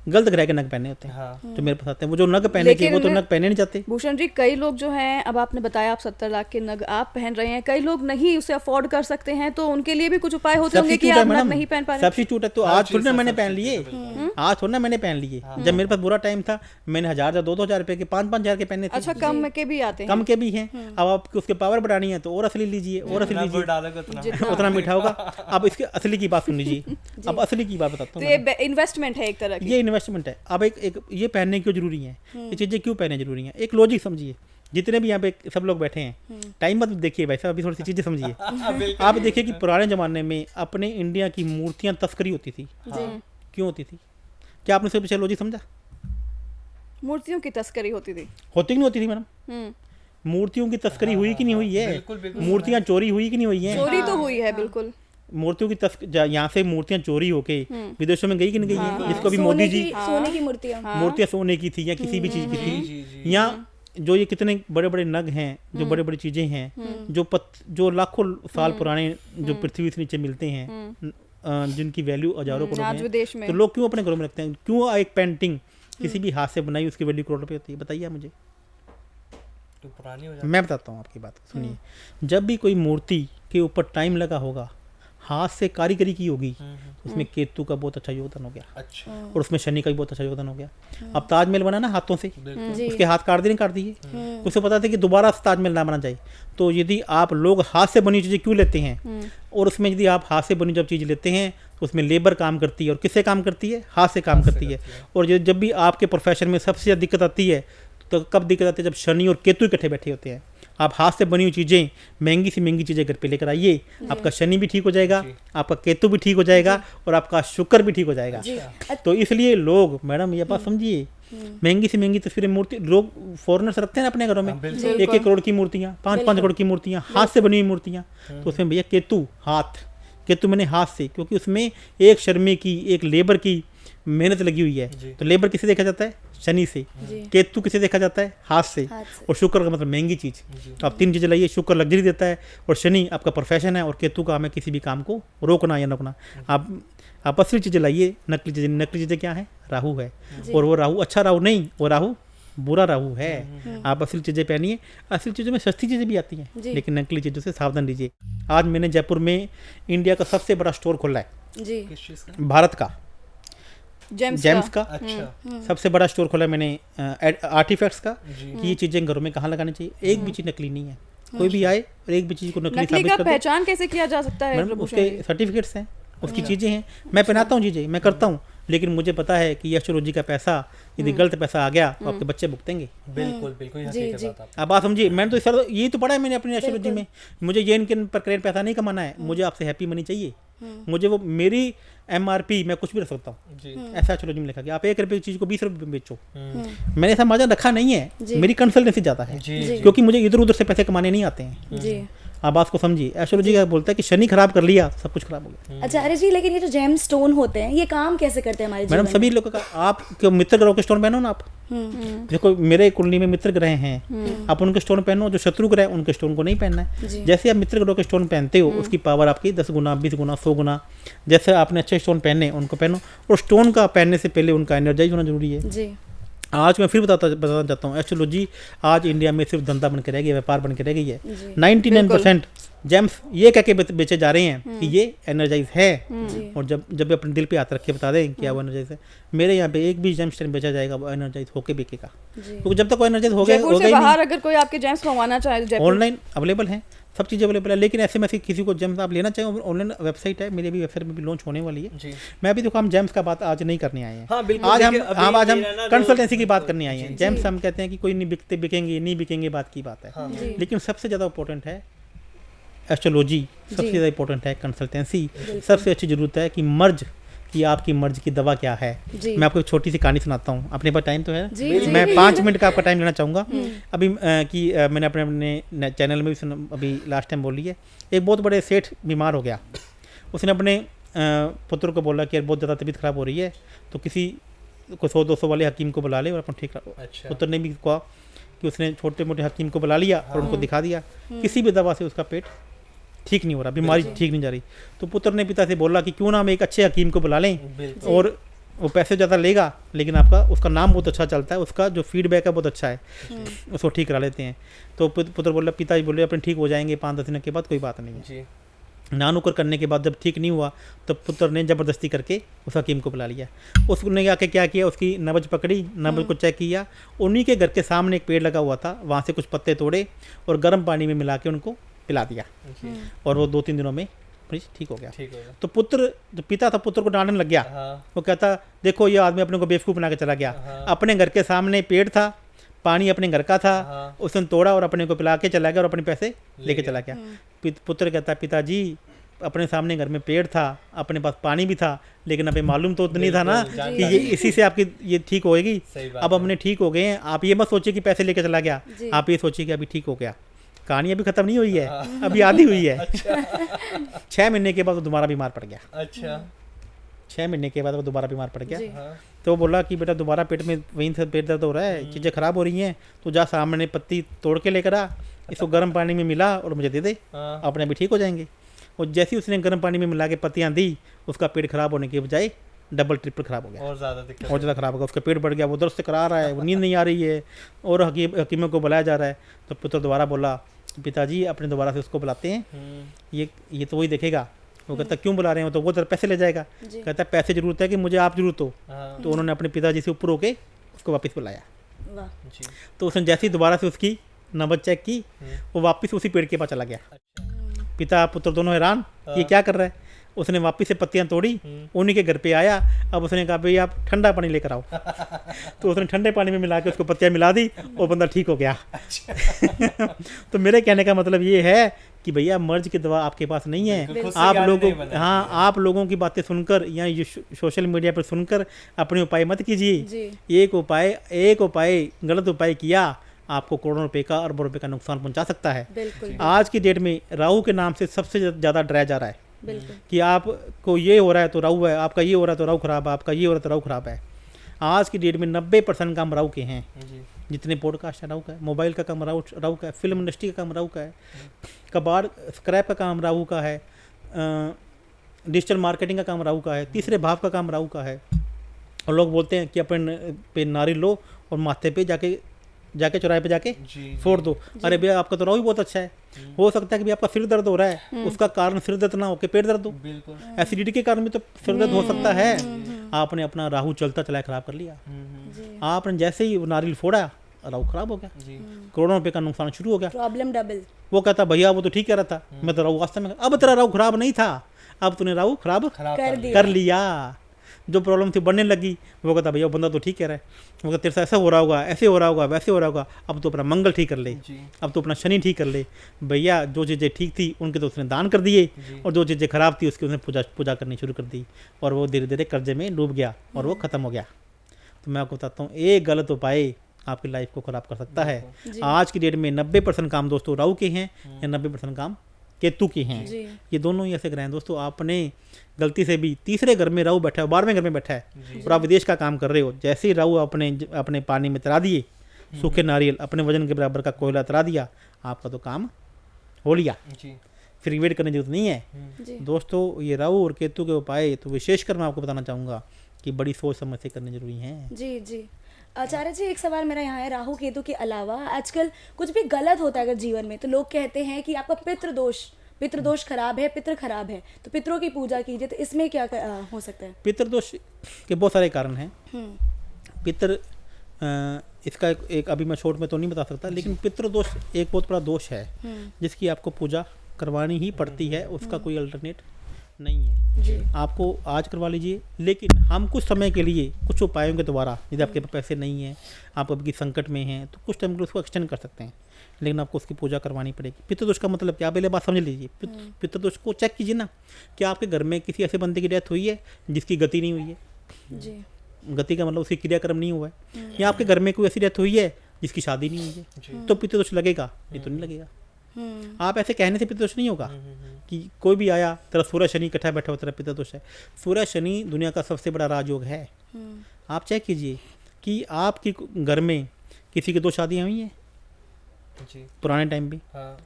[SPEAKER 2] गलत ग्रह के नग पहने होते हैं
[SPEAKER 1] हाँ।
[SPEAKER 2] जो मेरे पास आते हैं। वो जो नग पहने चाहिए वो तो
[SPEAKER 3] लेकिन-
[SPEAKER 2] नग पहने नहीं जाते।
[SPEAKER 3] भूषण जी, कई लोग जो हैं, अब आपने बताया आप 70 लाख के नग आप पहन रहे हैं, कई लोग नहीं उसे अफोर्ड कर सकते हैं, तो उनके लिए भी कुछ उपाय होते होंगे कि
[SPEAKER 2] सब्स्टिट्यूट है
[SPEAKER 3] आप नग
[SPEAKER 2] मैडम,
[SPEAKER 3] नहीं पहन पा रहे।
[SPEAKER 2] सब्स्टिट्यूट है। तो
[SPEAKER 1] हर
[SPEAKER 2] आज
[SPEAKER 1] चीज़
[SPEAKER 2] थोड़ी ना
[SPEAKER 1] का
[SPEAKER 2] मैंने पहन लिए,
[SPEAKER 1] सब्स्टिट्यूट है,
[SPEAKER 2] आज थोड़ी ना मैंने पहन लिए। जब मेरे पास बुरा टाइम था मैंने 1000 या 2-2 रुपए के 5-5 के पहने थे।
[SPEAKER 3] अच्छा, कम के भी आते हैं।
[SPEAKER 2] कम के भी हैं। अब आपको उसके पावर बढ़ानी है तो और असली लीजिए, और असली
[SPEAKER 1] जितना
[SPEAKER 2] लीजिए,
[SPEAKER 1] गुड़ डालोगे उतना
[SPEAKER 2] उतना मीठा होगा। अब इसके असली की बात सुन लीजिए। अब असली की बात बताता
[SPEAKER 3] तो
[SPEAKER 2] हूँ।
[SPEAKER 3] ये इन्वेस्टमेंट है एक तरह की।
[SPEAKER 2] ये इन्वेस्टमेंट है। अब एक ये पहनने क्यों जरूरी है, ये चीज़ें क्यों पहनने जरूरी हैं, एक लॉजिक समझिए। जितने भी यहाँ पे सब लोग बैठे हैं, टाइम मत देखिए भाई साहब, अभी थोड़ी सी चीज़ें समझिए। आप देखिए कि पुराने ज़माने में अपने इंडिया की मूर्तियाँ तस्करी होती थी। क्यों होती थी? क्या आपने उसके पीछे लॉजिक समझा?
[SPEAKER 3] मूर्तियों की तस्करी होती थी।
[SPEAKER 2] होती कि नहीं होती थी मैडम?
[SPEAKER 3] हम्म।
[SPEAKER 2] मूर्तियों की तस्करी हुई कि नहीं हुई है?
[SPEAKER 1] बिल्कुल, बिल्कुल।
[SPEAKER 2] मूर्तियाँ चोरी हुई कि नहीं हुई हैं?
[SPEAKER 3] चोरी तो हुई है बिल्कुल।
[SPEAKER 2] मूर्तियों की यहाँ से मूर्तियाँ चोरी होके विदेशों में गई कि नहीं गई है? जिसको अभी
[SPEAKER 4] सोने
[SPEAKER 2] मोदी
[SPEAKER 4] की
[SPEAKER 2] जी,
[SPEAKER 4] सोने की मूर्तियाँ
[SPEAKER 2] मूर्तियाँ सोने की थी या किसी भी चीज़ की
[SPEAKER 1] जी,
[SPEAKER 2] थी,
[SPEAKER 1] जी।
[SPEAKER 2] या जो ये कितने बड़े बड़े नग हैं, जो बड़े बड़ी चीज़ें हैं, जो लाखों साल पुराने जो पृथ्वी से नीचे मिलते हैं, जिनकी वैल्यू हजारों करोड़
[SPEAKER 3] आज
[SPEAKER 2] है,
[SPEAKER 3] विदेश में।
[SPEAKER 2] तो लोग क्यों अपने घरों में रखते हैं? क्यों एक पेंटिंग किसी भी हाथ से बनाई उसकी वैल्यू करोड़ रुपये होती है? बताइए आप मुझे।
[SPEAKER 1] तो पुरानी हो जाती
[SPEAKER 2] मैं बताता हूँ आपकी बात, सुनिए। जब भी कोई मूर्ति के ऊपर टाइम लगा होगा, हाथ से कारीगरी की होगी, तो उसमें केतु का बहुत अच्छा योगदान हो गया,
[SPEAKER 1] अच्छा।
[SPEAKER 2] और उसमें शनि का भी बहुत अच्छा योगदान हो गया। अब ताजमहल बना ना हाथों से,
[SPEAKER 4] जी
[SPEAKER 2] उसके हाथ काट दिए, उसे पता था कि दोबारा ताजमहल ना बना जाए। तो यदि आप लोग हाथ से बनी चीज़ें क्यों लेते हैं, और उसमें यदि आप हाथ से बनी जब चीज़ लेते हैं तो उसमें लेबर काम करती है, और किससे काम करती है? हाथ से काम करती है। और जब भी आपके प्रोफेशन में सबसे ज़्यादा दिक्कत आती है, तो कब दिक्कत आती है? जब शनि और केतु इकट्ठे बैठे होते हैं। आप हाथ से बनी हुई चीज़ें, महंगी से महंगी चीज़ें घर पे लेकर आइए, आपका शनि भी ठीक हो जाएगा, आपका केतु भी ठीक हो जाएगा, और आपका शुक्र भी ठीक हो जाएगा। तो इसलिए लोग, मैडम ये बात समझिए, महंगी से महंगी तस्वीरें, मूर्ति लोग फॉरेनर्स रखते हैं ना अपने घरों में, 1-1 करोड़ की मूर्तियाँ, 5-5 करोड़ की मूर्तियाँ, हाथ से बनी हुई मूर्तियाँ। तो उसमें भैया केतु मैंने हाथ से, क्योंकि उसमें एक शर्मे की, एक लेबर की मेहनत लगी हुई है। तो लेबर किसे देखा जाता है? शनि से। केतु किसे देखा जाता है? हाथ से। और शुक्र का मतलब महंगी चीज़। तो आप 3 चीज़ें लाइए। शुक्र लग्जरी देता है, और शनि आपका प्रोफेशन है, और केतु का हमें किसी भी काम को रोकना या रोकना। आप असली चीज़ें लाइए, नकली चीज़ें क्या है? राहु है, और वो राहु अच्छा राहु नहीं, वो राहु बुरा राहु है। आप असली चीज़ें पहनिए। असली चीज़ों में सस्ती चीज़ें भी आती हैं, लेकिन नकली चीज़ों से सावधान लीजिए। आज मैंने जयपुर में इंडिया का सबसे बड़ा स्टोर खोला है,
[SPEAKER 3] जी।
[SPEAKER 1] किस चीज़ का?
[SPEAKER 2] भारत का, जेम्स का
[SPEAKER 1] अच्छा।
[SPEAKER 2] सबसे बड़ा स्टोर खोला है मैंने, आर्टिफैक्ट्स का,
[SPEAKER 1] जी।
[SPEAKER 2] कि ये चीज़ें घरों में कहाँ लगानी चाहिए। एक भी चीज़ नकली नहीं है, कोई भी आए और एक भी चीज़ को नकली
[SPEAKER 3] नकली
[SPEAKER 2] साबित
[SPEAKER 3] का
[SPEAKER 2] कर दे।
[SPEAKER 3] पहचान कैसे किया जा सकता है
[SPEAKER 2] मैडम
[SPEAKER 3] प्रभूषण
[SPEAKER 2] उसके
[SPEAKER 3] जी?
[SPEAKER 2] सर्टिफिकेट्स हैं, उसकी चीज़ें हैं, मैं पहनाता हूँ चीज़ें, मैं करता हूँ, लेकिन मुझे पता है कि एस्ट्रोलॉजी का पैसा यदि गलत पैसा आ गया तो आपके बच्चे भुगतेंगे।
[SPEAKER 1] बिल्कुल, बिल्कुल, ये हकीकत बात आप।
[SPEAKER 2] अब बात समझिए, मैंने तो सर यही तो पढ़ा है मैंने अपनी एस्ट्रोलॉजी में। मुझे ये इनके पर करेंट पैसा नहीं कमाना है, मुझे आपसे हैप्पी मनी चाहिए। मुझे वो मेरी MRP मैं कुछ भी रख सकता हूँ,
[SPEAKER 1] जी।
[SPEAKER 2] ऐसा एस्ट्रोलॉजी में लिखा गया। आप 1 रुपये की चीज़ को 20 रुपये में बेचो। मैंने ऐसा मार्जिन रखा नहीं है, मेरी कंसल्टेंसी ज़्यादा है,
[SPEAKER 1] जी,
[SPEAKER 2] क्योंकि मुझे इधर उधर से पैसे कमाने नहीं आते हैं।
[SPEAKER 4] जी
[SPEAKER 2] आप बात को समझिए। एस्ट्रोलॉजी क्या बोलता है कि शनि खराब कर लिया, सब कुछ खराब हो गया।
[SPEAKER 4] आचार्य जी, लेकिन ये जो जेम स्टोन होते हैं ये काम कैसे करते हैं हमारे
[SPEAKER 2] मैडम
[SPEAKER 4] जीवन
[SPEAKER 2] सभी लोगों का, आप क्यों मित्र ग्रह के स्टोन पहनो ना आप। देखो मेरे कुंडली में मित्र ग्रह हैं, आप उनके स्टोन पहनो। जो शत्रु ग्रह उनके स्टोन को नहीं पहनना है। जैसे आप मित्र ग्रह के स्टोन पहनते हो उसकी पावर आपकी 10 गुना 20 गुना 100 गुना। जैसे आपने अच्छे स्टोन पहने उनको पहनो, और स्टोन का पहनने से पहले उनका एनर्जाइज होना जरूरी है।
[SPEAKER 4] जी।
[SPEAKER 2] आज मैं फिर बताना चाहता हूँ, एस्ट्रोलॉजी आज इंडिया में सिर्फ धंधा बन के रह गई है, व्यापार बन के रह गई है। 99% जेम्स ये कह के बेचे जा रहे हैं कि ये एनर्जाइज है, और जब अपने दिल पे हाथ रख के बता दें क्या वो एनर्जाइज है। मेरे यहाँ पे एक भी जेम स्टोन बेचा जाएगा वो एनर्जाइज होके बिकेगा, क्योंकि जब तक वो एनर्जाइज हो गया
[SPEAKER 3] जयपुर से बाहर अगर कोई आपके जेम्स मंगवाना चाहे जयपुर
[SPEAKER 2] ऑनलाइन अवेलेबल है, सब चीज़ें अवेलेबल है। लेकिन ऐसे में से किसी को जेम्स आप लेना चाहें, ऑनलाइन वेबसाइट है, मेरी भी वेबसाइट में भी लॉन्च होने वाली है
[SPEAKER 1] जी।
[SPEAKER 2] मैं भी देखो, हम जेम्स का बात आज नहीं करने आए हैं।
[SPEAKER 1] हाँ, बिल्कुल।
[SPEAKER 2] आज
[SPEAKER 1] देखिए,
[SPEAKER 2] हम आज हम
[SPEAKER 1] मेरा ना
[SPEAKER 2] कंसल्टेंसी की बात करने आए हैं। जेम्स हम कहते हैं कि कोई नहीं बिकते, बिकेंगे नहीं बिकेंगे, बात की बात है। लेकिन सबसे ज़्यादा इंपॉर्टेंट है एस्ट्रोलॉजी, सबसे ज़्यादा इंपॉर्टेंट है कंसल्टेंसी, सबसे अच्छी ज़रूरत है कि मर्ज कि आपकी मर्ज की दवा क्या है। मैं आपको एक छोटी सी कहानी सुनाता हूँ, अपने पास टाइम तो है, मैं 5 मिनट का आपका टाइम लेना चाहूँगा अभी। मैंने अपने चैनल में भी अभी लास्ट टाइम बोली है। एक बहुत बड़े सेठ बीमार हो गया, उसने अपने पुत्र को बोला कि यार बहुत ज़्यादा तबीयत खराब हो रही है, तो किसी को 100-200 वाले हकीम को बुला ले और अपन ठीक करा। पुत्र ने भी कहा कि उसने छोटे मोटे हकीम को बुला लिया और उनको दिखा दिया, किसी भी दवा से उसका पेट ठीक नहीं हो रहा, बीमारी ठीक नहीं जा रही। तो पुत्र ने पिता से बोला कि क्यों ना हम एक अच्छे हकीम को बुला लें, और वो पैसे ज़्यादा लेगा लेकिन उसका नाम बहुत अच्छा चलता है, उसका जो फीडबैक है बहुत अच्छा है, उसको ठीक करा लेते हैं। तो पुत्र बोला, पिताजी बोले अपने ठीक हो जाएंगे 5-10 दिन के बाद, कोई बात नहीं है। नानुकर करने के बाद जब ठीक नहीं हुआ तो पुत्र ने ज़बरदस्ती करके उस हकीम को बुला लिया। उसने आके क्या किया, उसकी नब्ज पकड़ी, नब्ज को चेक किया, उन्हीं के घर के सामने एक पेड़ लगा हुआ था, वहाँ से कुछ पत्ते तोड़े और गर्म पानी में मिला के उनको पिला दिया, और वो 2-3 दिनों में ठीक हो गया। तो पिता था, पुत्र को डांटने लग गया। वो कहता, देखो ये आदमी अपने को बेवकूफ़ बना के चला गया, अपने घर के सामने पेड़ था, पानी अपने घर का था, उसने तोड़ा और अपने को पिला के चला गया और अपने पैसे लेके चला गया। पुत्र कहता, पिताजी अपने सामने घर में पेड़ था, अपने पास पानी भी था, लेकिन अभी मालूम तो नहीं था ना कि ये इसी से आपकी ये ठीक होएगी। अब अपने ठीक हो गए हैं, आप ये मत सोचिए कि पैसे लेके चला गया, आप ये सोचिए कि अभी ठीक हो गया। कहानी अभी खत्म नहीं हुई है, अभी आधी हुई है। 6 महीने के बाद वो दोबारा बीमार पड़ गया। अच्छा, 6 महीने के बाद वो दोबारा बीमार पड़ गया। तो बोला कि बेटा दोबारा पेट में वहीं से पेट दर्द हो रहा है, चीज़ें खराब हो रही हैं, तो जा सामने पत्ती तोड़ के लेकर आ, इसको गर्म पानी में मिला और मुझे दे दे, अपने अभी ठीक हो जाएंगे। और जैसे ही उसने गर्म पानी में मिला के पत्तियाँ दी, उसका पेट खराब होने के बजाय डबल ट्रिपल खराब हो गया, और ज़्यादा खराब हो गया। उसका पेट बढ़ गया, वो दर्द से करा रहा है, वो नींद नहीं आ रही है, और हकीमों को बुलाया जा रहा है। तो पुत्र दोबारा बोला, पिताजी अपने दोबारा से उसको बुलाते हैं, ये तो वही देखेगा। वो कहता, क्यों बुला रहे हो? तो वो जरा पैसे ले जाएगा। कहता है पैसे जरूरत है कि मुझे आप जरूरत हो। तो उन्होंने अपने पिताजी से ऊपर होके उसको वापस बुलाया। तो उसने जैसे ही दोबारा से उसकी नब्ज चेक की, वो वापस उसी पेड़ के पास चला गया। पिता पुत्र दोनों हैरान कि ये क्या कर रहा है। उसने वापस से पत्तियां तोड़ी, उन्हीं के घर पे आया। अब उसने कहा, भाई आप ठंडा पानी लेकर आओ। तो उसने ठंडे पानी में मिला के उसको पत्तियां मिला दी, वो बंदा ठीक हो गया। तो मेरे कहने का मतलब ये है कि भैया मर्ज की दवा आपके पास नहीं है। आप लोगों की बातें सुनकर या सोशल मीडिया पर सुनकर अपने उपाय मत कीजिए। एक उपाय गलत उपाय किया, आपको करोड़ों रुपए का, अरबों रुपए का नुकसान पहुंचा सकता है। आज की डेट में राहु के नाम से सबसे ज़्यादा डराया जा रहा है कि आपको ये हो रहा है तो राहु है, आपका ये हो रहा है तो राहु खराब है, आपका ये हो रहा है तो राहु खराब है। आज की डेट में 90% काम राहु के हैं। जितने पॉडकास्ट है राहु का है, मोबाइल का काम राहु का है, फिल्म इंडस्ट्री का काम राहु का है, कबाड़ स्क्रैप का काम राहु का है, डिजिटल मार्केटिंग का काम राहु का है, तीसरे भाव का काम राहु का है। और लोग बोलते हैं कि अपन पे नारियल लो और माथे पे जाके चौराहे पे जाके फोड़ दो। अरे भैया आपका तो राहु ही बहुत अच्छा है, हो सकता है कि भी आपका सिर दर्द हो रहा है, उसका कारण सिर दर्द ना होकर पेट दर्द हो, एसिडिटी के कारण भी तो सिर दर्द हो सकता है। आपने अपना राहु चलता चलाया खराब कर लिया। आपने जैसे ही नारियल फोड़ा, राहु खराब हो गया, करोड़ों रुपए का नुकसान शुरू हो गया, प्रॉब्लम डबल। वो कहता भैया वो तो ठीक कह रहा था, मैं तो राहु वास्तव में, अब तेरा राहु खराब नहीं था, अब तूने राहु खराब कर लिया। जो प्रॉब्लम थी बढ़ने लगी। वो कहता भैया बंदा तो ठीक कह रहा है, वो कहता तेरे से ऐसा हो रहा होगा, ऐसे हो रहा होगा, वैसे हो रहा होगा, अब तो अपना मंगल ठीक कर ले, अब तो अपना शनि ठीक कर ले। भैया जो चीज़ें ठीक थी उनके तो उसने दान कर दिए, और जो चीज़ें खराब थी उसकी उसने पूजा करनी शुरू कर दी, और वो धीरे धीरे कर्जे में डूब गया और वो ख़त्म हो गया। तो मैं आपको बताता हूँ, एक गलत उपाय आपकी लाइफ को ख़राब कर सकता है। आज की डेट में 90% काम दोस्तों राहु के हैं या 90% काम केतु के हैं,
[SPEAKER 3] जी।
[SPEAKER 2] ये दोनों ही ऐसे ग्रह हैं दोस्तों। आपने गलती से भी तीसरे घर में राहु बैठा है, 12वें घर में बैठा है और आप विदेश का काम कर रहे हो, जैसे ही राहु अपने पानी में तरा दिए, सूखे नारियल अपने वजन के बराबर का कोयला तरा दिया, आपका तो काम हो लिया,
[SPEAKER 1] जी
[SPEAKER 2] फिर वेट करने की जरूरत नहीं है
[SPEAKER 3] जी
[SPEAKER 2] दोस्तों। ये राहु और केतु के उपाय तो विशेषकर मैं आपको बताना चाहूँगा कि बड़ी सोच समझ से करने जरूरी हैं।
[SPEAKER 4] जी जी आचार्य जी, एक सवाल मेरा यहाँ है, राहु केतु के अलावा आजकल कुछ भी गलत होता है अगर जीवन में, तो लोग कहते हैं कि आपका पितृदोष खराब है, पितृ खराब है, तो पितरों की पूजा कीजिए, तो इसमें क्या हो सकता है?
[SPEAKER 2] पितृदोष के बहुत सारे कारण हैं। पितृ इसका एक अभी मैं शॉर्ट में तो नहीं बता सकता, लेकिन पितृदोष एक बहुत बड़ा दोष है जिसकी आपको पूजा करवानी ही पड़ती है, उसका कोई अल्टरनेट नहीं है।
[SPEAKER 3] जी
[SPEAKER 2] आपको आज करवा लीजिए, लेकिन हम कुछ समय के लिए कुछ उपायों के द्वारा, यदि आपके पास पैसे नहीं हैं, आप अभी संकट में हैं, तो कुछ टाइम के लिए उसको एक्सटेंड कर सकते हैं, लेकिन आपको उसकी पूजा करवानी पड़ेगी। पितृदोष का मतलब क्या, पहले बात समझ लीजिए। पितृदोष को चेक कीजिए ना, क्या आपके घर में किसी ऐसे बंदे की डेथ हुई है जिसकी गति नहीं हुई है?
[SPEAKER 3] जी
[SPEAKER 2] गति का मतलब उसकी क्रियाक्रम नहीं हुआ है। या आपके घर में कोई ऐसी डेथ हुई है जिसकी शादी नहीं हुई है, तो पितृदोष लगेगा, ये तो नहीं लगेगा। आप ऐसे कहने से पितृदोष नहीं होगा कि कोई भी आया तेरा सूर्य शनि इकट्ठा बैठा हुआ तेरा पितृदोष है। सूर्य शनि दुनिया का सबसे बड़ा राजयोग है। आप चेक कीजिए कि आपके घर में किसी की 2 शादियाँ हुई हैं
[SPEAKER 1] जी
[SPEAKER 2] पुराने टाइम पे,
[SPEAKER 1] हाँ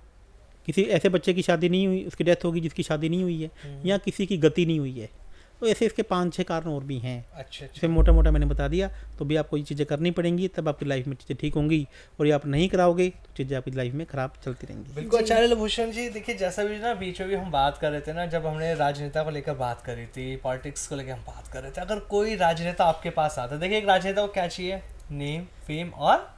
[SPEAKER 2] किसी ऐसे बच्चे की शादी नहीं हुई, उसकी डेथ होगी जिसकी शादी नहीं हुई है, या किसी की गति नहीं हुई है। तो ऐसे इसके 5-6 कारण और भी हैं।
[SPEAKER 1] अच्छा
[SPEAKER 2] फिर मोटा मोटा मैंने बता दिया, तो भी आपको ये चीज़ें करनी पड़ेंगी, तब आपकी लाइफ में चीज़ें ठीक होंगी, और ये आप नहीं कराओगे तो चीज़ें आपकी लाइफ में खराब चलती रहेंगी।
[SPEAKER 1] बिल्कुल। आचार्य भूषण जी, देखिए जैसा भी ना बीच में भी हम बात कर रहे थे ना, जब हमने राजनेता को लेकर बात करी थी, पॉलिटिक्स को लेकर हम बात कर रहे थे, अगर कोई राजनेता आपके पास आता है, देखिए एक राजनेता को क्या चाहिए, नेम फेम और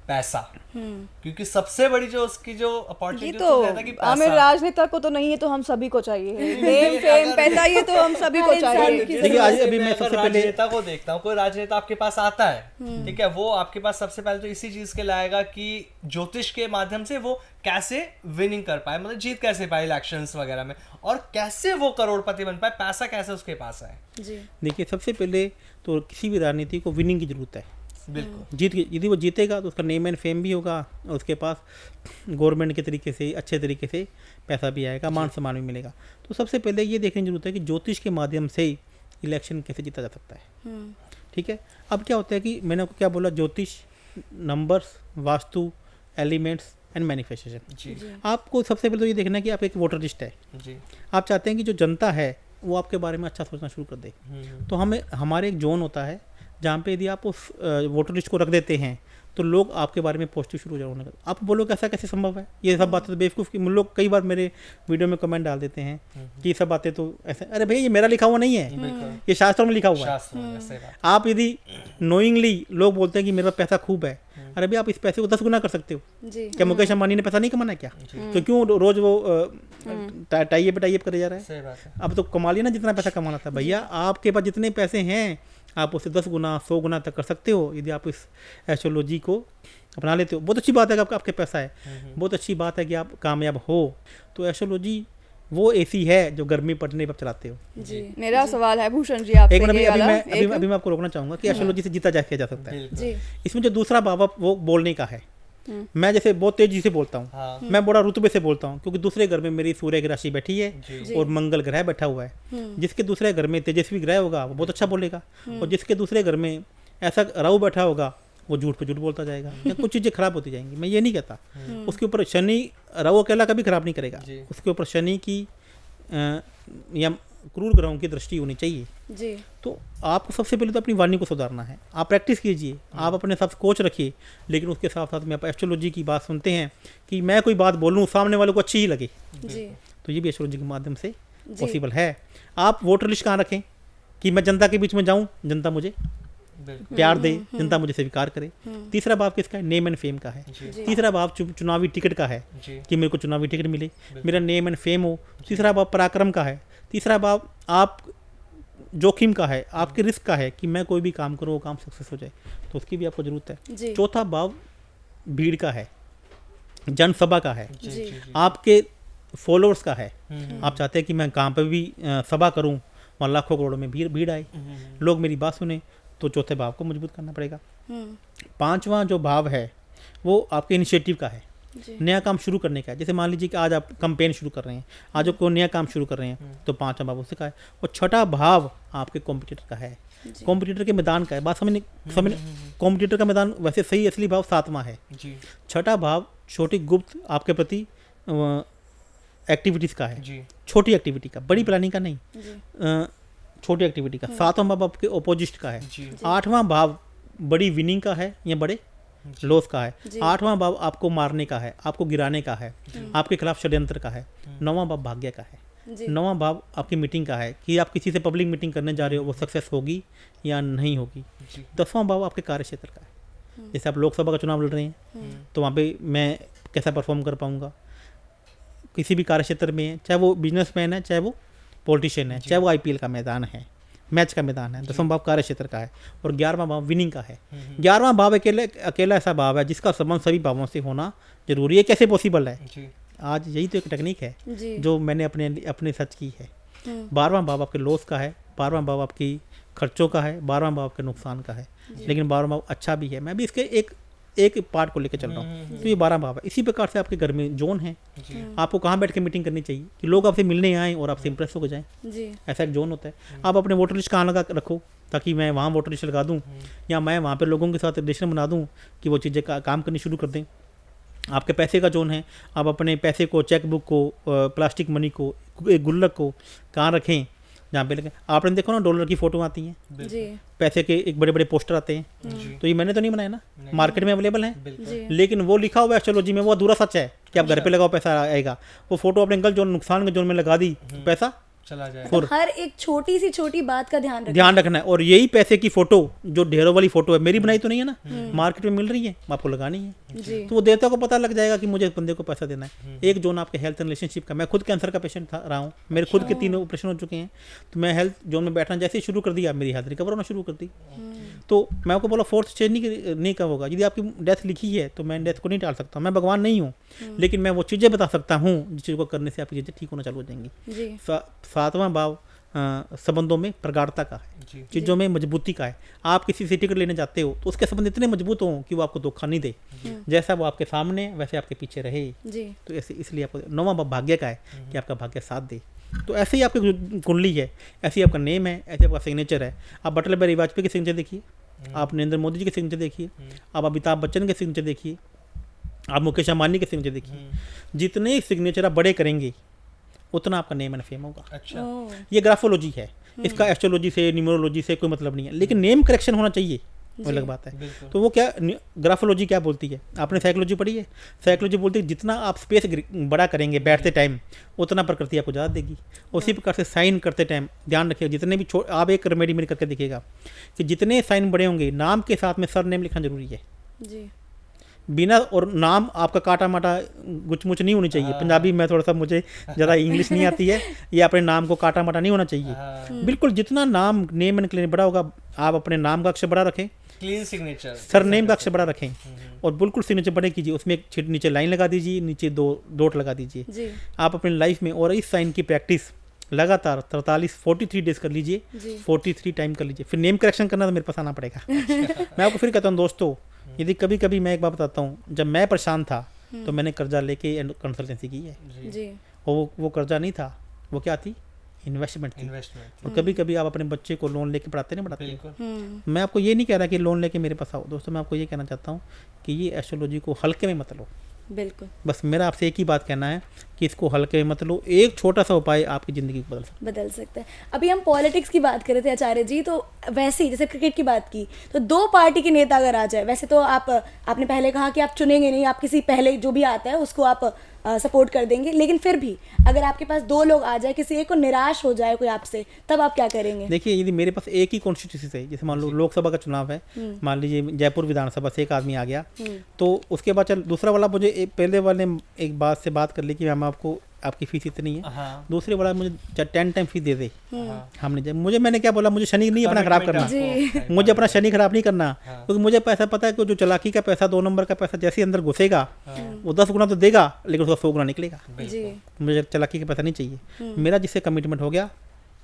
[SPEAKER 1] पैसा, क्योंकि सबसे बड़ी जो उसकी जो
[SPEAKER 3] ये
[SPEAKER 1] अपॉर्चुनिटी
[SPEAKER 3] तो हमें राजनेता को तो नहीं है, तो हम सभी को चाहिए नेम फेम पैसा, ये तो हम सभी को चाहिए।
[SPEAKER 2] देखिए आज अभी मैं सबसे पहले
[SPEAKER 1] राजनेता को देखता हूँ, कोई राजनेता आपके पास आता है, ठीक है, वो आपके पास सबसे पहले तो इसी चीज के लाएगा कि ज्योतिष के माध्यम से वो कैसे विनिंग कर पाए, मतलब जीत कैसे पाए इलेक्शंस वगैरह में, और कैसे वो करोड़पति बन पाए, पैसा कैसे उसके पास आए।
[SPEAKER 3] जी
[SPEAKER 2] देखिए सबसे पहले तो किसी भी राजनीति को विनिंग की जरूरत है।
[SPEAKER 1] बिल्कुल।
[SPEAKER 2] जीत यदि वो जीतेगा तो उसका नेम एंड फेम भी होगा, और उसके पास गवर्नमेंट के तरीके से अच्छे तरीके से पैसा भी आएगा, मान सम्मान भी मिलेगा। तो सबसे पहले ये देखने की जरूरत है कि ज्योतिष के माध्यम से इलेक्शन कैसे जीता जा सकता है। ठीक है, अब क्या होता है कि मैंने आपको क्या बोला, ज्योतिष, numbers, vastu, elements and manifestation.
[SPEAKER 1] जी
[SPEAKER 2] आपको सबसे पहले तो ये देखना है कि आप एक वोटर लिस्ट है,
[SPEAKER 1] जी
[SPEAKER 2] आप चाहते हैं कि जो जनता है वो आपके बारे में अच्छा सोचना शुरू कर दे। तो हमारे एक जोन होता है जहाँ पे यदि आप उस वोटर लिस्ट को रख देते हैं तो लोग आपके बारे में पॉजिटिव शुरू होने लगते। आप बोलो कि ऐसा कैसे संभव है, ये सब बातें तो बेवकूफ़ की, लोग कई बार मेरे वीडियो में कमेंट डाल देते हैं कि ये सब बातें तो ऐसे, अरे भाई ये मेरा लिखा हुआ नहीं है, ये शास्त्रों में लिखा हुआ है।
[SPEAKER 1] शास्त्र में सही बात।
[SPEAKER 2] आप यदि नोइंगली लोग बोलते हैं कि मेरा पैसा खूब है, अरे भाई आप इस पैसे को 10 गुना कर सकते हो।
[SPEAKER 3] जी
[SPEAKER 2] क्या मुकेश अंबानी ने पैसा नहीं कमाना क्या? तो क्यों रोज वो टाइप करे जा रहा है?
[SPEAKER 1] सही बात है।
[SPEAKER 2] अब तो कमा लिया ना जितना पैसा कमाना था। भैया आपके पास जितने पैसे हैं आप उसे 10 गुना 100 गुना तक कर सकते हो यदि आप इस एस्ट्रोलॉजी को अपना लेते हो। बहुत अच्छी बात है कि आपके पैसा है, बहुत अच्छी बात है कि आप कामयाब हो। तो एस्ट्रोलॉजी वो ऐसी है जो गर्मी पड़ने पर चलाते हो।
[SPEAKER 3] जी मेरा सवाल है भूषण जी आपसे,
[SPEAKER 2] एक मिनट,
[SPEAKER 3] ये वाला,
[SPEAKER 2] अभी मैं आपको रोकना चाहूंगा कि एस्ट्रोलॉजी से जीता जा सकता है।
[SPEAKER 3] जी
[SPEAKER 2] इसमें जो दूसरा भाव वो बोलने का है, मैं जैसे बहुत तेजी से बोलता हूँ,
[SPEAKER 1] हाँ
[SPEAKER 2] मैं बड़ा रुतबे से बोलता हूँ, क्योंकि दूसरे घर में मेरी सूर्य की राशि बैठी है
[SPEAKER 1] जी।
[SPEAKER 2] और मंगल ग्रह बैठा हुआ है। जिसके दूसरे घर में तेजस्वी ग्रह होगा वो बहुत अच्छा बोलेगा, और जिसके दूसरे घर में ऐसा राहु बैठा होगा वो झूठ पे झूठ बोलता जाएगा, या कुछ चीज़ें खराब होती जाएंगी। मैं ये नहीं कहता, उसके ऊपर शनि राहु अकेला कभी खराब नहीं करेगा,
[SPEAKER 1] जी।
[SPEAKER 2] उसके ऊपर शनि की या क्रूर ग्रहों की दृष्टि होनी चाहिए।
[SPEAKER 3] जी
[SPEAKER 2] तो आपको सबसे पहले तो अपनी वाणी को सुधारना है। आप प्रैक्टिस कीजिए, आप अपने साथ कोच रखिए, लेकिन उसके साथ साथ में आप एस्ट्रोलॉजी की बात सुनते हैं कि मैं कोई बात बोलूँ सामने वाले को अच्छी ही लगे,
[SPEAKER 3] जी
[SPEAKER 2] तो ये भी एस्ट्रोलॉजी के माध्यम से पॉसिबल है। आप वोटर लिस्ट कहाँ रखें कि मैं जनता के बीच में जाऊँ, जनता मुझे
[SPEAKER 1] बिल्कुल।
[SPEAKER 2] प्यार दे, जनता मुझे स्वीकार करे। तीसरा भाव किसका है? नेम एंड फेम का है।
[SPEAKER 1] जी
[SPEAKER 2] तीसरा भाव चुनावी टिकट का है
[SPEAKER 1] जी
[SPEAKER 2] कि मेरे को चुनावी टिकट मिले, मेरा नेम एंड फेम हो। तीसरा भाव पराक्रम का है। तीसरा भाव आप जोखिम का है, आपके रिस्क का है कि मैं कोई भी काम करूँ वो काम सक्सेस हो जाए, तो उसकी भी आपको जरूरत है।
[SPEAKER 3] जी
[SPEAKER 2] चौथा भाव भीड़ का है, जनसभा का है,
[SPEAKER 1] जी
[SPEAKER 3] जी।
[SPEAKER 1] जी
[SPEAKER 2] आपके फॉलोअर्स का है। आप चाहते हैं कि मैं कहाँ पर भी सभा करूँ वहाँ लाखों करोड़ों में भीड़ आए, लोग मेरी बात सुने, तो चौथे भाव को मजबूत करना पड़ेगा। पांचवा जो भाव है वो आपके इनिशिएटिव का है। नया काम शुरू करने का है। जैसे मान लीजिए कि आज आप कैंपेन शुरू कर रहे हैं, आज आप कोई नया काम शुरू कर रहे हैं, तो 5वां भाव उसका है, और 6ठा भाव आपके कॉम्पिटिटर का है, कॉम्पिटिटर के मैदान का है। बात समझ कॉम्पिटिटर का मैदान वैसे सही असली भाव 7वां है। 6ठा भाव छोटी गुप्त आपके प्रति एक्टिविटीज़ का है, छोटी एक्टिविटी का, बड़ी प्लानिंग का नहीं, छोटी एक्टिविटी का। 7वां भाव आपके ओपोजिट का है। 8वां भाव बड़ी विनिंग का है या बड़े लॉस का है। 8वां भाव आपको मारने का है, आपको गिराने का है, आपके खिलाफ षड्यंत्र का है। 9वां भाव भाग्य का है। 9वां भाव आपकी मीटिंग का है कि आप किसी से पब्लिक मीटिंग करने जा रहे हो, वो सक्सेस होगी या नहीं होगी। 10वां भाव आपके कार्य क्षेत्र का है। जैसे आप लोकसभा का चुनाव लड़ रहे हैं, तो वहाँ पे मैं कैसा परफॉर्म कर पाऊँगा, किसी भी कार्य क्षेत्र में है, चाहे वो बिजनेसमैन है, चाहे वो पॉलिटिशियन है, चाहे वो IPL का मैदान है, मैच का मैदान है। 10वां भाव कार्य क्षेत्र का है, और 11वां भाव विनिंग का है। 11वां भाव अकेला ऐसा भाव है जिसका संबंध सभी भावों से होना जरूरी है। कैसे पॉसिबल है? आज यही तो एक टेक्निक है जो मैंने अपने सर्च की है। 12वां भाव आपके लॉस का है, 12वां भाव आपकी खर्चों का है, 12वां भाव आपके नुकसान का है, लेकिन 12वां भाव अच्छा भी है। मैं भी इसके एक पार्ट को लेकर चल रहा हूँ। तो ये 12 भाव है। इसी प्रकार से आपके घर में जोन है, आपको कहाँ बैठ के मीटिंग करनी चाहिए कि लोग आपसे मिलने आएँ और आपसे इंप्रेस होकर जाएँ, ऐसा एक जोन होता है। आप अपने वोटर लिस्ट कहाँ लगा रखो ताकि मैं वहाँ वोटर लिस्ट लगा दूँ, या मैं वहाँ पे लोगों के साथ रिलेशन बना दूँ कि वो चीज़ें काम करनी शुरू कर दें। आपके पैसे का जोन है, आप अपने पैसे को, चेकबुक को, प्लास्टिक मनी को, एक गुल्लक को कहाँ रखें, जहाँ पे लगे। आपने देखो ना डॉलर की फ़ोटो आती हैं, पैसे के एक बड़े बड़े पोस्टर आते हैं, तो ये मैंने तो नहीं बनाया ना, मार्केट में अवेलेबल है, लेकिन वो लिखा हुआ है एस्ट्रोलॉजी में, वो अधूरा सच है कि आप घर पे लगाओ पैसा आएगा। वो फोटो अपने गलत जोन, नुकसान के जोन में लगा दी, पैसा
[SPEAKER 1] चला जाए।
[SPEAKER 4] तो हर एक छोटी सी छोटी बात का ध्यान
[SPEAKER 2] रखना है। और यही पैसे की फोटो जो ढेरों वाली फोटो है, मेरी बनाई तो नहीं है ना, मार्केट में मिल रही है, आपको लगानी है, तो वो देवता को पता लग जाएगा कि मुझे इस बंदे को पैसा देना है। एक जोन आपके हेल्थ एंड रिलेशनशिप का। मैं खुद कैंसर का पेशेंट रहा हूँ, मेरे खुद के 3 ऑपरेशन हो चुके हैं, तो मैं हेल्थ जोन में बैठना जैसे ही शुरू कर दिया, मेरी हेल्थ रिकवर होना शुरू कर दी। तो मैं आपको बोला फोर्थ स्टेज नहीं कब होगा। यदि आपकी डेथ लिखी है तो मैं डेथ को नहीं टाल सकता, मैं भगवान नहीं हूँ, लेकिन मैं वो चीज़ें बता सकता हूँ जिस चीज़ को करने से आपकी चीज़ें ठीक होना चालू हो जाएंगी। 7वां भाव संबंधों में प्रगाढ़ता का है, चीज़ों में मजबूती का है। आप किसी से टिकट लेने जाते हो तो उसके संबंध इतने मजबूत हों कि वो आपको धोखा नहीं दे, जैसा वो आपके सामने वैसे आपके पीछे रहे। तो ऐसे इसलिए आपको 9वां भाव भाग्य का है कि आपका भाग्य साथ दे। तो ऐसे ही आपकी कुंडली है, ऐसे ही आपका नेम है, ऐसे आपका सिग्नेचर है। आप अटल बिहारी वाजपेयी के सिग्नेचर देखिए, आप नरेंद्र मोदी जी के सिग्नेचर देखिए, आप अमिताभ बच्चन के सिग्नेचर देखिए, आप मुकेश अंबानी के सिग्नेचर देखिए। जितने सिग्नेचर आप बड़े करेंगे उतना आपका नेम एंड फेम होगा।
[SPEAKER 1] अच्छा,
[SPEAKER 2] ये ग्राफोलॉजी है, इसका एस्ट्रोलॉजी से, न्यूमरोलॉजी से कोई मतलब नहीं है, लेकिन नेम करेक्शन होना चाहिए, वो अलग बात है। तो वो क्या, ग्राफोलॉजी क्या बोलती है, आपने साइकोलॉजी पढ़ी है, साइकोलॉजी बोलती है जितना आप स्पेस बड़ा करेंगे बैठते टाइम, उतना प्रकृति आपको ज़्यादा देगी। उसी प्रकार से साइन करते टाइम ध्यान रखिएगा, जितने भी आप एक रेमेडी मेरी करके देखिएगा कि जितने साइन बड़े होंगे, नाम के साथ में सर नेम लिखना जरूरी है
[SPEAKER 3] जी।
[SPEAKER 2] बिना, और नाम आपका काटा माटा गुचमुच नहीं होनी चाहिए। पंजाबी में थोड़ा सा मुझे ज़रा इंग्लिश नहीं आती है, ये अपने नाम को काटा माटा नहीं होना चाहिए। बिल्कुल जितना नाम नेम एंड क्लीन बड़ा होगा, आप अपने नाम का अक्षर बड़ा रखें,
[SPEAKER 1] क्लीन सिग्नेचर,
[SPEAKER 2] सरनेम का अक्षर बड़ा रखें, और बिल्कुल सिग्नेचर बड़े कीजिए। उसमें एक नीचे लाइन लगा दीजिए, नीचे 2 डॉट लगा दीजिए। आप अपनी लाइफ में और इस साइन की प्रैक्टिस लगातार 43 डेज कर लीजिए, 43 टाइम कर लीजिए। फिर नेम करेक्शन करना तो मेरे पास आना पड़ेगा। मैं आपको फिर कहता हूँ दोस्तों, यदि कभी कभी मैं एक बात बताता हूँ, जब मैं परेशान था तो मैंने कर्जा लेके कंसल्टेंसी की है
[SPEAKER 3] जी।
[SPEAKER 2] और वो कर्जा नहीं था, वो क्या थी, इन्वेस्टमेंट थी। और कभी कभी आप अपने बच्चे को लोन लेके पढ़ाते नहीं पढ़ाते। मैं आपको ये नहीं कह रहा कि लोन लेके मेरे पास आओ दोस्तों, मैं आपको ये कहना चाहता हूँ कि ये एस्ट्रोलॉजी को हल्के में मत लो।
[SPEAKER 3] बिल्कुल,
[SPEAKER 2] बस मेरा आपसे एक ही बात कहना है कि इसको हल्के में मत लो। एक छोटा सा उपाय आपकी ज़िंदगी को बदल सकता
[SPEAKER 4] है। अभी हम पॉलिटिक्स की बात कर रहे थे आचार्य जी, तो वैसे ही जैसे क्रिकेट की बात की, तो 2 पार्टी के नेता अगर आ जाए, वैसे तो आपने पहले कहा कि आप चुनेंगे नहीं, आप किसी पहले जो भी आता है उसको आप सपोर्ट कर देंगे, लेकिन फिर भी अगर आपके पास 2 लोग आ जाए, किसी एक को निराश हो जाए कोई आपसे, तब आप क्या करेंगे?
[SPEAKER 2] देखिए, यदि मेरे पास एक ही कॉन्स्टिट्यूंसी है, जैसे मान लो लोकसभा का चुनाव है, मान लीजिए जयपुर विधानसभा से एक आदमी आ गया, तो उसके बाद चल दूसरा वाला मुझे पहले वाले एक बात से बात कर ली कि हम आपको, आपकी फीस इतनी है, दूसरे वाला मुझे 10 टाइम फीस दे दे। हमने मैंने क्या बोला, मुझे शनि नहीं अपना खराब करना, मुझे अपना शनि खराब नहीं करना, क्योंकि मुझे पैसा पता है कि जो चालाकी का पैसा, 2 नंबर का पैसा जैसे अंदर घुसेगा वो 10 गुना तो देगा, लेकिन उसका 100 गुना निकलेगा। मुझे चालाकी का पैसा नहीं चाहिए। मेरा जिससे कमिटमेंट हो गया,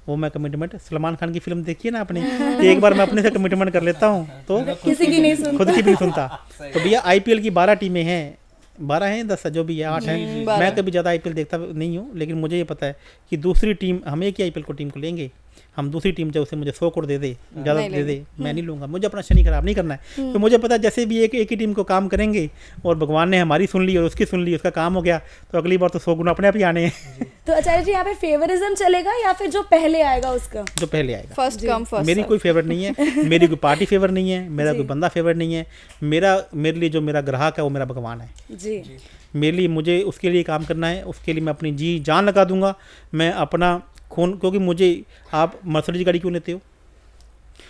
[SPEAKER 2] वो मैं कमिटमेंट, सलमान खान की फिल्म देखी है ना आपने, एक बार मैं अपने से कमिटमेंट कर लेता हूँ तो
[SPEAKER 3] किसी की नहीं सुनता,
[SPEAKER 2] खुद की भी नहीं सुनता। तो भैया IPL की 12 टीमें हैं, 12 हैं 10 जो भी है 8 हैं। मैं कभी ज़्यादा IPL देखता नहीं हूँ, लेकिन मुझे ये पता है कि दूसरी टीम, हम एक ही IPL को टीम को लेंगे, हम दूसरी टीम चाहे उसे मुझे 100 करोड़ दे दे, ज़्यादा दे दे, मैं नहीं लूँगा। मुझे अपना शनि खराब नहीं करना है। तो मुझे पता है जैसे भी एक ही टीम को काम करेंगे और भगवान ने हमारी सुन ली और उसकी सुन ली, उसका काम हो गया, तो अगली बार तो 100 गुना अपने आप ही आने हैं।
[SPEAKER 4] तो आचार्य जी यहाँ पे फेवरिज्म चलेगा या फिर जो पहले आएगा उसका?
[SPEAKER 2] जो पहले आएगा।
[SPEAKER 3] First come first.
[SPEAKER 2] मेरी कोई फेवरेट नहीं है, मेरी कोई पार्टी फेवर नहीं है, मेरा कोई बंदा फेवरेट नहीं है। मेरे लिए जो मेरा ग्राहक है वो मेरा भगवान है
[SPEAKER 4] जी।
[SPEAKER 2] मेरे लिए। मुझे उसके लिए काम करना है, उसके लिए मैं अपनी जी जान लगा दूंगा, मैं अपना खून। क्योंकि मुझे, आप मर्सिडीज गाड़ी क्यों लेते हो?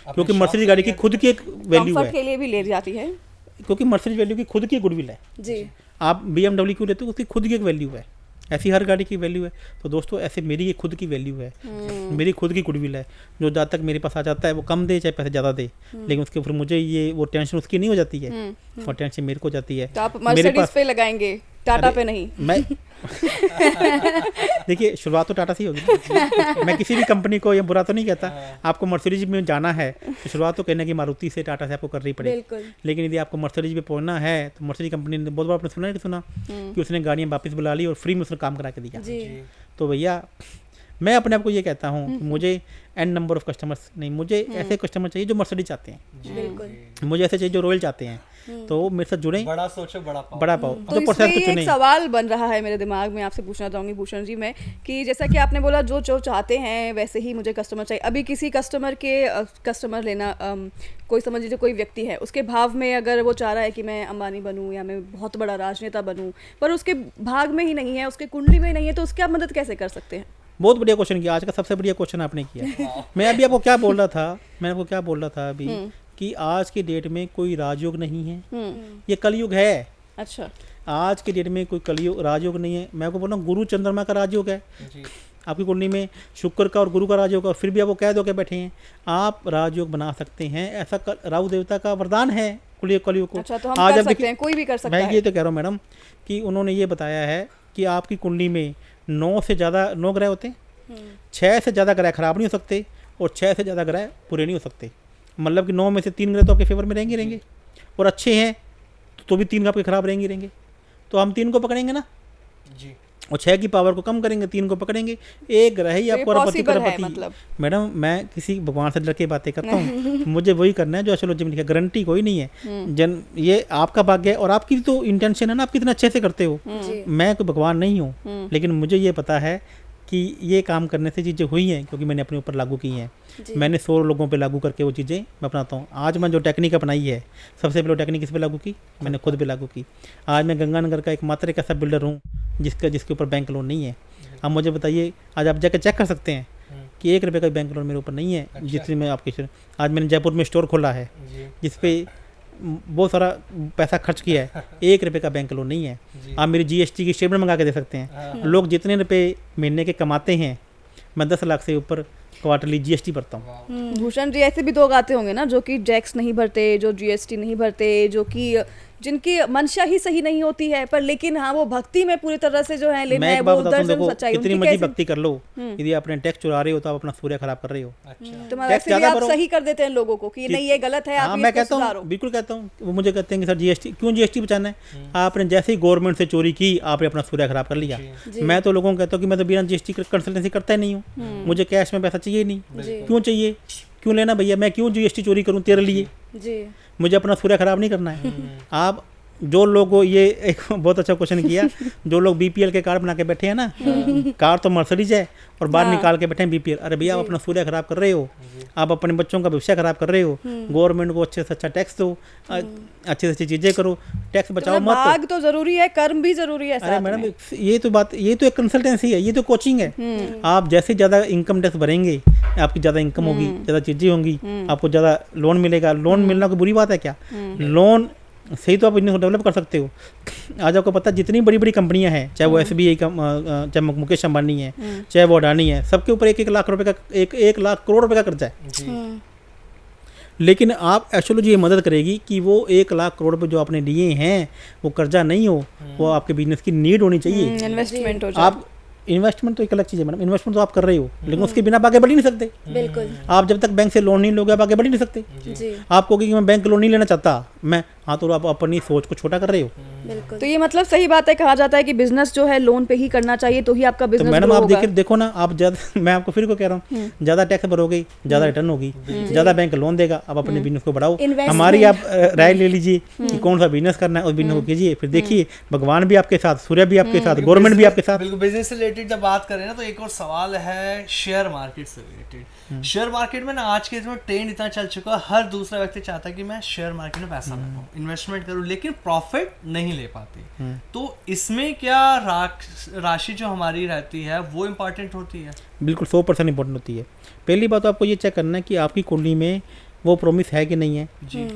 [SPEAKER 2] क्योंकि मर्सिडीज गाड़ी की खुद की एक वैल्यू
[SPEAKER 3] कंफर्ट
[SPEAKER 2] है,
[SPEAKER 3] के लिए भी ले जाती है।
[SPEAKER 2] क्योंकि मर्सिडीज वैल्यू की खुद की गुडविल है
[SPEAKER 4] जी।
[SPEAKER 2] आप BMW क्यों लेते हो? उसकी खुद की एक वैल्यू है, ऐसी हर गाड़ी की वैल्यू है। तो दोस्तों ऐसे मेरी ये खुद की वैल्यू है, मेरी खुद की गुडविल है, जो जब तक मेरे पास आ जाता है वो कम दे चाहे पैसे ज़्यादा दे, लेकिन उसके ऊपर मुझे ये वो टेंशन उसकी नहीं हो जाती है, और टेंशन मेरे को जाती है।
[SPEAKER 3] तो आप मर्सिडीज पे लगाएंगे, टाटा पे नहीं?
[SPEAKER 2] मैं देखिए शुरुआत तो टाटा से ही होगी। मैं किसी भी कंपनी को ये बुरा तो नहीं कहता। आपको मर्सिडीज में जाना है तो शुरुआत तो कहने की मारुति से, टाटा से आपको करनी पड़ेगी। लेकिन यदि आपको मर्सिडीज पे पहुंचना है तो मर्सिडीज कंपनी ने बहुत बार आपने सुना है कि सुना कि उसने गाड़ियाँ वापस बुला ली और फ्री में उसने काम करा के दिया। तो भैया मैं अपने आप को ये कहता हूँ कि मुझे n नंबर ऑफ कस्टमर्स नहीं, मुझे ऐसे कस्टमर चाहिए जो मर्सिडीज चाहते हैं, मुझे ऐसे चाहिए जो रॉयल चाहते हैं, तो मेरे साथ जुड़े,
[SPEAKER 1] बड़ा सोचो बड़ा पाओ।
[SPEAKER 2] बड़ा पाओ।
[SPEAKER 3] तो इसमें एक सवाल बन रहा है मेरे दिमाग में, आपसे पूछना चाहूँगी भूषण जी मैं, कि जैसा कि आपने बोला जो जो चाहते हैं वैसे ही मुझे कस्टमर चाहिए। अभी किसी कस्टमर लेना, कोई समझ लीजिए कोई व्यक्ति है, उसके भाव में अगर वो चाह रहा है कि मैं अंबानी बनूं या मैं बहुत बड़ा राजनेता बनूं, पर उसके भाग में ही नहीं है, उसके कुंडली में ही नहीं है, तो उसकी आप मदद कैसे कर सकते हैं?
[SPEAKER 2] बहुत बढ़िया क्वेश्चन किया, आज का सबसे बढ़िया क्वेश्चन आपने किया। मैं अभी आपको क्या बोल रहा था, अभी कि आज की डेट में कोई राजयोग नहीं है, ये कलयुग है।
[SPEAKER 3] अच्छा,
[SPEAKER 2] आज की डेट में कोई कलयुग राजयोग नहीं है। मैं आपको बोल रहा हूँ गुरु चंद्रमा का राजयोग है आपकी कुंडली में, शुक्र का और गुरु का राजयोग, और फिर भी आप वो कह दो के बैठे हैं। आप राजयोग बना सकते हैं, ऐसा राहु देवता का वरदान है कलयुग को।
[SPEAKER 3] अच्छा, तो हम कर सकते हैं, कोई भी कर सकता है।
[SPEAKER 2] मैं ये तो कह रहा हूँ मैडम कि उन्होंने ये बताया है कि आपकी कुंडली में 9 ग्रह होते हैं, 6 से ज़्यादा ग्रह खराब नहीं हो सकते और 6 से ज़्यादा ग्रह पूरे नहीं हो सकते। मतलब कि 9 में से 3 ग्रह तो आपके फेवर में रहेंगे और अच्छे हैं तो भी 3 आपके खराब रहेंगे। तो हम 3 को पकड़ेंगे ना जी, और 6 की पावर को कम करेंगे, 3 को पकड़ेंगे, एक ग्रह ही आपको करोड़पति।
[SPEAKER 3] मतलब
[SPEAKER 2] मैडम मैं किसी भगवान से डर के बातें करता हूँ, मुझे वही करना है जो एस्ट्रोलॉजी में लिखा, गारंटी कोई नहीं है। ये आपका भाग्य है और आपकी तो इंटेंशन है ना, आप कितना अच्छे से करते हो। मैं कोई भगवान नहीं हूँ, लेकिन मुझे ये पता है कि ये काम करने से चीज़ें हुई हैं क्योंकि मैंने अपने ऊपर लागू की हैं। मैंने 100 लोगों पे लागू करके वो चीज़ें मैं अपनाता हूँ। आज मैं जो टेक्निक अपनाई है, सबसे पहले टेक्निक किस पे लागू की? मैंने खुद पे लागू की। आज मैं गंगानगर का एकमात्र एक ऐसा बिल्डर हूँ जिसके ऊपर बैंक लोन नहीं है। अब मुझे बताइए, आज आप जाकर चेक कर सकते हैं कि 1 रुपये का बैंक लोन मेरे ऊपर नहीं है। जिसमें मैं आपके आज मैंने जयपुर में स्टोर खोला है जिसपे बहुत सारा पैसा खर्च किया है, 1 रुपये का बैंक लोन नहीं है। आप मेरी GST की स्टेटमेंट मंगा के दे सकते हैं। लोग जितने रुपए महीने के कमाते हैं, मैं 10 लाख से ऊपर क्वार्टरली GST भरता हूँ।
[SPEAKER 3] भूषण जी, ऐसे भी लोग आते होंगे ना जो कि टैक्स नहीं भरते, जो GST नहीं भरते, जो कि जिनकी मंशा ही सही नहीं होती है, पर लेकिन हाँ वो भक्ति में पूरी तरह से जो है लेना है, वो दर्शन सच्चाई।
[SPEAKER 2] कितनी मर्जी भक्ति कर लो, यदि आपने टैक्स चुरा रहे हो तो आप अपना सूर्य खराब कर रहे हो।
[SPEAKER 3] तो वैसे भी आप सही कर देते हैं लोगों को कि नहीं ये गलत है, आप
[SPEAKER 2] मैं कहता हूँ, बिल्कुल कहता हूँ। वो मुझे कहते हैं कि सर GST क्यों, GST बचाना है? आपने जैसे ही गवर्नमेंट से चोरी की, आपने अपना सूर्य खराब कर लिया। मैं तो लोगों को कहता हूँ कि मैं तो बिना GST कंसल्टेंसी करता ही नहीं हूँ, मुझे कैश में पैसा चाहिए नहीं। क्यों चाहिए, क्यों लेना भैया? मैं क्यों GST चोरी करूँ तेरे लिए? मुझे अपना सूर्य खराब नहीं करना है। आप जो लोग ये एक बहुत अच्छा क्वेश्चन किया, जो लोग BPL के कार्ड बना के बैठे हैं ना, कार तो मर्सिडीज है और बाहर निकाल के बैठे हैं BPL। अरे भैया, आप अपना सूर्य खराब कर रहे हो, आप अपने बच्चों का भविष्य खराब कर रहे हो। गवर्नमेंट को अच्छे से अच्छा टैक्स दो, अच्छी से अच्छी चीजें करो, टैक्स बचाओ मत।
[SPEAKER 3] भाग तो जरूरी है, कर्म भी जरूरी है।
[SPEAKER 2] अरे मैडम, ये तो एक कंसल्टेंसी है, ये तो कोचिंग है। आप जैसे ज़्यादा इनकम टैक्स भरेंगे, आपकी ज़्यादा इनकम होगी, ज़्यादा चीज़ें होंगी, आपको ज़्यादा लोन मिलेगा। लोन मिलना कोई बुरी बात है क्या? लोन सही तो आप बिजनेस डेवलप कर सकते हो। आज आपको पता है जितनी बड़ी बड़ी कंपनियां हैं, चाहे वो SBI का, चाहे मुकेश अंबानी है, चाहे वो अडानी है, सबके ऊपर 1-1 लाख रुपए का, 1 लाख करोड़ रुपए का कर्जा है। लेकिन आप एस्ट्रोलॉजी ये मदद करेगी कि वो 1 लाख करोड़ रुपए जो आपने लिए हैं वो कर्जा नहीं हो, वो आपके बिजनेस की नीड होनी चाहिए,
[SPEAKER 3] इन्वेस्टमेंट हो जाए।
[SPEAKER 2] आप इन्वेस्टमेंट तो एक अलग चीज़ है मैडम, इन्वेस्टमेंट तो आप कर रहे हो, लेकिन उसके बिना आप आगे बढ़ ही नहीं सकते।
[SPEAKER 4] बिल्कुल।
[SPEAKER 2] आप जब तक बैंक से लोन नहीं लोगे आप आगे बढ़ ही नहीं सकते। आप कहोगे कि मैं बैंक लोन नहीं लेना चाहता, मैं हाँ तो आप अपनी सोच को छोटा कर रहे हो।
[SPEAKER 4] बिल्कुल।
[SPEAKER 3] तो ये मतलब सही बात है, कहा जाता है कि बिजनेस जो है लोन पे ही करना चाहिए तो ही आपका
[SPEAKER 2] तो
[SPEAKER 3] बिजनेस
[SPEAKER 2] मैडम
[SPEAKER 3] ग्रो
[SPEAKER 2] आप
[SPEAKER 3] होगा।
[SPEAKER 2] देखो ना, आप ज़्यादा मैं आपको फिर को कह रहा हूँ, ज़्यादा टैक्स भरोगे ज़्यादा रिटर्न होगी, ज़्यादा बैंक लोन देगा, आप अपने बिजनेस को बढ़ाओ।
[SPEAKER 4] Investment।
[SPEAKER 2] हमारी आप राय ले लीजिए कि कौन सा बिजनेस करना है, उस बिजनेस को कीजिए, फिर देखिए भगवान भी आपके साथ, सूर्य भी आपके साथ, गवर्नमेंट भी आपके साथ।
[SPEAKER 1] बिल्कुल। बिजनेस से रिलेटेड जब बात करें ना तो एक और सवाल है शेयर मार्केट से रिलेटेड। शेयर मार्केट में ना आज के इसमें ट्रेंड इतना चल चुका है, हर दूसरा व्यक्ति चाहता है कि मैं शेयर मार्केट में पैसा लगाऊं, इन्वेस्टमेंट करूं, लेकिन प्रॉफिट नहीं ले पाते। तो इसमें क्या राशि जो हमारी रहती है वो इम्पोर्टेंट होती है?
[SPEAKER 2] बिल्कुल 100% इंपॉर्टेंट होती है। पहली बात तो आपको ये चेक करना है कि आपकी कुंडली में वो प्रॉमिस है कि नहीं है,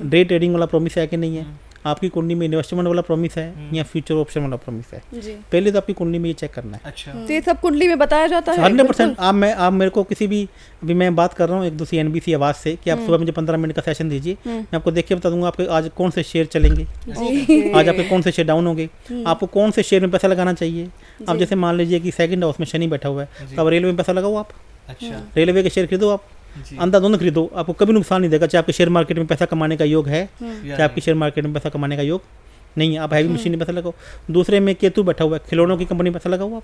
[SPEAKER 2] डे ट्रेडिंग वाला प्रॉमिस है कि नहीं है, आपकी कुंडली में इन्वेस्टमेंट वाला प्रॉमिस है या फ्यूचर ऑप्शन वाला प्रॉमिस है।
[SPEAKER 3] जी।
[SPEAKER 2] पहले तो आपकी कुंडली में ये चेक करना है।
[SPEAKER 1] अच्छा।
[SPEAKER 3] तो ये सब कुंडली में बताया जाता है?
[SPEAKER 2] 100%। आप मेरे को किसी भी, अभी मैं बात कर रहा हूँ एक दूसरी NBC आवाज़ से कि आप सुबह मुझे 15 मिनट का सेशन दीजिए, मैं आपको देख के बता दूंगा आपके आज कौन से शेयर चलेंगे, आज आपके कौन से शेयर डाउन होंगे, आपको कौन से शेयर में पैसा लगाना चाहिए। अब जैसे मान लीजिए कि सेकंड हाउस में शनि बैठा हुआ है, तो अब रेलवे में पैसा लगाओ, आप
[SPEAKER 1] अच्छा।
[SPEAKER 2] रेलवे के शेयर खरीदो, आप अंधाधुंध खरीदो, आपको कभी नुकसान नहीं देगा। चाहे आपके शेयर मार्केट में पैसा कमाने का योग है, चाहे आपके शेयर मार्केट में पैसा कमाने का योग नहीं है, आप हैवी मशीन में पैसा लगाओ। दूसरे में केतु बैठा हुआ है, खिलौनों की कंपनी में पैसा लगाओ आप,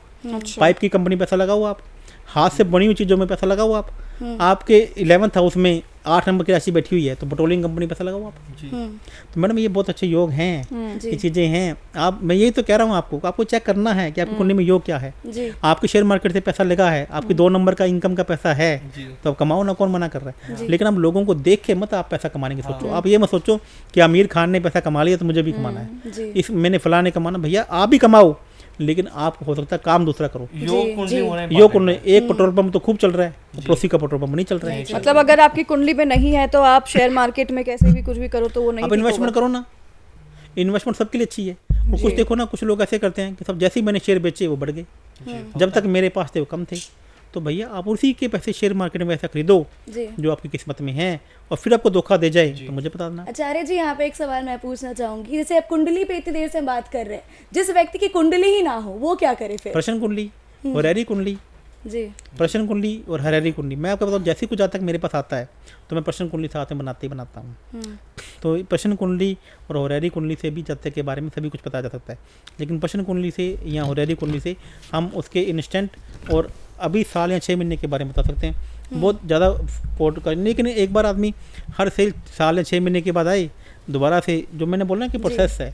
[SPEAKER 2] पाइप की कंपनी में पैसा लगाओ आप, हाथ से बनी हुई चीज़ों में पैसा लगाओ आप। आपके 11th हाउस में 8 नंबर की राशि बैठी हुई है, तो पेट्रोलिंग कंपनी में पैसा लगाओ आप। तो मैडम ये बहुत अच्छे योग हैं, ये चीज़ें हैं। आप, मैं यही तो कह रहा हूँ आपको चेक करना है कि आपकी कुंडली में योग क्या है। आपके शेयर मार्केट से पैसा लगा है, आपकी 2 नंबर का इनकम का पैसा है, तो आप कमाओ ना, कौन मना कर रहा है। लेकिन आप लोगों को देख के मत आप पैसा कमाने की सोचो। आप ये मत सोचो कि आमिर खान ने पैसा कमा लिया तो मुझे भी कमाना है, इस मैंने फलां ने कमाना। भैया आप भी कमाओ, लेकिन आप हो सकता है काम दूसरा करो।
[SPEAKER 1] योग
[SPEAKER 2] कुंडली एक पेट्रोल पंप तो खूब चल रहा है, पड़ोसी का पेट्रोल पंप नहीं चल रहा है।
[SPEAKER 3] मतलब अगर आपकी कुंडली में नहीं है तो आप शेयर मार्केट में कैसे भी कुछ भी करो तो वो नहीं
[SPEAKER 2] आप
[SPEAKER 3] ठीक
[SPEAKER 2] इन्वेस्टमेंट
[SPEAKER 3] होगा।
[SPEAKER 2] करो ना, इन्वेस्टमेंट सबके लिए अच्छी है। और कुछ देखो ना, कुछ लोग ऐसे करते हैं कि सब जैसे ही मैंने शेयर बेचे वो बढ़ गए, जब तक मेरे पास थे वो कम थे। तो भैया आप उसी के पैसे शेयर मार्केट में ऐसा खरीदो जो आपकी किस्मत में है, और फिर आपको धोखा दे जाए तो मुझे बता देना।
[SPEAKER 4] आचार्य जी, यहाँ पे एक सवाल मैं पूछना चाहूंगी। जैसे आप कुंडली पे इतनी देर से बात कर रहे हैं, जिस व्यक्ति की कुंडली ही ना हो वो क्या करे फिर?
[SPEAKER 2] प्रश्न कुंडली और हरेरी कुंडली,
[SPEAKER 4] जी,
[SPEAKER 2] प्रश्न कुंडली और हरेरी कुंडली, मैं आपको बताऊँ जैसे कुछ आज तक मेरे पास आता है तो मैं प्रश्न कुंडली साथ में बनाता हूँ। तो प्रश्न कुंडली और होरेरी कुंडली से भी जातक के बारे में सभी कुछ पता जा सकता है, लेकिन प्रश्न कुंडली से या होरेरी कुंडली से हम उसके इंस्टेंट और अभी साल या 6 महीने के बारे में बता सकते हैं। बहुत ज़्यादा पोर्ट कर, लेकिन एक बार आदमी हर साल या 6 महीने के बाद आए दोबारा से, जो मैंने बोला कि प्रोसेस है।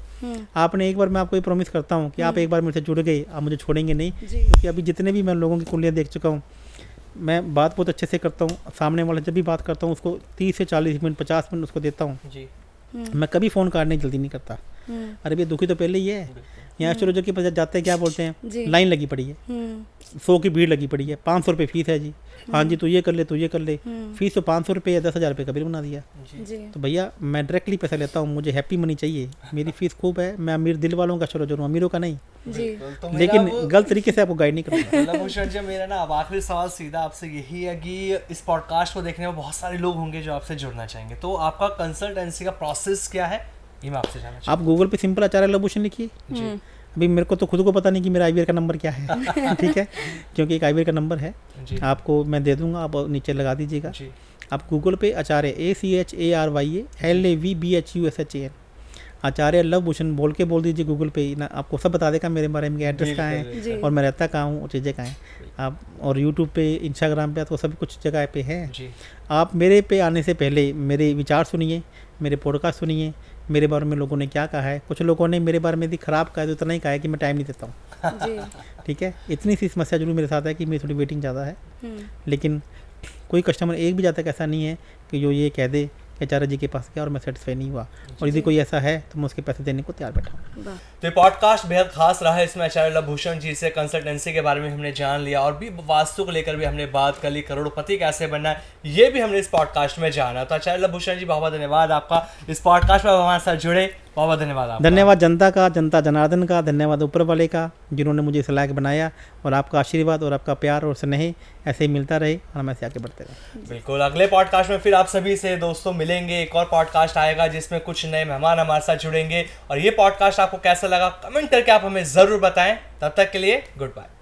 [SPEAKER 2] आपने एक बार, मैं आपको ये प्रॉमिस करता हूँ कि आप एक बार मेरे से जुड़ गए, आप मुझे छोड़ेंगे नहीं, क्योंकि अभी जितने भी मैं लोगों की कुंडलियाँ देख चुका हूँ, मैं बात बहुत अच्छे से करता हूँ। सामने वाला जब भी बात करता हूँ उसको 30 से 40 मिनट 50 मिनट उसको देता हूँ। मैं कभी फ़ोन काटने जल्दी नहीं करता। अरे भैया दुखी तो पहले ही है। यहाँ एस्ट्रोलॉजर के पास जाते हैं, क्या बोलते हैं, लाइन लगी पड़ी है, 100 की भीड़ लगी पड़ी है, 500 रुपये फीस है जी, हाँ जी तू ये कर ले, तू ये कर ले। फीस तो 500 रुपये या 10,000 रुपये का बिल बना दिया। तो भैया मैं डायरेक्टली पैसा लेता हूँ, मुझे हैप्पी मनी चाहिए, मेरी फीस खूब है, मैं अमीर दिल वालों का एस्ट्रोलॉजर हूँ, अमीरों का नहीं। लेकिन गलत तरीके से आपको गाइड नहीं करना।
[SPEAKER 1] भूषण जी, मेरा ना अब आखिरी सवाल सीधा आपसे यही है कि इस पॉडकास्ट को देखने में बहुत सारे लोग होंगे जो आपसे जुड़ना चाहेंगे, तो आपका कंसल्टेंसी का प्रोसेस क्या है ये मैं आपसे जानना चाहूँगा।
[SPEAKER 2] आप गूगल पे सिंपल आचार्य लवभूषण लिखिए। अभी मेरे को तो खुद को पता नहीं कि मेरा IVR का नंबर क्या है ठीक है, क्योंकि एक IVR का नंबर है, आपको मैं दे दूंगा, आप नीचे लगा दीजिएगा। आप गूगल पे आचार्य ACHARYA LAVBHUSHAN आचार्य लवभूषण बोल दीजिए गूगल पे ना, आपको सब बता देगा मेरे बारे में, एड्रेस कहाँ है और मैं रहता कहाँ हूँ और चीज़ें कहाँ हैं। आप और यूट्यूब पे, इंस्टाग्राम पे, आपको सब कुछ जगह पे है। आप मेरे पे आने से पहले मेरे विचार सुनिए, मेरे पॉडकास्ट सुनिए, मेरे बारे में लोगों ने क्या कहा है। कुछ लोगों ने मेरे बारे में भी ख़राब कहा है, तो इतना ही कहा है कि मैं टाइम नहीं देता हूँ ठीक है, इतनी सी समस्या जरूर मेरे साथ है कि मेरी थोड़ी वेटिंग ज़्यादा है। लेकिन कोई कस्टमर एक भी जाता ऐसा नहीं है कि जो ये कह दे कि आचार्य जी के पास गया और मैं सेटिस्फाई नहीं हुआ, और यदि कोई ऐसा है तो मैं उसके पैसे देने को तैयार बैठा हूँ।
[SPEAKER 1] तो ये पॉडकास्ट बेहद खास रहा है, इसमें आचार्य लवभूषण जी से कंसल्टेंसी के बारे में हमने जान लिया, और भी वास्तु को लेकर भी हमने बात कर ली, करोड़पति कैसे बनना है ये भी हमने इस पॉडकास्ट में जाना। तो आचार्य लवभूषण जी बहुत बहुत धन्यवाद आपका, इस पॉडकास्ट में हमारे साथ जुड़े, बहुत बहुत धन्यवाद आपका।
[SPEAKER 2] धन्यवाद जनता का, जनता जनार्दन का, धन्यवाद ऊपर वाले का जिन्होंने मुझे इस लायक बनाया, और आपका आशीर्वाद और आपका प्यार और स्नेह ऐसे ही मिलता रहे और हम ऐसे आगे बढ़ते रहे।
[SPEAKER 1] बिल्कुल, अगले पॉडकास्ट में फिर आप सभी से दोस्तों मिलेंगे, एक और पॉडकास्ट आएगा जिसमें कुछ नए मेहमान हमारे साथ जुड़ेंगे, और ये पॉडकास्ट आपको कैसा लगा कमेंट करके आप हमें ज़रूर बताएं। तब तक के लिए गुड बाय।